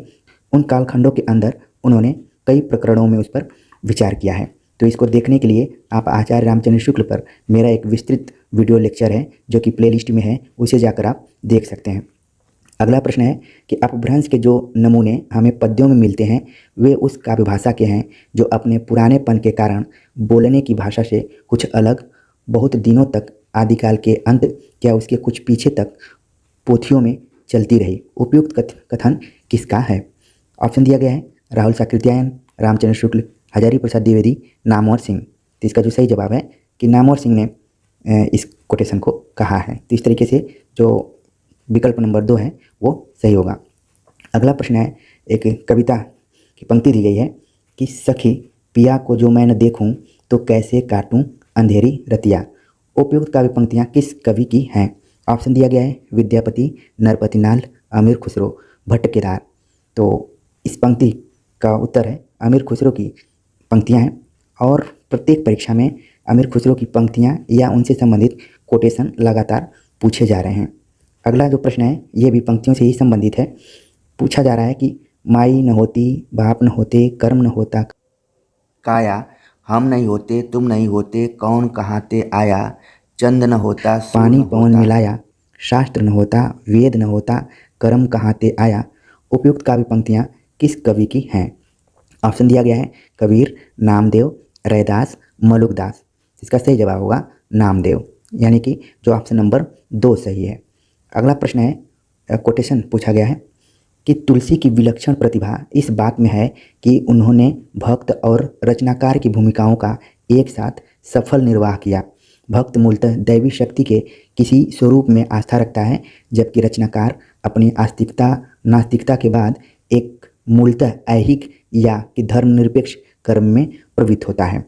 उन कालखंडों के अंदर उन्होंने कई प्रकरणों में उस पर विचार किया है। तो इसको देखने के लिए आप आचार्य रामचंद्र शुक्ल पर मेरा एक विस्तृत वीडियो लेक्चर है जो कि प्लेलिस्ट में है, उसे जाकर आप देख सकते हैं। अगला प्रश्न है कि अपभ्रंश के जो नमूने हमें पद्यों में मिलते हैं वे उस काव्य भाषा के हैं जो अपने पुरानेपन के कारण बोलने की भाषा से कुछ अलग, बहुत दिनों तक आदिकाल के अंत या उसके कुछ पीछे तक पोथियों में चलती रही। उपयुक्त कथन किसका है? ऑप्शन दिया गया है राहुल साकृत्यायन, रामचंद्र शुक्ल, हजारी प्रसाद द्विवेदी, नामवर सिंह। तो इसका जो सही जवाब है कि नामवर सिंह ने इस कोटेशन को कहा है। तो इस तरीके से जो विकल्प नंबर 2 है वो सही होगा। अगला प्रश्न है एक कविता की पंक्ति दी गई है कि सखी पिया को जो मैं न देखूं तो कैसे काटूं अंधेरी रतिया। उपयुक्त काव्य पंक्तियाँ किस कवि की हैं? ऑप्शन दिया गया है विद्यापति, नरपति नाल, अमीर खुसरो, भट्ट केदार। तो इस पंक्ति का उत्तर है अमीर खुसरो की पंक्तियाँ हैं और प्रत्येक परीक्षा में अमीर खुसरो की पंक्तियाँ या उनसे संबंधित कोटेशन लगातार पूछे जा रहे हैं। अगला जो प्रश्न है ये भी पंक्तियों से ही संबंधित है। पूछा जा रहा है कि माई न होती, बाप न होते, कर्म न होता काया, हम नहीं होते, तुम नहीं होते, कौन कहाते आया, चंद न होता, पानी पवन मिलाया, शास्त्र न होता, वेद न होता, कर्म कहाते आया। उपयुक्त काव्य पंक्तियाँ किस कवि की हैं? ऑप्शन दिया गया है कबीर, नामदेव, रैदास, मलुकदास। इसका सही जवाब होगा नामदेव, यानी कि जो ऑप्शन नंबर 2 सही है। अगला प्रश्न है कोटेशन पूछा गया है कि तुलसी की विलक्षण प्रतिभा इस बात में है कि उन्होंने भक्त और रचनाकार की भूमिकाओं का एक साथ सफल निर्वाह किया। भक्त मूलतः दैवी शक्ति के किसी स्वरूप में आस्था रखता है जबकि रचनाकार अपनी आस्तिकता नास्तिकता के बाद एक मूलतः ऐहिक या कि धर्मनिरपेक्ष कर्म में प्रवृत्त होता है।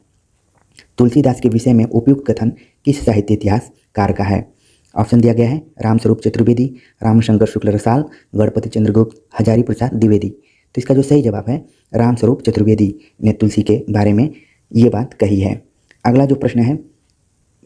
तुलसीदास के विषय में उपयुक्त कथन किस साहित्य इतिहासकार का है? ऑप्शन दिया गया है रामस्वरूप चतुर्वेदी, रामशंकर शुक्ल रसाल, गणपति चंद्रगुप्त, हजारी प्रसाद द्विवेदी। तो इसका जो सही जवाब है रामस्वरूप चतुर्वेदी ने तुलसी के बारे में ये बात कही है। अगला जो प्रश्न है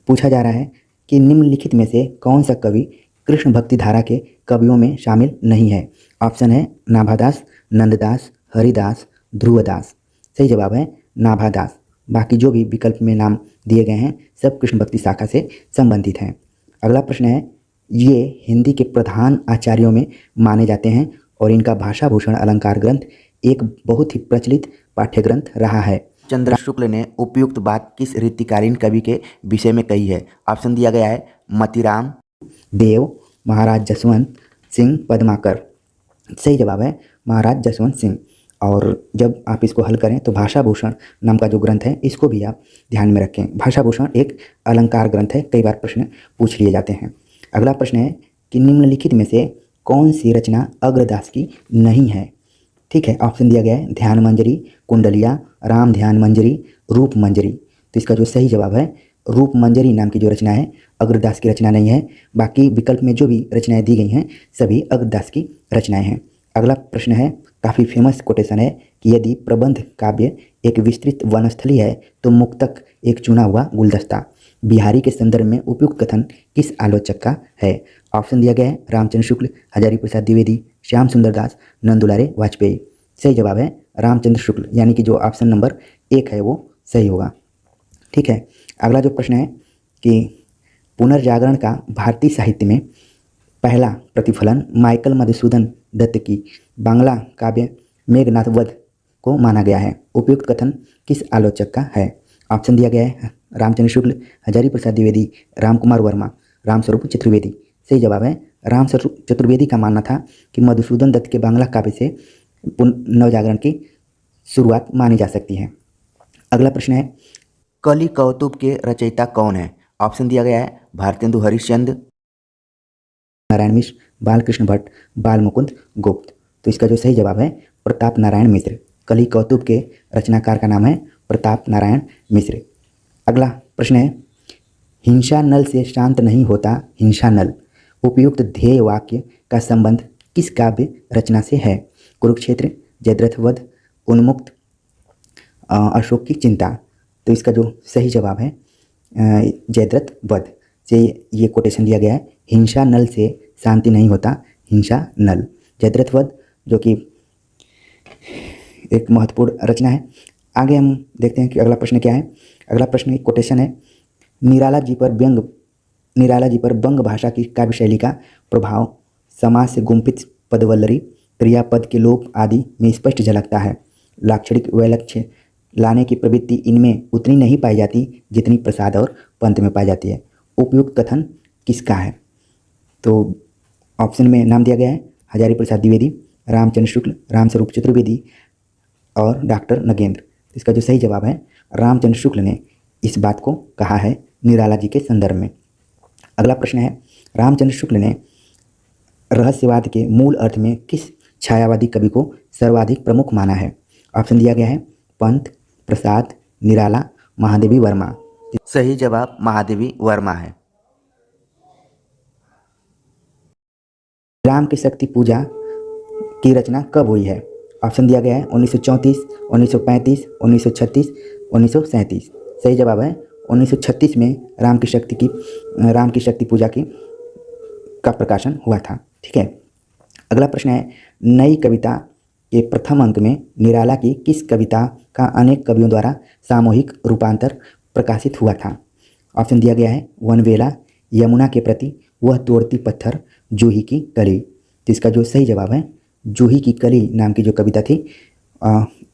पूछा जा रहा है कि निम्नलिखित में से कौन सा कवि कृष्ण भक्ति धारा के कवियों में शामिल नहीं है? ऑप्शन है नाभादास, नंददास, हरिदास, ध्रुवदास। सही जवाब है नाभादास। बाकी जो भी विकल्प में नाम दिए गए हैं सब कृष्ण भक्ति शाखा से संबंधित हैं। अगला प्रश्न है ये हिंदी के प्रधान आचार्यों में माने जाते हैं और इनका भाषा भूषण अलंकार ग्रंथ एक बहुत ही प्रचलित पाठ्य ग्रंथ रहा है। चंद्र शुक्ल ने उपयुक्त बात किस रीतिकालीन कवि के विषय में कही है? ऑप्शन दिया गया है मतीराम देव, महाराज जसवंत सिंह पद्माकर। सही जवाब है महाराज जसवंत सिंह। और जब आप इसको हल करें तो भाषा भूषण नाम का जो ग्रंथ है इसको भी आप ध्यान में रखें। भाषा भूषण एक अलंकार ग्रंथ है, कई बार प्रश्न पूछ लिए जाते हैं। अगला प्रश्न है कि निम्नलिखित में से कौन सी रचना अग्रदास की नहीं है? ठीक है, ऑप्शन दिया गया है ध्यान मंजरी, कुंडलिया, राम ध्यान मंजरी, रूप मंजरी। तो इसका जो सही जवाब है रूप मंजरी नाम की जो रचना है अग्रदास की रचना नहीं है। बाकी विकल्प में जो भी रचनाएं दी गई हैं सभी अग्रदास की रचनाएं हैं। अगला प्रश्न है काफ़ी फेमस कोटेशन है कि यदि प्रबंध काव्य एक विस्तृत वनस्थली है तो मुक्तक एक चुना हुआ गुलदस्ता। बिहारी के संदर्भ में उपयुक्त कथन किस आलोचक का है? ऑप्शन दिया गया है रामचंद्र शुक्ल, हजारी प्रसाद द्विवेदी, श्याम सुंदर दास, नंद दुलारे वाजपेयी। सही जवाब है रामचंद्र शुक्ल, यानी कि जो ऑप्शन नंबर 1 है वो सही होगा। ठीक है, अगला जो प्रश्न है कि पुनर्जागरण का भारतीय साहित्य में पहला प्रतिफलन माइकल मधुसूदन दत्त की बांग्ला काव्य मेघनाथ वध को माना गया है। उपयुक्त कथन किस आलोचक का है? ऑप्शन दिया गया है रामचंद्र शुक्ल, हजारी प्रसाद द्विवेदी, रामकुमार वर्मा, रामस्वरूप चतुर्वेदी। सही जवाब है रामस्वरूप चतुर्वेदी का मानना था कि मधुसूदन दत्त के बांग्ला काव्य से नवजागरण की शुरुआत मानी जा सकती है। अगला प्रश्न है कलि कौतुक के रचयिता कौन है? ऑप्शन दिया गया है भारतेंदु हरिश्चंद्र, नारायण मिश्र, बालकृष्ण भट्ट, बाल मुकुंद गुप्त। तो इसका जो सही जवाब है प्रताप नारायण मिश्र। कलि कौतुक के रचनाकार का नाम है प्रताप नारायण मिश्र। अगला प्रश्न है हिंसा नल से शांत नहीं होता हिंसा नल उपयुक्त ध्येय वाक्य का संबंध किस काव्य रचना से है? कुरुक्षेत्र, जयद्रथ वध, उन्मुक्त, अशोक की चिंता। तो इसका जो सही जवाब है जयद्रथ वध से ये कोटेशन दिया गया है, हिंसा नल से शांति नहीं होता हिंसा नल। जयद्रथ वध जो कि एक महत्वपूर्ण रचना है। आगे हम देखते हैं कि अगला प्रश्न क्या है। अगला प्रश्न एक कोटेशन है निराला जी पर बंग भाषा की काव्य शैली का प्रभाव समाज से गुम्फित पदवल्लरी क्रियापद के लोप आदि में स्पष्ट झलकता है। लाक्षणिक वैलक्ष्य लाने की प्रवृत्ति इनमें उतनी नहीं पाई जाती जितनी प्रसाद और पंत में पाई जाती है। उपयुक्त कथन किसका है? तो ऑप्शन में नाम दिया गया है हजारी प्रसाद द्विवेदी, रामचंद्र शुक्ल, रामस्वरूप चतुर्वेदी और डॉक्टर नगेंद्र। इसका जो सही जवाब है रामचंद्र शुक्ल ने इस बात को कहा है निराला जी के संदर्भ में। अगला प्रश्न है रामचंद्र शुक्ल ने रहस्यवाद के मूल अर्थ में किस छायावादी कवि को सर्वाधिक प्रमुख माना है? ऑप्शन दिया गया है पंत, प्रसाद, निराला, महादेवी वर्मा। सही जवाब महादेवी वर्मा है। राम की शक्ति पूजा की रचना कब हुई है? ऑप्शन दिया गया है 1934, 1935, 1936, 1937। सही जवाब है 1936 में राम की शक्ति पूजा का प्रकाशन हुआ था। ठीक है, अगला प्रश्न है नई कविता के प्रथम अंक में निराला की किस कविता का अनेक कवियों द्वारा सामूहिक रूपांतर प्रकाशित हुआ था? ऑप्शन दिया गया है वनवेला, यमुना के प्रति, वह तोड़ती पत्थर, जूही की कली। तो इसका जो सही जवाब है जूही की कली नाम की जो कविता थी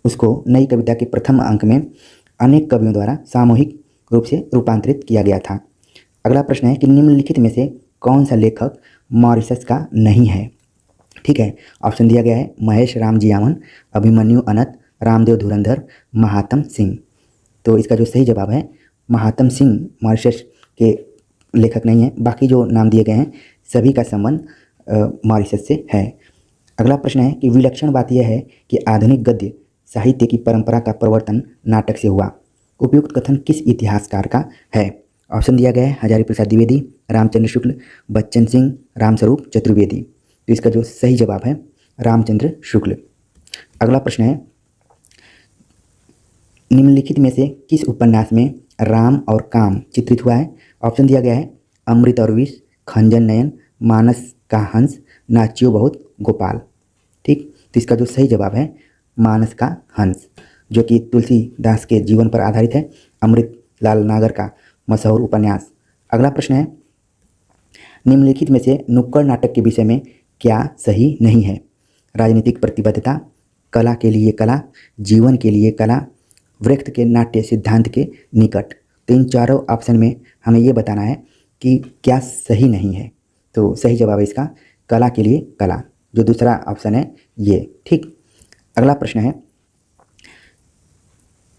उसको नई कविता के प्रथम अंक में अनेक कवियों द्वारा सामूहिक रूप से रूपांतरित किया गया था। अगला प्रश्न है कि निम्नलिखित में से कौन सा लेखक मॉरिशस का नहीं है? ठीक है, ऑप्शन दिया गया है महेश राम जियावन, अभिमन्यु अनंत, रामदेव धुरंधर, महात्म सिंह। तो इसका जो सही जवाब है महात्म सिंह मॉरिशस के लेखक नहीं है। बाकी जो नाम दिए गए हैं सभी का संबंध मॉरिशस से है। अगला प्रश्न है कि विलक्षण बात यह है कि आधुनिक गद्य साहित्य की परंपरा का प्रवर्तन नाटक से हुआ। उपयुक्त कथन किस इतिहासकार का है? ऑप्शन दिया गया है हजारी प्रसाद द्विवेदी, रामचंद्र शुक्ल, बच्चन सिंह, रामस्वरूप चतुर्वेदी। तो इसका जो सही जवाब है रामचंद्र शुक्ल। अगला प्रश्न है निम्नलिखित में से किस उपन्यास में राम और काम चित्रित हुआ है? ऑप्शन दिया गया है अमृत और विष, खंजन नयन, मानस का हंस, नाचियो बहुत गोपाल। ठीक, तो इसका जो सही जवाब है मानस का हंस जो कि तुलसीदास के जीवन पर आधारित है, अमृत लाल नागर का मशहूर उपन्यास। अगला प्रश्न है निम्नलिखित में से नुक्कड़ नाटक के विषय में क्या सही नहीं है? राजनीतिक प्रतिबद्धता, कला के लिए कला, जीवन के लिए कला, वृत्त के नाट्य सिद्धांत के निकट। तो इन चारों ऑप्शन में हमें ये बताना है कि क्या सही नहीं है। तो सही जवाब है इसका कला के लिए कला, जो दूसरा ऑप्शन है ये। ठीक, अगला प्रश्न है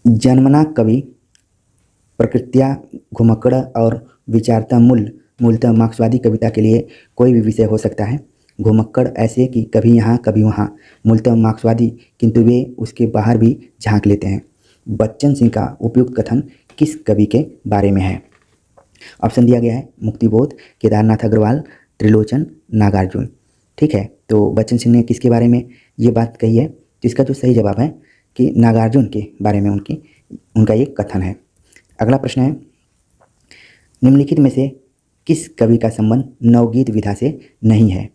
जन्मना कवि प्रकृत्या घुमक्कड़ और विचारता मूलतः मार्क्सवादी कविता के लिए कोई भी विषय हो सकता है। घुमक्कड़ ऐसे कि कभी यहाँ कभी वहाँ, मूलतः मार्क्सवादी किंतु वे उसके बाहर भी झांक लेते हैं। बच्चन सिंह का उपयुक्त कथन किस कवि के बारे में है? ऑप्शन दिया गया है मुक्तिबोध, केदारनाथ अग्रवाल, त्रिलोचन, नागार्जुन। ठीक है, तो बच्चन सिंह ने किसके बारे में ये बात कही है? तो इसका जो सही जवाब है कि नागार्जुन के बारे में उनका ये कथन है। अगला प्रश्न है निम्नलिखित में से किस कवि का संबंध नवगीत विधा से नहीं है?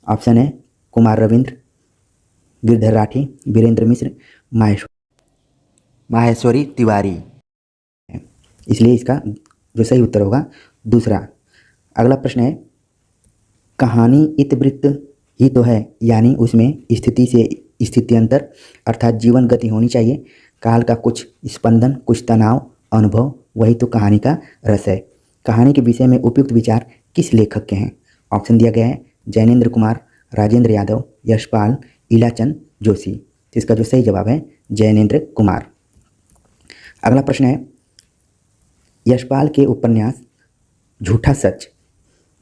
ऑप्शन है कुमार रविंद्र, गिरधर राठी, वीरेंद्र मिश्र, माहेश्वरी तिवारी। इसलिए इसका जो सही उत्तर होगा दूसरा। अगला प्रश्न है, कहानी इतिवृत्त ही तो है, यानी उसमें स्थिति से स्थित्यंतर अर्थात जीवन गति होनी चाहिए, काल का कुछ स्पंदन, कुछ तनाव, अनुभव, वही तो कहानी का रस है। कहानी के विषय में उपयुक्त विचार किस लेखक के हैं? ऑप्शन दिया गया है जैनेन्द्र कुमार, राजेंद्र यादव, यशपाल, इलाचंद जोशी। तो इसका जो सही जवाब है जैनेन्द्र कुमार। अगला प्रश्न है, यशपाल के उपन्यास झूठा सच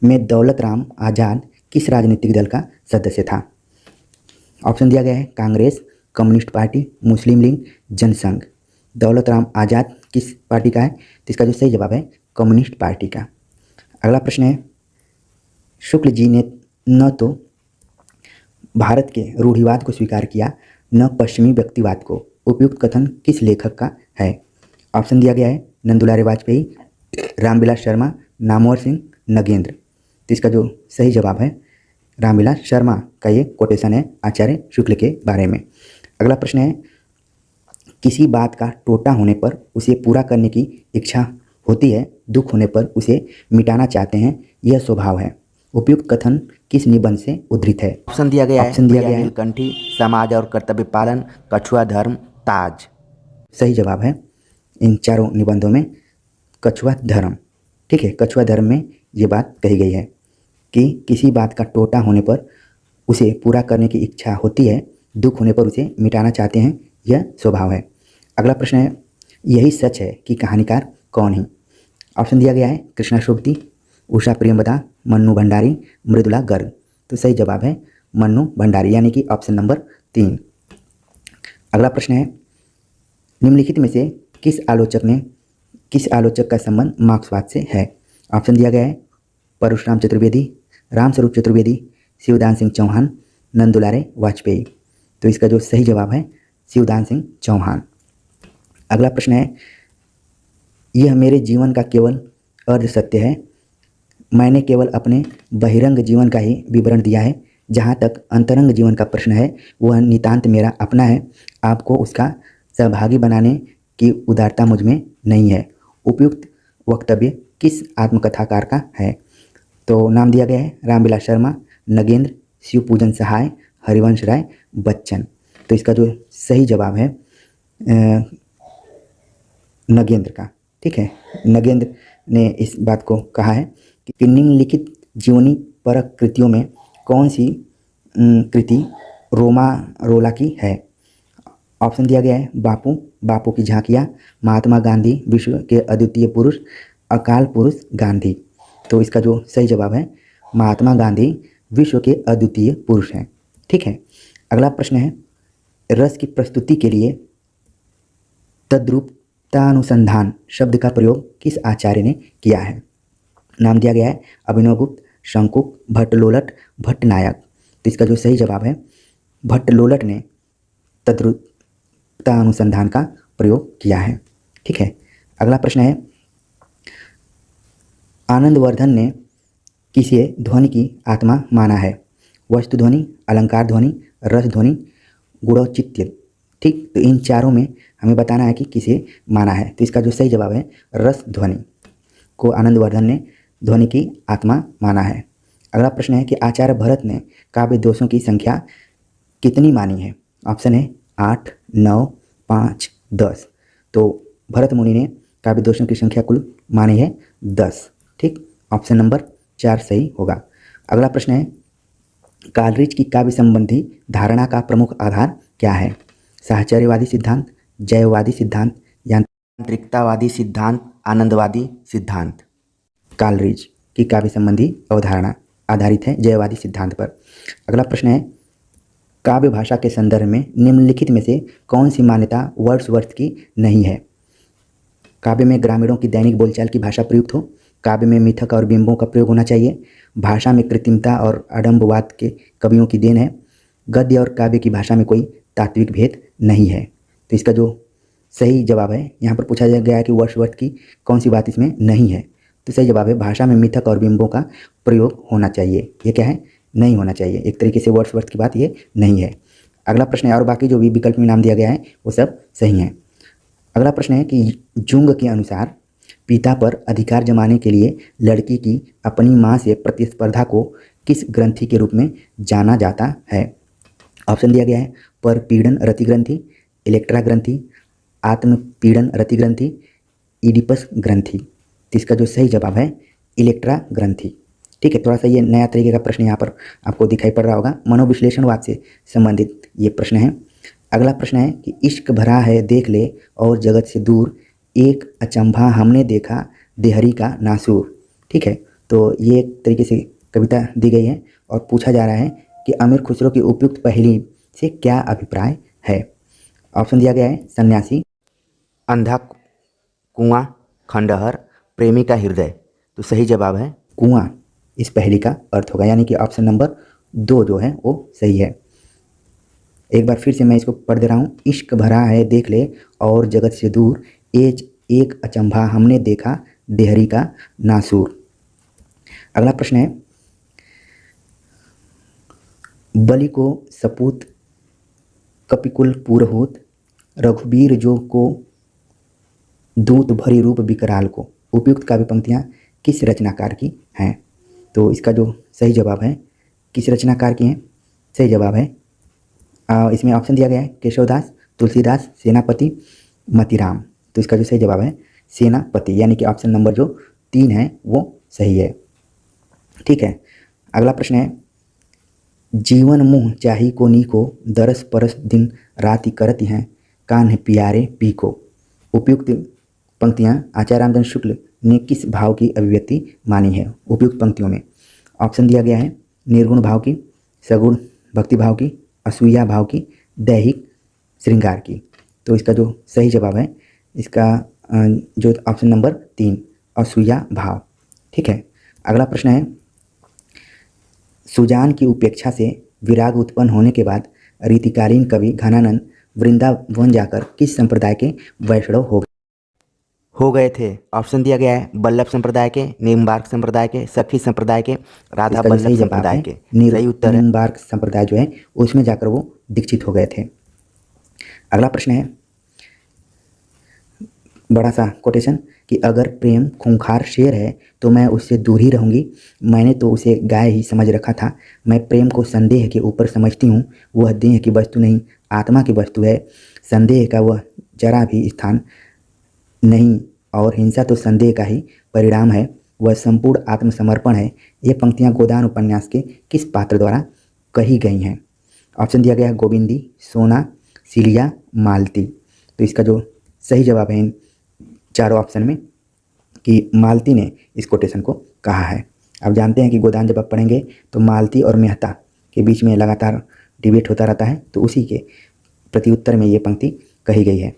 में दौलत राम आज़ाद किस राजनीतिक दल का सदस्य था? ऑप्शन दिया गया है कांग्रेस, कम्युनिस्ट पार्टी, मुस्लिम लीग, जनसंघ। दौलत राम आज़ाद किस पार्टी का है? तो इसका जो सही जवाब है कम्युनिस्ट पार्टी का। अगला प्रश्न है, शुक्ल जी ने न तो भारत के रूढ़िवाद को स्वीकार किया, न पश्चिमी व्यक्तिवाद को। उपयुक्त कथन किस लेखक का है? ऑप्शन दिया गया है नंदुलारे वाजपेयी, रामविलास शर्मा, नामवर सिंह, नगेंद्र। तो इसका जो सही जवाब है रामविलास शर्मा का ये कोटेशन है आचार्य शुक्ल के बारे में। अगला प्रश्न है, किसी बात का टोटा होने पर उसे पूरा करने की इच्छा होती है, दुख होने पर उसे मिटाना चाहते हैं, यह स्वभाव है। उपयुक्त कथन किस निबंध से उद्धृत है? ऑप्शन दिया गया है नीलकंठी, समाज और कर्तव्य पालन, कछुआ धर्म, ताज। सही जवाब है इन चारों निबंधों में कछुआ धर्म। ठीक है, कछुआ धर्म में ये बात कही गई है कि किसी बात का टोटा होने पर उसे पूरा करने की इच्छा होती है, दुख होने पर उसे मिटाना चाहते हैं, यह स्वभाव है। अगला प्रश्न है, यही सच है कि कहानीकार कौन है? ऑप्शन दिया गया है कृष्णा शुक्ति, उषा प्रियंवदा, मन्नू भंडारी, मृदुला गर्ग। तो सही जवाब है मन्नू भंडारी, यानी कि ऑप्शन नंबर 3। अगला प्रश्न है, निम्नलिखित में से किस आलोचक का संबंध मार्क्सवाद से है? ऑप्शन दिया गया है परशुराम चतुर्वेदी, रामस्वरूप चतुर्वेदी, शिवदान सिंह चौहान, नंदुलारे वाजपेयी। तो इसका जो सही जवाब है शिवदान सिंह चौहान। अगला प्रश्न है, यह मेरे जीवन का केवल अर्ध सत्य है, मैंने केवल अपने बहिरंग जीवन का ही विवरण दिया है, जहाँ तक अंतरंग जीवन का प्रश्न है वह नितांत मेरा अपना है, आपको उसका सहभागी बनाने की उदारता मुझ में नहीं है। उपयुक्त वक्तव्य किस आत्मकथाकार का है? तो नाम दिया गया है रामविलास शर्मा, नगेंद्र, शिवपूजन सहाय, हरिवंश राय, बच्चन। तो इसका जो सही जवाब है नगेंद्र का। ठीक है, नगेंद्र ने इस बात को कहा है कि निम्नलिखित जीवनी परक कृतियों में कौन सी कृति रोला की है? ऑप्शन दिया गया है बापू की झांकियाँ, महात्मा गांधी विश्व के अद्वितीय पुरुष, अकाल पुरुष गांधी। तो इसका जो सही जवाब है महात्मा गांधी विश्व के अद्वितीय पुरुष हैं। ठीक है, अगला प्रश्न है, रस की प्रस्तुति के लिए तद्रूपतानुसंधान शब्द का प्रयोग किस आचार्य ने किया है? नाम दिया गया है अभिनवगुप्त, शंकुक, भट्टलोलट, भट्टनायक। तो इसका जो सही जवाब है भट्टलोलट ने तद्रूपतानुसंधान का प्रयोग किया है। ठीक है, अगला प्रश्न है, आनंदवर्धन ने किसे ध्वनि की आत्मा माना है? वस्तु ध्वनि, अलंकार ध्वनि, रस ध्वनि, गुणौचित्य। ठीक, तो इन चारों में हमें बताना है कि किसे माना है। तो इसका जो सही जवाब है रस ध्वनि को आनंदवर्धन ने ध्वनि की आत्मा माना है। अगला प्रश्न है कि आचार्य भरत ने काव्य दोषों की संख्या कितनी मानी है? ऑप्शन है 8, 9, 5, 10। तो भरत मुनि ने काव्य दोषों की संख्या कुल मानी है 10। ठीक, ऑप्शन नंबर 4 सही होगा। अगला प्रश्न है, कालरीज की काव्य संबंधी धारणा का प्रमुख आधार क्या है? साहचर्यवादी सिद्धांत, जैववादी सिद्धांत, यांत्रिकतावादी सिद्धांत, आनंदवादी सिद्धांत। कालरीज की काव्य संबंधी अवधारणा आधारित है जैववादी सिद्धांत पर। अगला प्रश्न है, काव्य भाषा के संदर्भ में निम्नलिखित में से कौन सी मान्यता वर्ड्सवर्थ की नहीं है? काव्य में ग्रामीणों की दैनिक बोलचाल की भाषा प्रयुक्त हो, काव्य में मिथक और बिंबों का प्रयोग होना चाहिए, भाषा में कृत्रिमता और आडंबरवाद के कवियों की देन है, गद्य और काव्य की भाषा में कोई तात्विक भेद नहीं है। तो इसका जो सही जवाब है, यहाँ पर पूछा गया है कि वर्ड्सवर्थ की कौन सी बात इसमें नहीं है, तो सही जवाब है भाषा में मिथक और बिंबों का प्रयोग होना चाहिए। ये क्या है? नहीं होना चाहिए। एक तरीके से वर्ड्सवर्थ की बात ये नहीं है। अगला प्रश्न है, और बाकी जो भी विकल्प में नाम दिया गया है वो सब सही है। अगला प्रश्न है कि जुंग के अनुसार पिता पर अधिकार जमाने के लिए लड़की की अपनी माँ से प्रतिस्पर्धा को किस ग्रंथि के रूप में जाना जाता है? ऑप्शन दिया गया है परपीड़न रति ग्रंथि, इलेक्ट्रा ग्रंथि, आत्मपीड़न रति ग्रंथि, इडिपस ग्रंथि। तो इसका जो सही जवाब है इलेक्ट्रा ग्रंथि। ठीक है, थोड़ा सा ये नया तरीके का प्रश्न यहाँ पर आपको दिखाई पड़ रहा होगा। मनोविश्लेषणवाद से संबंधित ये प्रश्न है। अगला प्रश्न है कि इश्क भरा है देख ले और जगत से दूर, एक अचंभा हमने देखा देहरी का नासूर। ठीक है, तो ये एक तरीके से कविता दी गई है और पूछा जा रहा है कि अमीर खुसरो की उपयुक्त पहेली से क्या अभिप्राय है? ऑप्शन दिया गया है सन्यासी, अंधा कुआं, खंडहर, प्रेमी का हृदय। तो सही जवाब है कुआं, इस पहेली का अर्थ होगा, यानी कि ऑप्शन नंबर 2 जो है वो सही है। एक बार फिर से मैं इसको पढ़ दे रहा हूँ। इश्क भरा है देख ले और जगत से दूर, एक अचंभा हमने देखा देहरी का नासूर। अगला प्रश्न है, बलि को सपूत कपिकुल पुरहूत, रघुबीर जो को दूत भरी रूप विकराल को। उपयुक्त काव्य पंक्तियाँ किस रचनाकार की हैं? तो इसका जो सही जवाब है किस रचनाकार की हैं? सही जवाब है इसमें ऑप्शन दिया गया है केशवदास, तुलसीदास, सेनापति, मतीराम। तो इसका जो सही जवाब है सेनापति, यानी कि ऑप्शन नंबर जो 3 है वो सही है। ठीक है, अगला प्रश्न है, जीवन मुँह चाही को नी को, दरस परस दिन राति करती हैं, कान्ह पियारे पी को। उपयुक्त पंक्तियाँ आचार्य रामचंद्र शुक्ल ने किस भाव की अभिव्यक्ति मानी है? उपयुक्त पंक्तियों में ऑप्शन दिया गया है निर्गुण भाव की, सगुण भक्ति भाव की, असूया भाव की, दैहिक श्रृंगार की। तो इसका जो सही जवाब है इसका जो ऑप्शन नंबर 3 असूया भाव। ठीक है, अगला प्रश्न है, सुजान की उपेक्षा से विराग उत्पन्न होने के बाद रीतिकालीन कवि घनानंद वृंदावन जाकर किस संप्रदाय के वैष्णव हो गए थे? ऑप्शन दिया गया है वल्लभ संप्रदाय के, निम्बार्क संप्रदाय के, सखी संप्रदाय के, राधा वल्लभ संप्रदाय के। सही उत्तर है निम्बार्क संप्रदाय जो है उसमें जाकर वो दीक्षित हो गए थे। अगला प्रश्न है, बड़ा सा कोटेशन कि अगर प्रेम खूंखार शेर है तो मैं उससे दूर ही रहूँगी, मैंने तो उसे गाय ही समझ रखा था, मैं प्रेम को संदेह के ऊपर समझती हूँ, वह देह की वस्तु नहीं आत्मा की वस्तु है, संदेह का वह जरा भी स्थान नहीं और हिंसा तो संदेह का ही परिणाम है, वह संपूर्ण आत्मसमर्पण है। ये पंक्तियाँ गोदान उपन्यास के किस पात्र द्वारा कही गई हैं? ऑप्शन दिया गया है गोविंदी, सोना, सिलिया, मालती। तो इसका जो सही जवाब है इन चारों ऑप्शन में कि मालती ने इस कोटेशन को कहा है। अब जानते हैं कि गोदान जब आप पढ़ेंगे तो मालती और मेहता के बीच में लगातार डिबेट होता रहता है, तो उसी के प्रत्युत्तर में ये पंक्ति कही गई है।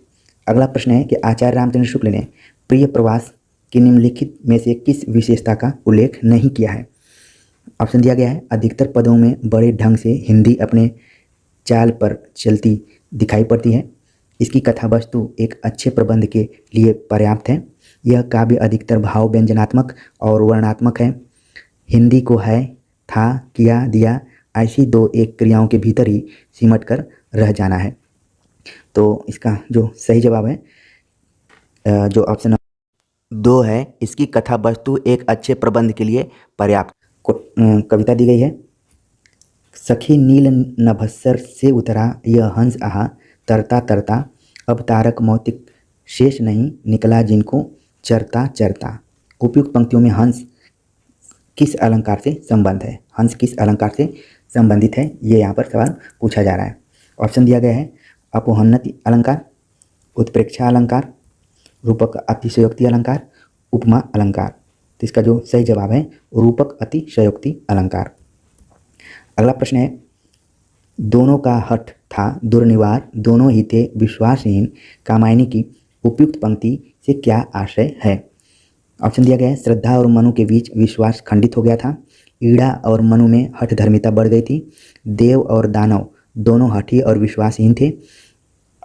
अगला प्रश्न है कि आचार्य रामचंद्र शुक्ल ने प्रिय प्रवास की निम्नलिखित में से किस विशेषता का उल्लेख नहीं किया है? ऑप्शन दिया गया है अधिकतर पदों में बड़े ढंग से हिंदी अपने चाल पर चलती दिखाई पड़ती है, इसकी कथा वस्तु एक अच्छे प्रबंध के लिए पर्याप्त है, यह काव्य अधिकतर भाव व्यंजनात्मक और वर्णात्मक है, हिंदी को है, था, किया, दिया ऐसी 2-1 क्रियाओं के भीतर ही सिमट कर रह जाना है। तो इसका जो सही जवाब है जो ऑप्शन 2 है, इसकी कथा वस्तु एक अच्छे प्रबंध के लिए पर्याप्त। कविता दी गई है, सखी नील नभस्सर से उतरा यह हंस आहा, तरता तरता अब तारक मौतिक शेष नहीं निकला जिनको चरता चरता। उपयुक्त पंक्तियों में हंस किस अलंकार से संबंध है? हंस किस अलंकार से संबंधित है, ये यहाँ पर सवाल पूछा जा रहा है। ऑप्शन दिया गया है अपोहन्नति अलंकार, उत्प्रेक्षा अलंकार, रूपक अतिशयोक्ति अलंकार, उपमा अलंकार। तो इसका जो सही जवाब है रूपक अतिशयोक्ति अलंकार। अगला प्रश्न है, दोनों का हठ था दुर्निवार, दोनों ही थे विश्वासहीन, कामायनी की उपयुक्त पंक्ति से क्या आशय है? ऑप्शन दिया गया है श्रद्धा और मनु के बीच विश्वास खंडित हो गया था, ईड़ा और मनु में हठ धर्मिता बढ़ गई थी, देव और दानव दोनों हठी और विश्वासहीन थे,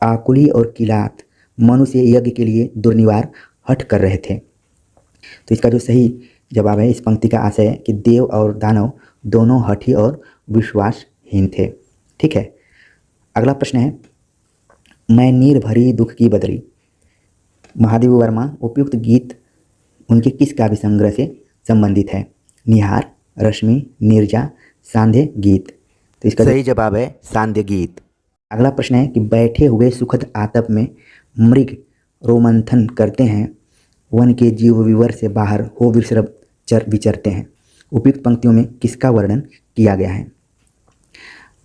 आकुली और किलात मनु से यज्ञ के लिए दुर्निवार हठ कर रहे थे। तो इसका जो सही जवाब है इस पंक्ति का आशय है कि देव और दानव दोनों हठी और विश्वासहीन थे। ठीक है, अगला प्रश्न है, मैं नीर भरी दुख की बदरी। महादेव वर्मा उपयुक्त गीत उनके किस काव्य संग्रह से संबंधित है? निहार, रश्मि, नीरजा, सांध्य गीत। तो इसका सही जवाब है सांध्य गीत। अगला प्रश्न है कि बैठे हुए सुखद आतप में मृग रोमंथन करते हैं, वन के जीव विवर से बाहर हो विसर्ब विचरते हैं। उपयुक्त पंक्तियों में किसका वर्णन किया गया है?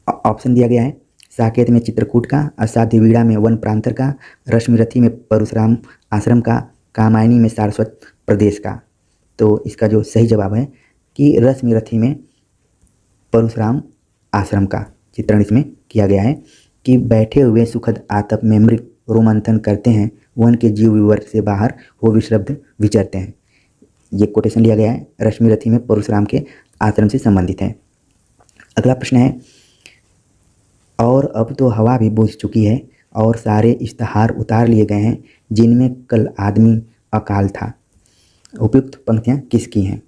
ऑप्शन दिया गया है, साकेत में चित्रकूट का, असाध्य वीणा में वन प्रांतर का, रश्मिरथी में परशुराम आश्रम का, कामायनी में सारस्वत प्रदेश का। तो इसका जो सही जवाब है कि रश्मिरथी में परशुराम आश्रम का चित्रण इसमें किया गया है कि बैठे हुए सुखद आतप में मृग रोमंथन करते हैं, वन के जीव विवर से बाहर हो विश्रब्द विचरते हैं। ये कोटेशन लिया गया है, रश्मिरथी में परशुराम के आश्रम से संबंधित है। अगला प्रश्न है, और अब तो हवा भी बुझ चुकी है और सारे इश्तहार उतार लिए गए हैं जिनमें कल आदमी अकाल था। उपयुक्त पंक्तियाँ किसकी हैं?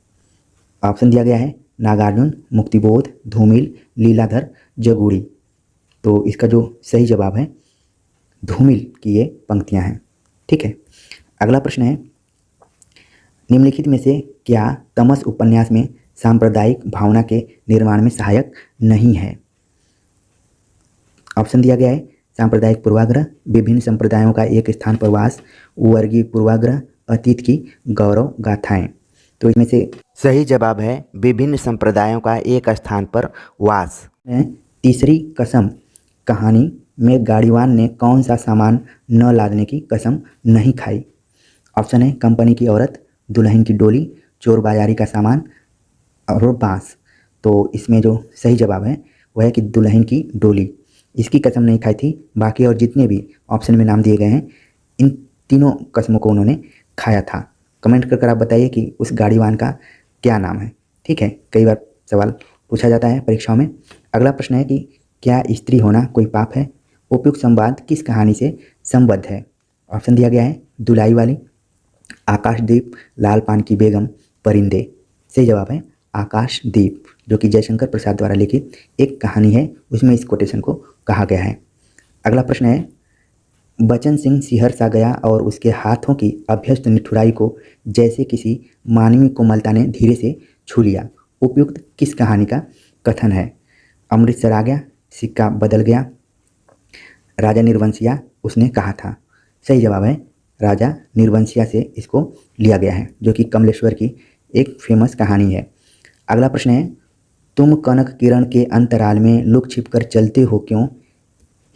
ऑप्शन दिया गया है, नागार्जुन, मुक्तिबोध, धूमिल, लीलाधर, जगूड़ी। तो इसका जो सही जवाब है धूमिल की ये पंक्तियाँ हैं। ठीक है, अगला प्रश्न है, निम्नलिखित में से क्या तमस उपन्यास में सांप्रदायिक भावना के निर्माण में सहायक नहीं है? ऑप्शन दिया गया है, सांप्रदायिक पूर्वाग्रह, विभिन्न संप्रदायों का एक स्थान पर वास, वर्गीय पूर्वाग्रह, अतीत की गौरव गाथाएं। तो इसमें से सही जवाब है विभिन्न संप्रदायों का एक स्थान पर वास। तीसरी कसम कहानी में गाड़ीवान ने कौन सा सामान न लादने की कसम नहीं खाई? ऑप्शन है, कंपनी की औरत, दुल्हन की डोली, चोर बाजारी का सामान और बांस। तो इसमें जो सही जवाब है वह है कि दुल्हन की डोली, इसकी कसम नहीं खाई थी। बाकी और जितने भी ऑप्शन में नाम दिए गए हैं इन तीनों कसमों को उन्होंने खाया था। कमेंट कर आप बताइए कि उस गाड़ीवान का क्या नाम है। ठीक है, कई बार सवाल पूछा जाता है परीक्षाओं में। अगला प्रश्न है कि क्या स्त्री होना कोई पाप है? उपयुक्त संवाद किस कहानी से संबद्ध है? ऑप्शन दिया गया है, दुलाई वाली, आकाशदीप, लाल पान की बेगम, परिंदे। सही जवाब है आकाशदीप, जो कि जयशंकर प्रसाद द्वारा लिखित एक कहानी है, उसमें इस कोटेशन को कहा गया है। अगला प्रश्न है, बचन सिंह सिहर सा गया और उसके हाथों की अभ्यस्त निठुराई को जैसे किसी मानवीय कोमलता ने धीरे से छू लिया। उपयुक्त किस कहानी का कथन है? अमृतसर आ गया, सिक्का बदल गया, राजा निर्वंशिया उसने कहा था। सही जवाब है राजा निर्वंशिया से इसको लिया गया है, जो कि कमलेश्वर की एक फेमस कहानी है। अगला प्रश्न है, तुम कनक किरण के अंतराल में लुक छिप कर चलते हो क्यों?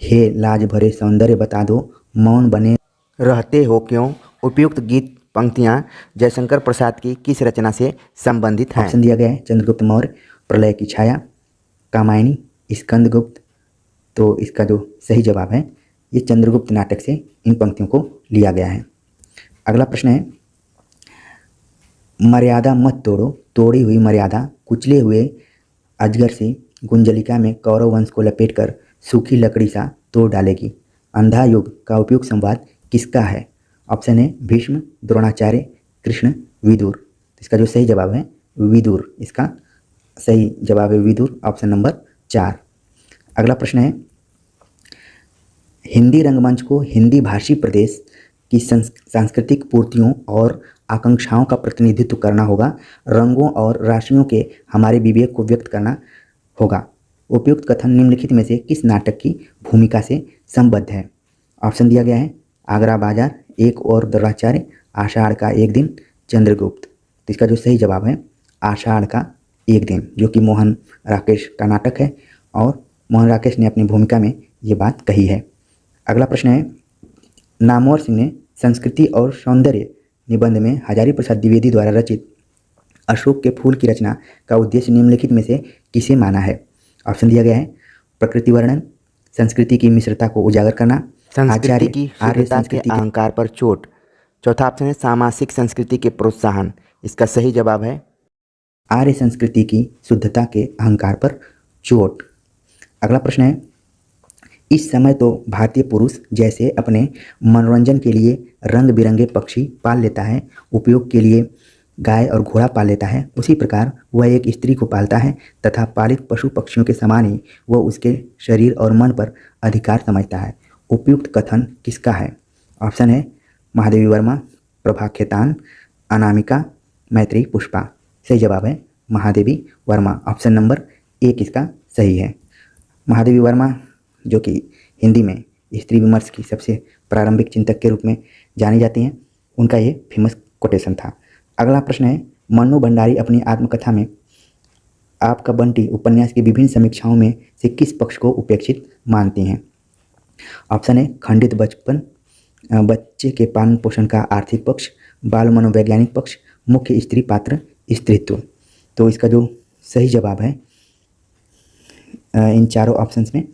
हे लाज भरे सौंदर्य बता दो, मौन बने रहते हो क्यों? उपयुक्त गीत पंक्तियाँ जयशंकर प्रसाद की किस रचना से संबंधित हैं? ऑप्शन दिया गया है, चंद्रगुप्त मौर्य, प्रलय की छाया, कामायनी, स्कंदगुप्त। तो इसका जो सही जवाब है ये चंद्रगुप्त नाटक से इन पंक्तियों को लिया गया है। अगला प्रश्न है, मर्यादा मत तोड़ो, तोड़ी हुई मर्यादा कुचले हुए अजगर से गुंजलिका में कौरव वंश को लपेटकर सूखी लकड़ी सा तोड़ डालेगी। अंधा युग का उपयुक्त संवाद किसका है? ऑप्शन है, भीष्म, द्रोणाचार्य, कृष्ण, विदुर। इसका जो सही जवाब है विदुर, इसका सही जवाब है विदुर, ऑप्शन नंबर 4। अगला प्रश्न है, हिंदी रंगमंच को हिंदी भाषी प्रदेश की सांस्कृतिक पूर्तियों और आकांक्षाओं का प्रतिनिधित्व करना होगा, रंगों और राशियों के हमारे विवेक को व्यक्त करना होगा। उपयुक्त कथन निम्नलिखित में से किस नाटक की भूमिका से संबद्ध है? ऑप्शन दिया गया है, आगरा बाजार, एक और द्रोणाचार्य, आषाढ़ का एक दिन, चंद्रगुप्त। तो इसका जो सही जवाब है आषाढ़ का एक दिन, जो कि मोहन राकेश का नाटक है और मोहन राकेश ने अपनी भूमिका में ये बात कही है। अगला प्रश्न है, नामवर सिंह ने संस्कृति और सौंदर्य निबंध में हजारी प्रसाद द्विवेदी द्वारा रचित अशोक के फूल की रचना का उद्देश्य निम्नलिखित में से किसे माना है? ऑप्शन दिया गया है, प्रकृति वर्णन, संस्कृति की मिश्रता को उजागर करना, संस्कृति की शुद्धता के अहंकार पर चोट। चौथा ऑप्शन है, सामासिक संस्कृति के प्रोत्साहन। इसका सही जवाब है आर्य संस्कृति की शुद्धता के अहंकार पर चोट। अगला प्रश्न है, इस समय तो भारतीय पुरुष जैसे अपने मनोरंजन के लिए रंग बिरंगे पक्षी पाल लेता है, उपयोग के लिए गाय और घोड़ा पाल लेता है, उसी प्रकार वह एक स्त्री को पालता है तथा पालित पशु पक्षियों के समान ही वह उसके शरीर और मन पर अधिकार समझता है। उपयुक्त कथन किसका है? ऑप्शन है महादेवी वर्मा, प्रभा खेतान, अनामिका, मैत्री पुष्पा। सही जवाब है Mahadevi Verma. Option number A किसका सही है? महादेवी वर्मा जो कि हिंदी में स्त्री विमर्श की सबसे प्रारंभिक चिंतक के रूप में जानी जाती हैं, उनका ये फेमस कोटेशन था। अगला प्रश्न है, मन्नू भंडारी अपनी आत्मकथा में आपका बंटी उपन्यास की विभिन्न समीक्षाओं में से किस पक्ष को उपेक्षित मानती हैं? ऑप्शन है खंडित बचपन, बच्चे के पालन पोषण का आर्थिक पक्ष, बाल मनोवैज्ञानिक पक्ष, मुख्य स्त्री पात्र स्त्रीत्व। तो इसका जो सही जवाब है इन चारों ऑप्शंस में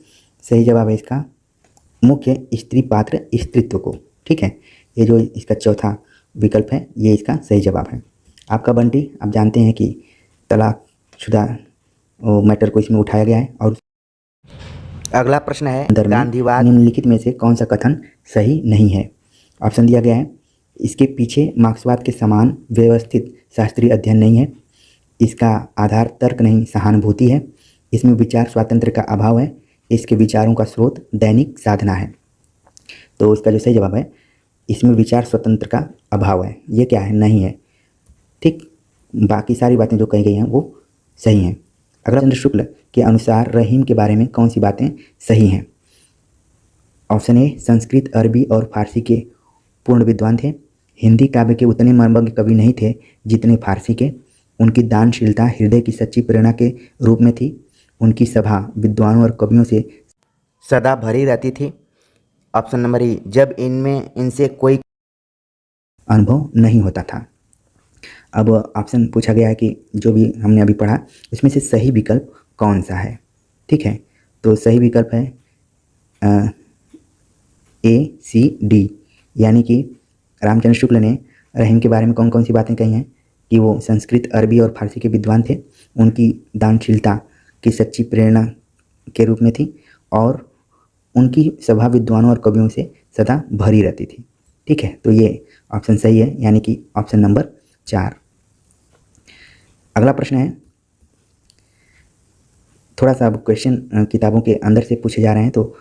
सही जवाब है इसका मुख्य स्त्री पात्र स्त्रीत्व को। ठीक है, ये जो इसका चौथा विकल्प है ये इसका सही जवाब है। आपका बंटी आप जानते हैं कि तलाकशुदा मैटर को इसमें उठाया गया है। और अगला प्रश्न है, गांधीवाद निम्नलिखित में से कौन सा कथन सही नहीं है? ऑप्शन दिया गया है, इसके पीछे मार्क्सवाद के समान व्यवस्थित शास्त्रीय अध्ययन नहीं है, इसका आधार तर्क नहीं सहानुभूति है, इसमें विचार स्वातंत्र्य का अभाव है, इसके विचारों का स्रोत दैनिक साधना है। तो इसका जो सही जवाब है इसमें विचार स्वतंत्र का अभाव है। ये क्या है? नहीं है। ठीक, बाकी सारी बातें जो कही गई हैं वो सही हैं। अगला, चंद्र शुक्ल के अनुसार रहीम के बारे में कौन सी बातें सही हैं? ऑप्शन ए संस्कृत, अरबी और फारसी के पूर्ण विद्वान थे, हिंदी काव्य के उतने मर्मज्ञ कवि नहीं थे जितने फारसी के, उनकी दानशीलता हृदय की सच्ची प्रेरणा के रूप में थी, उनकी सभा विद्वानों और कवियों से सदा भरी रहती थी। ऑप्शन नंबर ई, जब इनसे कोई अनुभव नहीं होता था। अब ऑप्शन पूछा गया है कि जो भी हमने अभी पढ़ा इसमें से सही विकल्प कौन सा है? ठीक है, तो सही विकल्प है ए सी डी, यानी कि रामचंद्र शुक्ल ने रहीम के बारे में कौन कौन सी बातें कही हैं कि वो संस्कृत, अरबी और फारसी के विद्वान थे, उनकी दानशीलता की सच्ची प्रेरणा के रूप में थी, और उनकी सभा विद्वानों और कवियों से सदा भरी रहती थी। ठीक है, तो ये ऑप्शन सही है, यानी कि ऑप्शन नंबर 4। अगला प्रश्न है, थोड़ा सा अब क्वेश्चन किताबों के अंदर से पूछे जा रहे हैं तो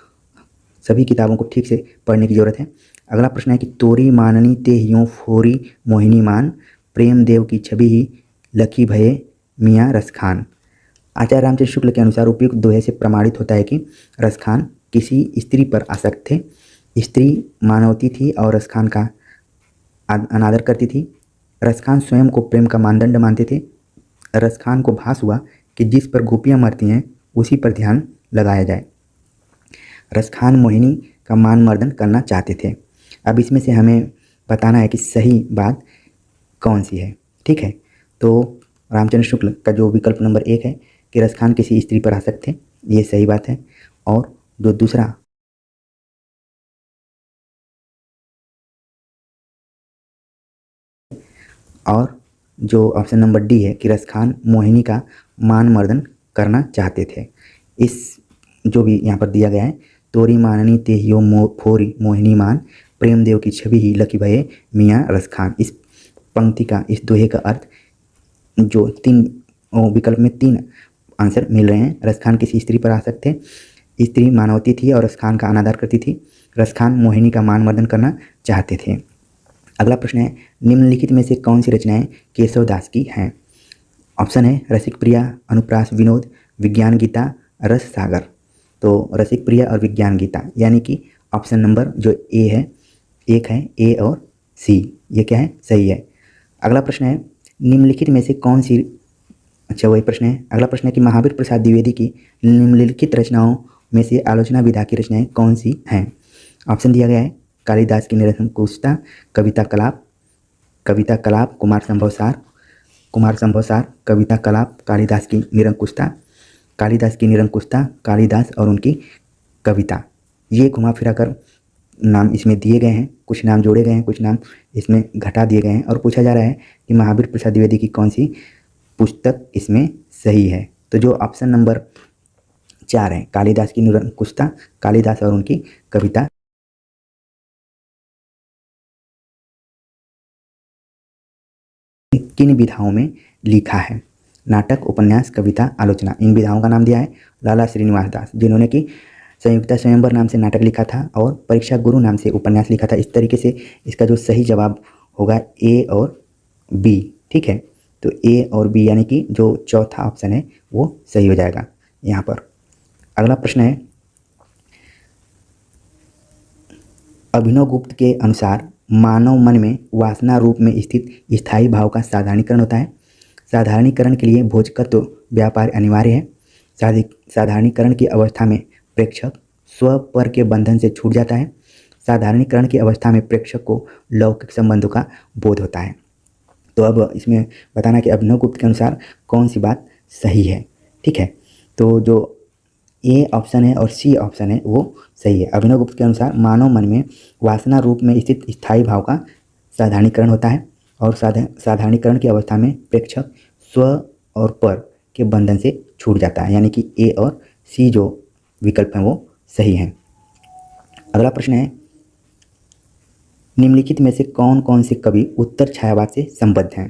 सभी किताबों को ठीक से पढ़ने की ज़रूरत है। अगला प्रश्न है कि तोरी माननी ते हियों फोरी मोहिनी मान, प्रेम देव की छवि ही लखी भये मियाँ रसखान। आचार्य रामचंद्र शुक्ल के अनुसार उपयुक्त दोहे से प्रमाणित होता है कि रसखान किसी स्त्री पर आसक्त थे, स्त्री मानवती थी और रसखान का अनादर करती थी। रसखान स्वयं को प्रेम का मानदंड मानते थे। रसखान को भास हुआ कि जिस पर गोपियाँ मरती हैं उसी पर ध्यान लगाया जाए। रसखान मोहिनी का मान मर्दन करना चाहते थे। अब इसमें से हमें बताना है कि सही बात कौन सी है। ठीक है, तो रामचंद्र शुक्ल का जो विकल्प नंबर 1 है कि रसखान किसी स्त्री पर आसक्त थे, ये सही बात है। और जो दूसरा और जो ऑप्शन नंबर डी है कि रसखान मोहिनी का मान मर्दन करना चाहते थे, इस जो भी यहाँ पर दिया गया है, तोरी माननी ते हियो फोरी मोहिनी मान, प्रेम देव की छवि ही लकी भये मियाँ रसखान, इस पंक्ति का, इस दोहे का अर्थ जो 3 विकल्प में 3 आंसर मिल रहे हैं। रसखान किसी स्त्री पर आसक्त थे, स्त्री मानवती थी और रसखान का अनादर करती थी, रसखान मोहिनी का मान मर्दन करना चाहते थे। अगला प्रश्न है, निम्नलिखित में से कौन सी रचनाएं केशव दास की हैं? ऑप्शन है रसिक प्रिया, अनुप्रास विनोद, विज्ञान गीता, रस सागर। तो रसिक प्रिया और विज्ञान गीता, यानी कि ऑप्शन नंबर जो ए है, 1 है, ए और सी, ये क्या है? सही है। अगला प्रश्न है, निम्नलिखित में से कौन सी, अच्छा वही प्रश्न है। अगला प्रश्न है कि महावीर प्रसाद द्विवेदी की निम्नलिखित रचनाओं में से आलोचना विधा की रचनाएं कौन सी हैं? ऑप्शन दिया गया है कालिदास की निरंकुशता, कविता कलाप, कुमार संभव सार, कविता कलाप, कालिदास की निरंकुशता, कालिदास और उनकी कविता। ये घुमा फिरा कर नाम इसमें दिए गए हैं, कुछ नाम जोड़े गए हैं, कुछ नाम इसमें घटा दिए गए हैं, और पूछा जा रहा है कि महावीर प्रसाद द्विवेदी की कौन सी पुस्तक इसमें सही है। तो जो ऑप्शन नंबर 4 हैं, कालिदास की निरंकुशता, कालिदास और उनकी कविता, किन विधाओं में लिखा है? नाटक, उपन्यास, कविता, आलोचना। इन विधाओं का नाम दिया है लाला श्रीनिवास दास, जिन्होंने कि संयुक्ता स्वयंवर नाम से नाटक लिखा था और परीक्षा गुरु नाम से उपन्यास लिखा था। इस तरीके से इसका जो सही जवाब होगा ए और बी। ठीक है, तो ए और बी यानी कि जो चौथा ऑप्शन है वो सही हो जाएगा यहाँ पर। अगला प्रश्न है, अभिनव गुप्त के अनुसार मानव मन में वासना रूप में स्थित स्थायी भाव का साधारणीकरण होता है। साधारणीकरण के लिए भोजकत्व व्यापार अनिवार्य है। साधारणीकरण की अवस्था में प्रेक्षक स्व पर के बंधन से छूट जाता है। साधारणीकरण की अवस्था में प्रेक्षक को लौकिक संबंधों का बोध होता है। तो अब इसमें बताना कि अभिनव गुप्त के अनुसार कौन सी बात सही है। ठीक है, तो जो ए ऑप्शन है और सी ऑप्शन है वो सही है। अभिनव गुप्त के अनुसार मानव मन में वासना रूप में स्थित स्थायी भाव का साधारणीकरण होता है और साधारणीकरण की अवस्था में प्रेक्षक स्व और पर के बंधन से छूट जाता है, यानी कि ए और सी जो विकल्प हैं वो सही हैं। अगला प्रश्न है, निम्नलिखित में से कौन कौन से कवि उत्तर छायावाद से संबद्ध हैं?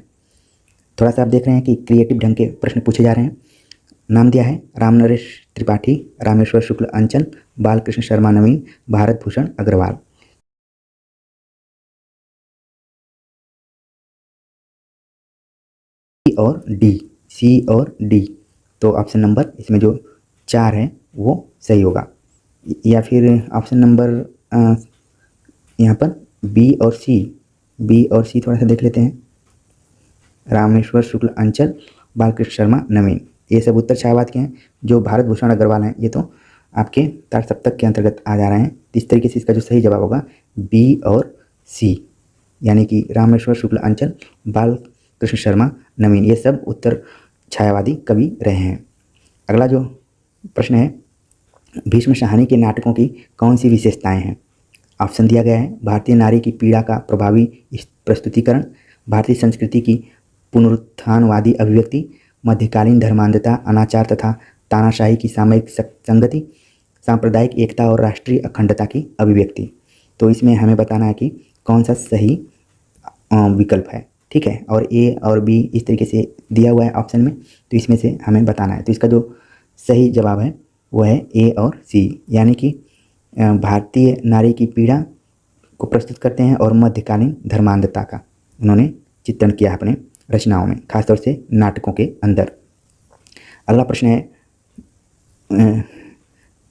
थोड़ा सा आप देख रहे हैं कि क्रिएटिव ढंग के प्रश्न पूछे जा रहे हैं। नाम दिया है रामनरेश त्रिपाठी, रामेश्वर शुक्ल अंचल, बालकृष्ण शर्मा नवीन, भारत भूषण अग्रवाल। सी और डी, तो ऑप्शन नंबर इसमें जो 4 है वो सही होगा, या फिर ऑप्शन नंबर यहाँ पर बी और सी थोड़ा सा देख लेते हैं। रामेश्वर शुक्ल अंचल, बालकृष्ण शर्मा नवीन, ये सब उत्तर छायावाद के हैं। जो भारत भूषण अग्रवाल हैं ये तो आपके तार सप्तक के अंतर्गत आ जा रहे हैं। इस तरीके से इसका जो सही जवाब होगा बी और सी, यानी कि रामेश्वर शुक्ल अंचल, बालकृष्ण शर्मा नवीन, ये सब उत्तर छायावादी कवि रहे हैं। अगला जो प्रश्न है, भीष्म शाहनी के नाटकों की कौन सी विशेषताएं हैं? ऑप्शन दिया गया है, भारतीय नारी की पीड़ा का प्रभावी प्रस्तुतिकरण, भारतीय संस्कृति की पुनरुत्थानवादी अभिव्यक्ति, मध्यकालीन धर्मांधता, अनाचार तथा तानाशाही की सामयिक संगति, सांप्रदायिक एकता और राष्ट्रीय अखंडता की अभिव्यक्ति। तो इसमें हमें बताना है कि कौन सा सही विकल्प है। ठीक है, और ए और बी इस तरीके से दिया हुआ है ऑप्शन में, तो इसमें से हमें बताना है। तो इसका जो सही जवाब है वो है ए और सी, यानी कि भारतीय नारी की पीड़ा को प्रस्तुत करते हैं और मध्यकालीन धर्मांधता का उन्होंने चित्रण किया अपने रचनाओं में, खासतौर से नाटकों के अंदर। अगला प्रश्न है,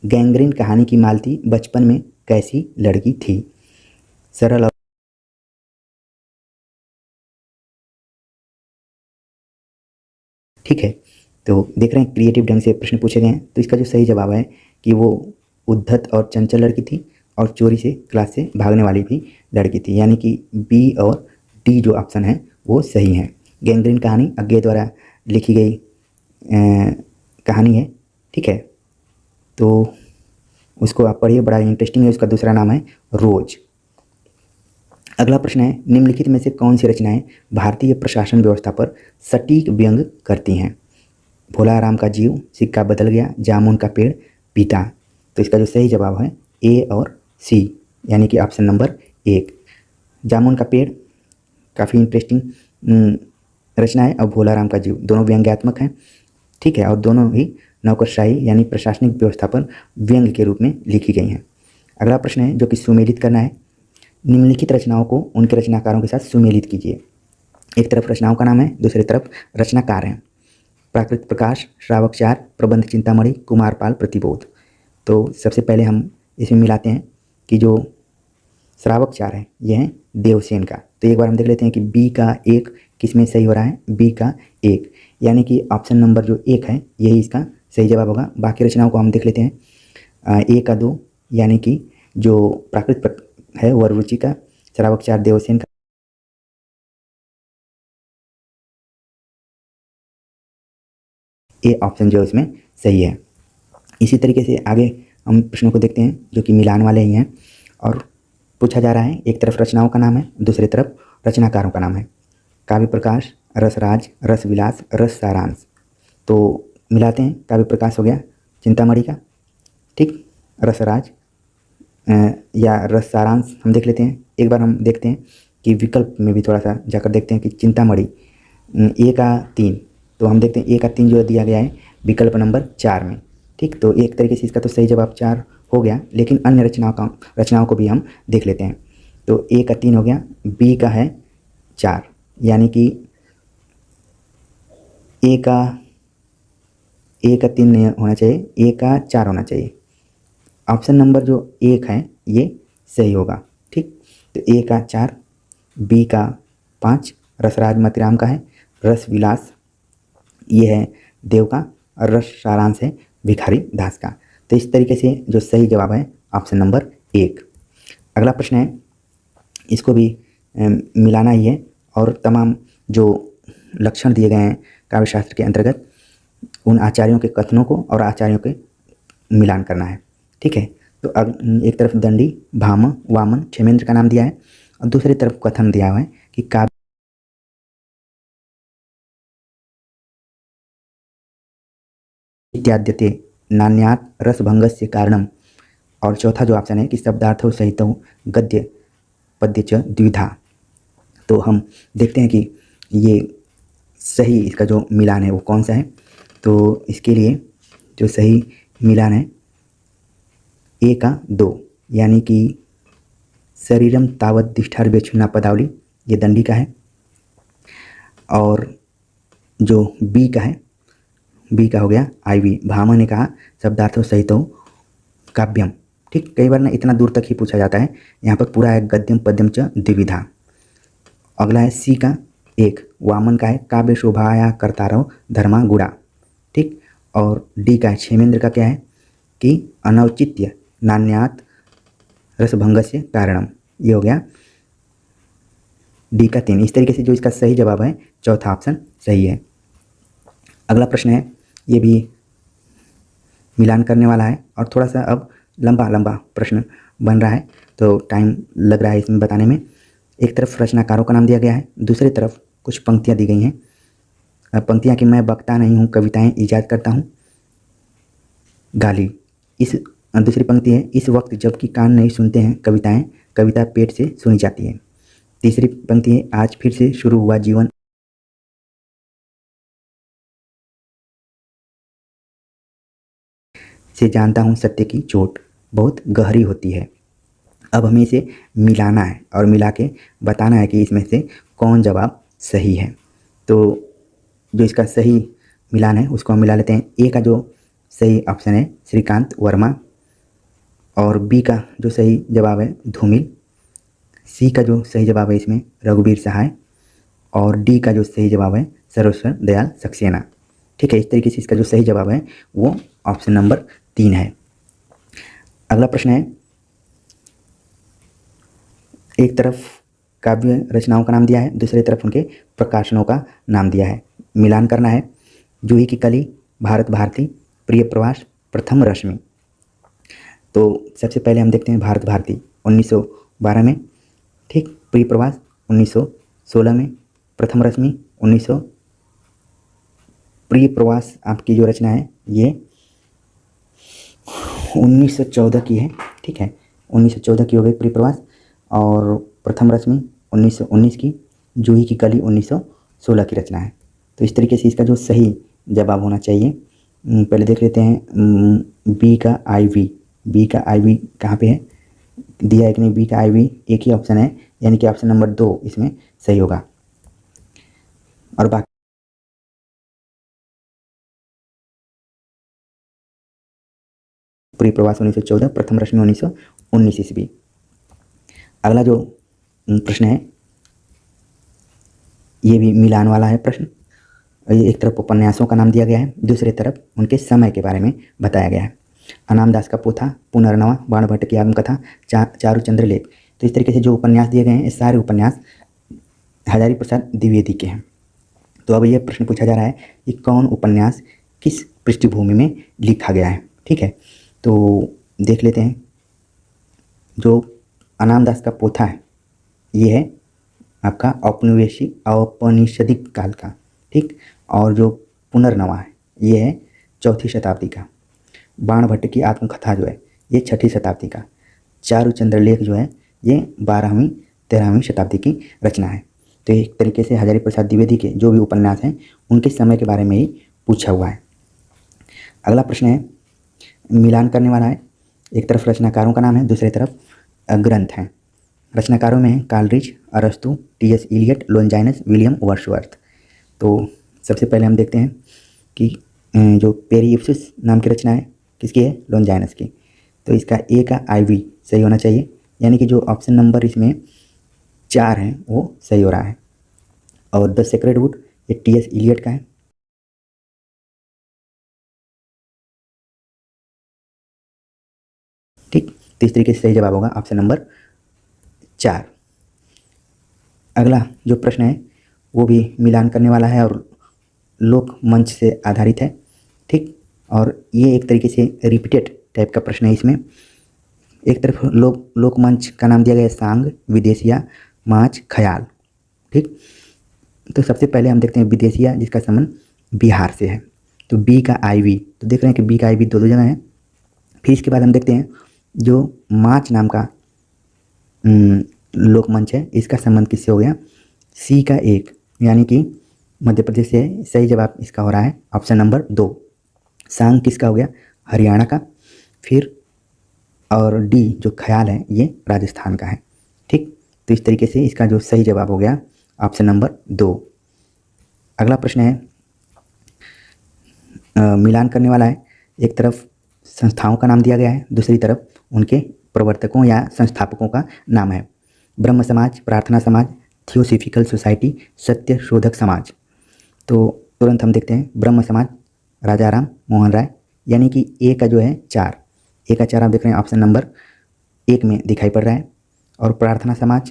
गैंग्रीन कहानी की मालती बचपन में कैसी लड़की थी? सरल ठीक है, तो देख रहे हैं क्रिएटिव ढंग से प्रश्न पूछे गए हैं। तो इसका जो सही जवाब है कि वो उद्धत और चंचल लड़की थी और चोरी से क्लास से भागने वाली भी लड़की थी, यानी कि बी और डी जो ऑप्शन है वो सही है। गैंग्रीन कहानी अज्ञे द्वारा लिखी गई कहानी है। ठीक है, तो उसको आप पढ़िए, बड़ा इंटरेस्टिंग है। उसका दूसरा नाम है रोज। अगला प्रश्न है, निम्नलिखित में से कौन सी रचनाएं भारतीय प्रशासन व्यवस्था पर सटीक व्यंग करती हैं? भोला राम का जीव, सिक्का बदल गया, जामुन का पेड़, पीता। तो इसका जो सही जवाब है ए और सी, यानी कि ऑप्शन नंबर 1। जामुन का पेड़ काफ़ी इंटरेस्टिंग रचना है और भोला राम का जीव दोनों व्यंग्यात्मक हैं। ठीक है, और दोनों ही नौकरशाही यानी प्रशासनिक व्यवस्था पर व्यंग के रूप में लिखी गई हैं। अगला प्रश्न है जो कि सुमेलित करना है। निम्नलिखित रचनाओं को उनके रचनाकारों के साथ सुमेलित कीजिए। एक तरफ रचनाओं का नाम है, दूसरी तरफ रचनाकार हैं। प्राकृत प्रकाश, श्रावकचार, प्रबंध चिंतामणि, कुमारपाल प्रतिबोध। तो सबसे पहले हम इसमें मिलाते हैं कि जो श्रावकचार है ये है देवसेन का। तो एक बार हम देख लेते हैं कि बी का 1 किस में सही हो रहा है, बी का 1, यानी कि ऑप्शन नंबर जो 1 है यही इसका सही जवाब होगा। बाकी रचनाओं को हम देख लेते हैं। ए का 2, यानी कि जो प्राकृत है वह रुचि का, श्रावकचार देवसेन का, ए ऑप्शन जो इसमें सही है। इसी तरीके से आगे हम प्रश्नों को देखते हैं जो कि मिलान वाले ही हैं और पूछा जा रहा है। एक तरफ रचनाओं का नाम है, दूसरी तरफ रचनाकारों का नाम है। काव्य प्रकाश, रसराज, रसविलास, रस सारांश। तो मिलाते हैं। काव्य प्रकाश हो गया चिंतामणि का, ठीक। रसराज या रस सारांश हम देख लेते हैं। एक बार हम देखते हैं कि विकल्प में भी थोड़ा सा जाकर देखते हैं कि चिंतामणि ए का 3, तो हम देखते हैं ए का 3 जो दिया गया है विकल्प नंबर 4 में, ठीक। तो एक तरीके से इसका तो सही जवाब 4 हो गया, लेकिन अन्य रचनाओं को भी हम देख लेते हैं। तो ए का 3 हो गया, बी का है 4, यानी कि ए का 3 नहीं होना चाहिए, ए का 4 होना चाहिए। ऑप्शन नंबर जो 1 है ये सही होगा, ठीक। तो ए का 4, बी का 5 रसराज मतिराम का है, रस विलास ये है देव का, और रस सारांश है भिखारी दास का। तो इस तरीके से जो सही जवाब है ऑप्शन नंबर 1। अगला प्रश्न है, इसको भी मिलाना ही है, और तमाम जो लक्षण दिए गए हैं काव्यशास्त्र के अंतर्गत उन आचार्यों के कथनों को और आचार्यों के मिलान करना है, ठीक है। तो अब एक तरफ दंडी, भाम, वामन, क्षेमेंद्र का नाम दिया है, और दूसरी तरफ कथन दिया हुआ है कि काव्य इत्याद्यते नान्यात् रसभंगस्य कारणम, और चौथा जो ऑप्शन है कि शब्दार्थो सहित गद्य पद्य च द्विधा। तो हम देखते हैं कि ये सही इसका जो मिलान है वो कौन सा है। तो इसके लिए जो सही मिलान है ए का 2, यानी कि शरीरम तावत दिष्ठार्वेक्षुना पदावली, ये दंडी का है। और जो बी का है, बी का हो गया आईवी, भामा ने कहा शब्दार्थों सहित काव्यम, ठीक। कई बार ना इतना दूर तक ही पूछा जाता है, यहाँ पर पूरा है गद्यम पद्यम च द्विविधा। अगला है सी का 1, वामन का है काव्य शोभाया कर्तारव धर्मा गुड़ा, ठीक। और डी का है क्षेमेंद्र का क्या है कि अनौचित्य नान्यात रसभंगस्य कारणम, ये हो गया डी का 3। इस तरीके से जो इसका सही जवाब है चौथा ऑप्शन सही है। अगला प्रश्न है, ये भी मिलान करने वाला है, और थोड़ा सा अब लंबा प्रश्न बन रहा है, तो टाइम लग रहा है इसमें बताने में। एक तरफ रचनाकारों का नाम दिया गया है, दूसरी तरफ कुछ पंक्तियाँ दी गई हैं। पंक्तियाँ कि मैं बकता नहीं हूँ, कविताएं ईजाद करता हूँ, गाली। इस दूसरी पंक्ति है, इस वक्त जबकि कान नहीं सुनते हैं कविताएं, कविता पेट से सुनी जाती है। तीसरी पंक्ति है, आज फिर से शुरू हुआ जीवन से जानता हूँ सत्य की चोट बहुत गहरी होती है। अब हमें इसे मिलाना है और मिला के बताना है कि इसमें से कौन जवाब सही है। तो जो इसका सही मिलान है उसको हम मिला लेते हैं। ए का जो सही ऑप्शन है श्रीकांत वर्मा, और बी का जो सही जवाब है धूमिल, सी का जो सही जवाब है इसमें रघुवीर सहाय, और डी का जो सही जवाब है सर्वेश्वर दयाल सक्सेना, ठीक है। इस तरीके से इसका जो सही जवाब है वो ऑप्शन नंबर 3 है। अगला प्रश्न है, एक तरफ काव्य रचनाओं का नाम दिया है, दूसरी तरफ उनके प्रकाशनों का नाम दिया है। मिलान करना है। जूही की कली, भारत भारती, प्रिय प्रवास, प्रथम रश्मि। तो सबसे पहले हम देखते हैं भारत भारती 1912 में, ठीक। प्रिय प्रवास 1916 में, प्रथम रश्मि 1900। प्रिय प्रवास आपकी जो रचना है ये 1914 की है, ठीक है। 1914 की हो गई प्रिय प्रवास, और प्रथम रश्मि 1919 की, जूही की कली 1916 की रचना है। तो इस तरीके से इसका जो सही जवाब होना चाहिए, पहले देख लेते हैं बी का आईवी। बी का आईवी कहाँ पे है, दिया है कि नहीं। बी का आईवी एक ही ऑप्शन है, यानी कि ऑप्शन नंबर 2 इसमें सही होगा। और बाकी प्रिय प्रवास 1914, प्रथम रश्मि 1919 ईस्वी। अगला जो प्रश्न है ये भी मिलान वाला है प्रश्न। ये एक तरफ उपन्यासों का नाम दिया गया है, दूसरी तरफ उनके समय के बारे में बताया गया है। अनामदास का पोथा, पुनर्नवा, बाणभट्ट की आत्मकथा, चारुचंद्र लेख। तो इस तरीके से जो उपन्यास दिए गए हैं ये सारे उपन्यास हजारी प्रसाद द्विवेदी के हैं। तो अब ये प्रश्न पूछा जा रहा है कि कौन उपन्यास किस पृष्ठभूमि में लिखा गया है, ठीक है। तो देख लेते हैं। जो अनामदास का पोथा है ये है आपका औपनिवेशिक काल का, ठीक। और जो पुनर्नवा है ये है 4वीं शताब्दी का। बाणभट्ट की आत्मकथा जो है ये 6ठी शताब्दी का, चारुचंद्र लेख जो है ये 12वीं 13वीं शताब्दी की रचना है। तो एक तरीके से हजारी प्रसाद द्विवेदी के जो भी उपन्यास हैं उनके समय के बारे में ही पूछा हुआ है। अगला प्रश्न है, मिलान करने वाला है। एक तरफ रचनाकारों का नाम है, दूसरी तरफ ग्रंथ हैं। रचनाकारों में हैं कालरिज, अरस्तु, T S. Eliot, Longinus, William Wordsworth. तो सबसे पहले हम देखते हैं कि जो पेरिप्सिस नाम की रचना है किसकी है, लॉन्जाइनस की। तो इसका ए का IV सही होना चाहिए, यानी कि जो ऑप्शन नंबर इसमें 4 है वो सही हो रहा है। और द सेक्रेड वुड ये टी.एस. इलियट का है। ठीक, तो इस तरीके से सही जवाब होगा ऑप्शन नंबर 4। अगला जो प्रश्न है वो भी मिलान करने वाला है और लोक मंच से आधारित है। ठीक, और ये एक तरीके से रिपीटेड टाइप का प्रश्न है। इसमें एक तरफ लोक मंच का नाम दिया गया है सांग, विदेशिया, माच, ख्याल। ठीक, तो सबसे पहले हम देखते हैं विदेशिया जिसका संबंध बिहार से है, तो बी का IV, तो देख रहे हैं कि बी का IV दो जगह है। फिर इसके बाद हम देखते हैं जो माच नाम का लोकमंच है इसका संबंध किससे हो गया, C का 1, यानी कि मध्य प्रदेश से। सही जवाब इसका हो रहा है ऑप्शन नंबर 2। सांग किसका हो गया, हरियाणा का। फिर और D जो ख्याल है ये राजस्थान का है। ठीक, तो इस तरीके से इसका जो सही जवाब हो गया ऑप्शन नंबर 2। अगला प्रश्न है, मिलान करने वाला है। एक तरफ संस्थाओं का नाम दिया गया है, दूसरी तरफ उनके प्रवर्तकों या संस्थापकों का नाम है। ब्रह्म समाज, प्रार्थना समाज, थियोसॉफिकल सोसाइटी, सत्य शोधक समाज। तो तुरंत हम देखते हैं ब्रह्म समाज, राजा राम मोहन राय, यानी कि ए का जो है 4, ए का 4 आप देख रहे हैं ऑप्शन नंबर 1 में दिखाई पड़ रहा है। और प्रार्थना समाज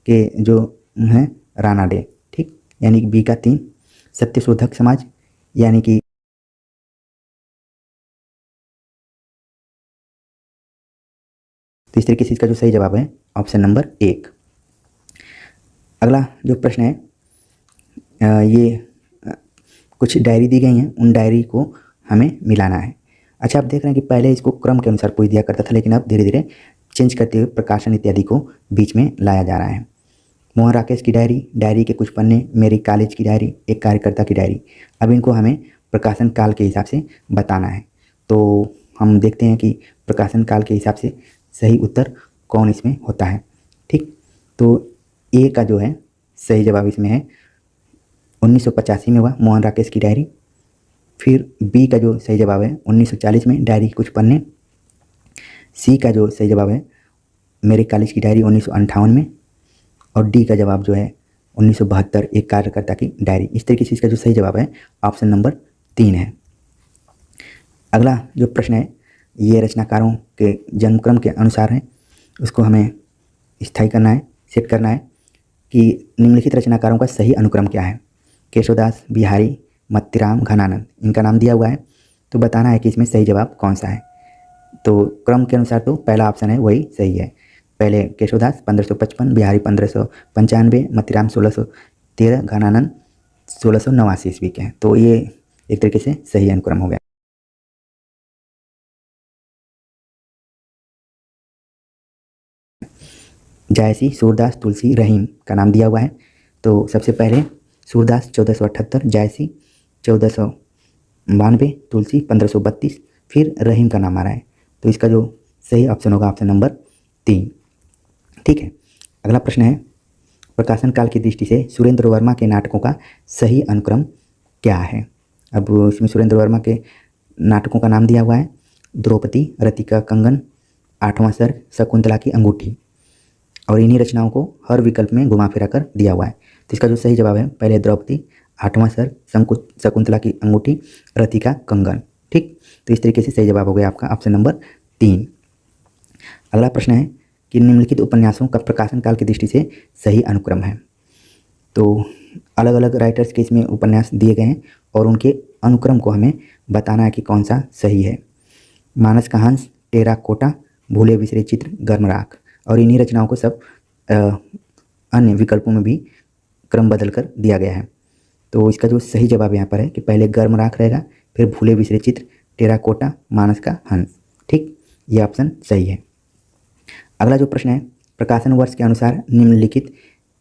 के जो हैं राणा डे। ठीक, यानी कि बी का 3। सत्य शोधक समाज यानी कि तो इस तरीके से इसका जो सही जवाब है ऑप्शन नंबर 1। अगला जो प्रश्न है ये कुछ डायरी दी गई हैं, उन डायरी को हमें मिलाना है। अच्छा, आप देख रहे हैं कि पहले इसको क्रम के अनुसार पूछ दिया करता था, लेकिन अब धीरे धीरे चेंज करते हुए प्रकाशन इत्यादि को बीच में लाया जा रहा है। मोहन राकेश की डायरी, डायरी के कुछ पन्ने, मेरी कॉलेज की डायरी, एक कार्यकर्ता की डायरी। अब इनको हमें प्रकाशन काल के हिसाब से बताना है। तो हम देखते हैं कि प्रकाशन काल के हिसाब से सही उत्तर कौन इसमें होता है। ठीक, तो ए का जो है सही जवाब इसमें है 1985 में हुआ मोहन राकेश की डायरी। फिर बी का जो सही जवाब है 1940 में डायरी के कुछ पन्ने। सी का जो सही जवाब है मेरे कॉलेज की डायरी 1958 में। और डी का जवाब जो है 1972 एक कार्यकर्ता की डायरी। इस तरीके से इसका जो सही जवाब है ऑप्शन नंबर 3 है। अगला जो प्रश्न है ये रचनाकारों के जन्मक्रम के अनुसार है, उसको हमें स्थायी करना है, सेट करना है कि निम्नलिखित रचनाकारों का सही अनुक्रम क्या है। केशवदास, बिहारी, मत्तीराम, घनानंद, इनका नाम दिया हुआ है, तो बताना है कि इसमें सही जवाब कौन सा है। तो क्रम के अनुसार तो पहला ऑप्शन है वही सही है। पहले केशवदास 1555, बिहारी 1595, मत्तीराम 1613, घनानंद 1689 ईस्वी के हैं। तो ये एक तरीके से सही अनुक्रम हो गया। जायसी, सूरदास, तुलसी, रहीम का नाम दिया हुआ है। तो सबसे पहले सूरदास 1478, जायसी 1492, तुलसी 1532, फिर रहीम का नाम आ रहा है। तो इसका जो सही ऑप्शन होगा ऑप्शन नंबर 3। ठीक है, अगला प्रश्न है, प्रकाशन काल की दृष्टि से सुरेंद्र वर्मा के नाटकों का सही अनुक्रम क्या है। अब इसमें सुरेंद्र वर्मा के नाटकों का नाम दिया हुआ है द्रौपदी, रतिका कंगन, आठवां सर्ग, शकुंतला की अंगूठी। और इन्हीं रचनाओं को हर विकल्प में घुमा फिरा कर दिया हुआ है। तो इसका जो सही जवाब है पहले द्रौपदी, आठवां सर्ग, शकुंतला की अंगूठी, रतिका कंगन। ठीक, तो इस तरीके से सही जवाब हो गया आपका ऑप्शन नंबर 3। अगला प्रश्न है कि निम्नलिखित उपन्यासों का प्रकाशन काल की दृष्टि से सही अनुक्रम है। तो अलग अलग राइटर्स के इसमें उपन्यास दिए गए हैं और उनके अनुक्रम को हमें बताना है कि कौन सा सही है। मानस का हंस, टेराकोटा, भूले बिसरे चित्र, गर्मराख। और इन्हीं रचनाओं को सब अन्य विकल्पों में भी क्रम बदल कर दिया गया है। तो इसका जो सही जवाब यहाँ पर है कि पहले गर्मराख रहेगा, फिर भूले बिसरे चित्र, टेराकोटा, मानस का हंस। ठीक, ये ऑप्शन सही है। अगला जो प्रश्न है, प्रकाशन वर्ष के अनुसार निम्नलिखित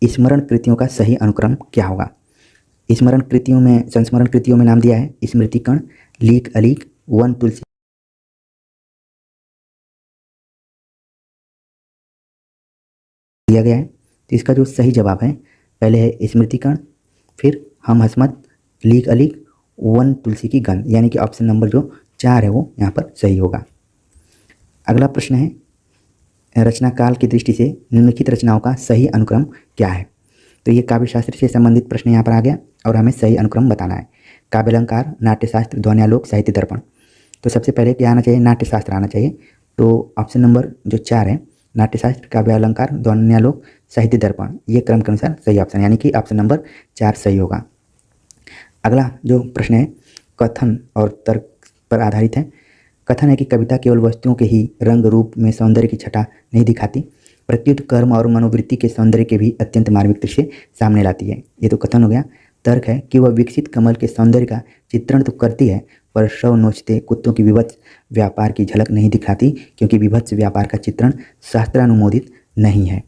स्मरण कृतियों का सही अनुक्रम क्या होगा। स्मरण कृतियों में, संस्मरण कृतियों में नाम दिया है स्मृतिकण, लीक अलीक, वन तुलसी दिया गया है। तो इसका जो सही जवाब है, पहले है स्मृतिकण, फिर हम हसमत, लीक अलीक, वन तुलसी की गंध, यानी कि ऑप्शन नंबर जो 4 है वो यहाँ पर सही होगा। अगला प्रश्न है, रचना काल की दृष्टि से निम्नलिखित रचनाओं का सही अनुक्रम क्या है। तो ये काव्य शास्त्र से संबंधित प्रश्न यहाँ पर आ गया और हमें सही अनुक्रम बताना है। काव्यालंकार, नाट्यशास्त्र, ध्वन्यालोक, साहित्य दर्पण। तो सबसे पहले क्या आना चाहिए, नाट्यशास्त्र आना चाहिए। तो ऑप्शन नंबर जो 4 है, नाट्यशास्त्र, काव्यालंकार, ध्वन्यालोक, साहित्य दर्पण, ये क्रम के अनुसार सही ऑप्शन, यानी कि ऑप्शन नंबर 4 सही होगा। अगला जो प्रश्न है, कथन और तर्क पर आधारित है। कथन है कि कविता केवल वस्तुओं के ही रंग रूप में सौंदर्य की छटा नहीं दिखाती, प्रत्युत कर्म और मनोवृत्ति के सौंदर्य के भी अत्यंत मार्मिक दृश्य सामने लाती है। ये तो कथन हो गया। तर्क है कि वह विकसित कमल के सौंदर्य का चित्रण तो करती है, पर शव नोचते कुत्तों की विभत्स व्यापार की झलक नहीं दिखाती, क्योंकि विभत्स व्यापार का चित्रण शास्त्रानुमोदित नहीं है।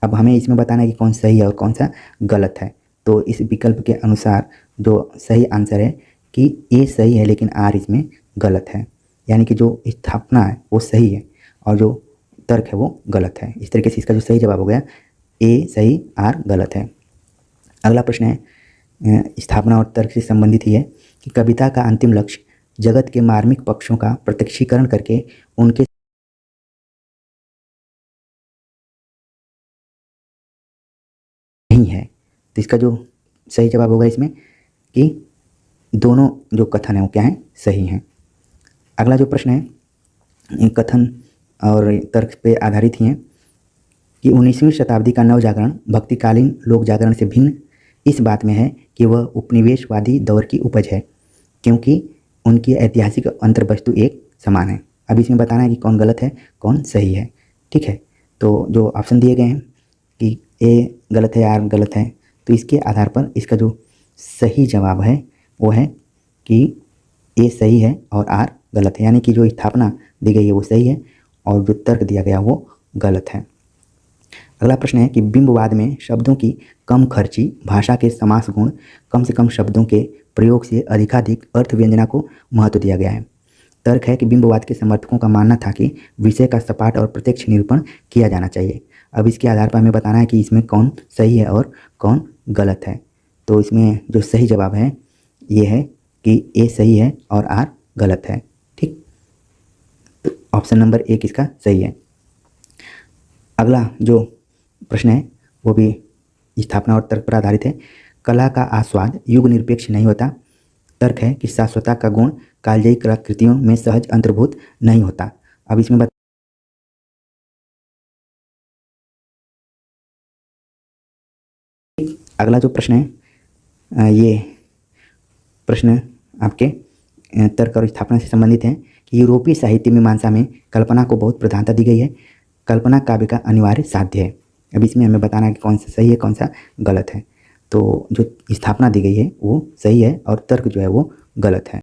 अब हमें इसमें बताना है कि कौन सही है और कौन सा गलत है। तो इस विकल्प के अनुसार जो सही आंसर है कि ए सही है, लेकिन आर इसमें गलत है, यानी कि जो स्थापना है वो सही है और जो तर्क है वो गलत है। इस तरीके से इसका जो सही जवाब हो गया ए सही, आर गलत है। अगला प्रश्न है, स्थापना और तर्क से संबंधित ही है कि कविता का अंतिम लक्ष्य जगत के मार्मिक पक्षों का प्रत्यक्षीकरण करके उनके नहीं है। तो इसका जो सही जवाब होगा इसमें कि दोनों जो कथन है वो क्या है, सही हैं। अगला जो प्रश्न है, कथन और तर्क पे आधारित ही हैं कि 19वीं शताब्दी का नवजागरण भक्तिकालीन लोक जागरण से भिन्न इस बात में है कि वह उपनिवेशवादी दौर की उपज है, क्योंकि उनकी ऐतिहासिक अंतर्वस्तु एक समान है। अब इसमें बताना है कि कौन गलत है कौन सही है। ठीक है, तो जो ऑप्शन दिए गए हैं कि ए गलत है, आर गलत है, तो इसके आधार पर इसका जो सही जवाब है वो है कि ए सही है और आर गलत है, यानी कि जो स्थापना दी गई है वो सही है और जो तर्क दिया गया वो गलत है। अगला प्रश्न है कि बिंबवाद में शब्दों की कम खर्ची भाषा के समास गुण, कम से कम शब्दों के प्रयोग से अधिकाधिक अर्थ व्यंजना को महत्व दिया गया है। तर्क है कि बिंबवाद के समर्थकों का मानना था कि विषय का सपाट और प्रत्यक्ष निरूपण किया जाना चाहिए। अब इसके आधार पर हमें बताना है कि इसमें कौन सही है और कौन गलत है। तो इसमें जो सही जवाब है ये है कि ए सही है और आर गलत है। ठीक, तो ऑप्शन नंबर 1 इसका सही है। अगला जो प्रश्न है वो भी स्थापना और तर्क पर आधारित है। कला का आस्वाद युग निरपेक्ष नहीं होता। तर्क है कि शाश्वता का गुण कालजयी कलाकृतियों में सहज अंतर्भूत नहीं होता। अब इसमें अगला जो प्रश्न है, ये प्रश्न आपके तर्क और स्थापना से संबंधित है कि यूरोपीय साहित्य मीमांसा में कल्पना को बहुत प्रधानता दी गई है। कल्पना काव्य का अनिवार्य साध्य है। अब इसमें हमें बताना है कि कौन सा सही है कौन सा गलत है। तो जो स्थापना दी गई है वो सही है और तर्क जो है वो गलत है।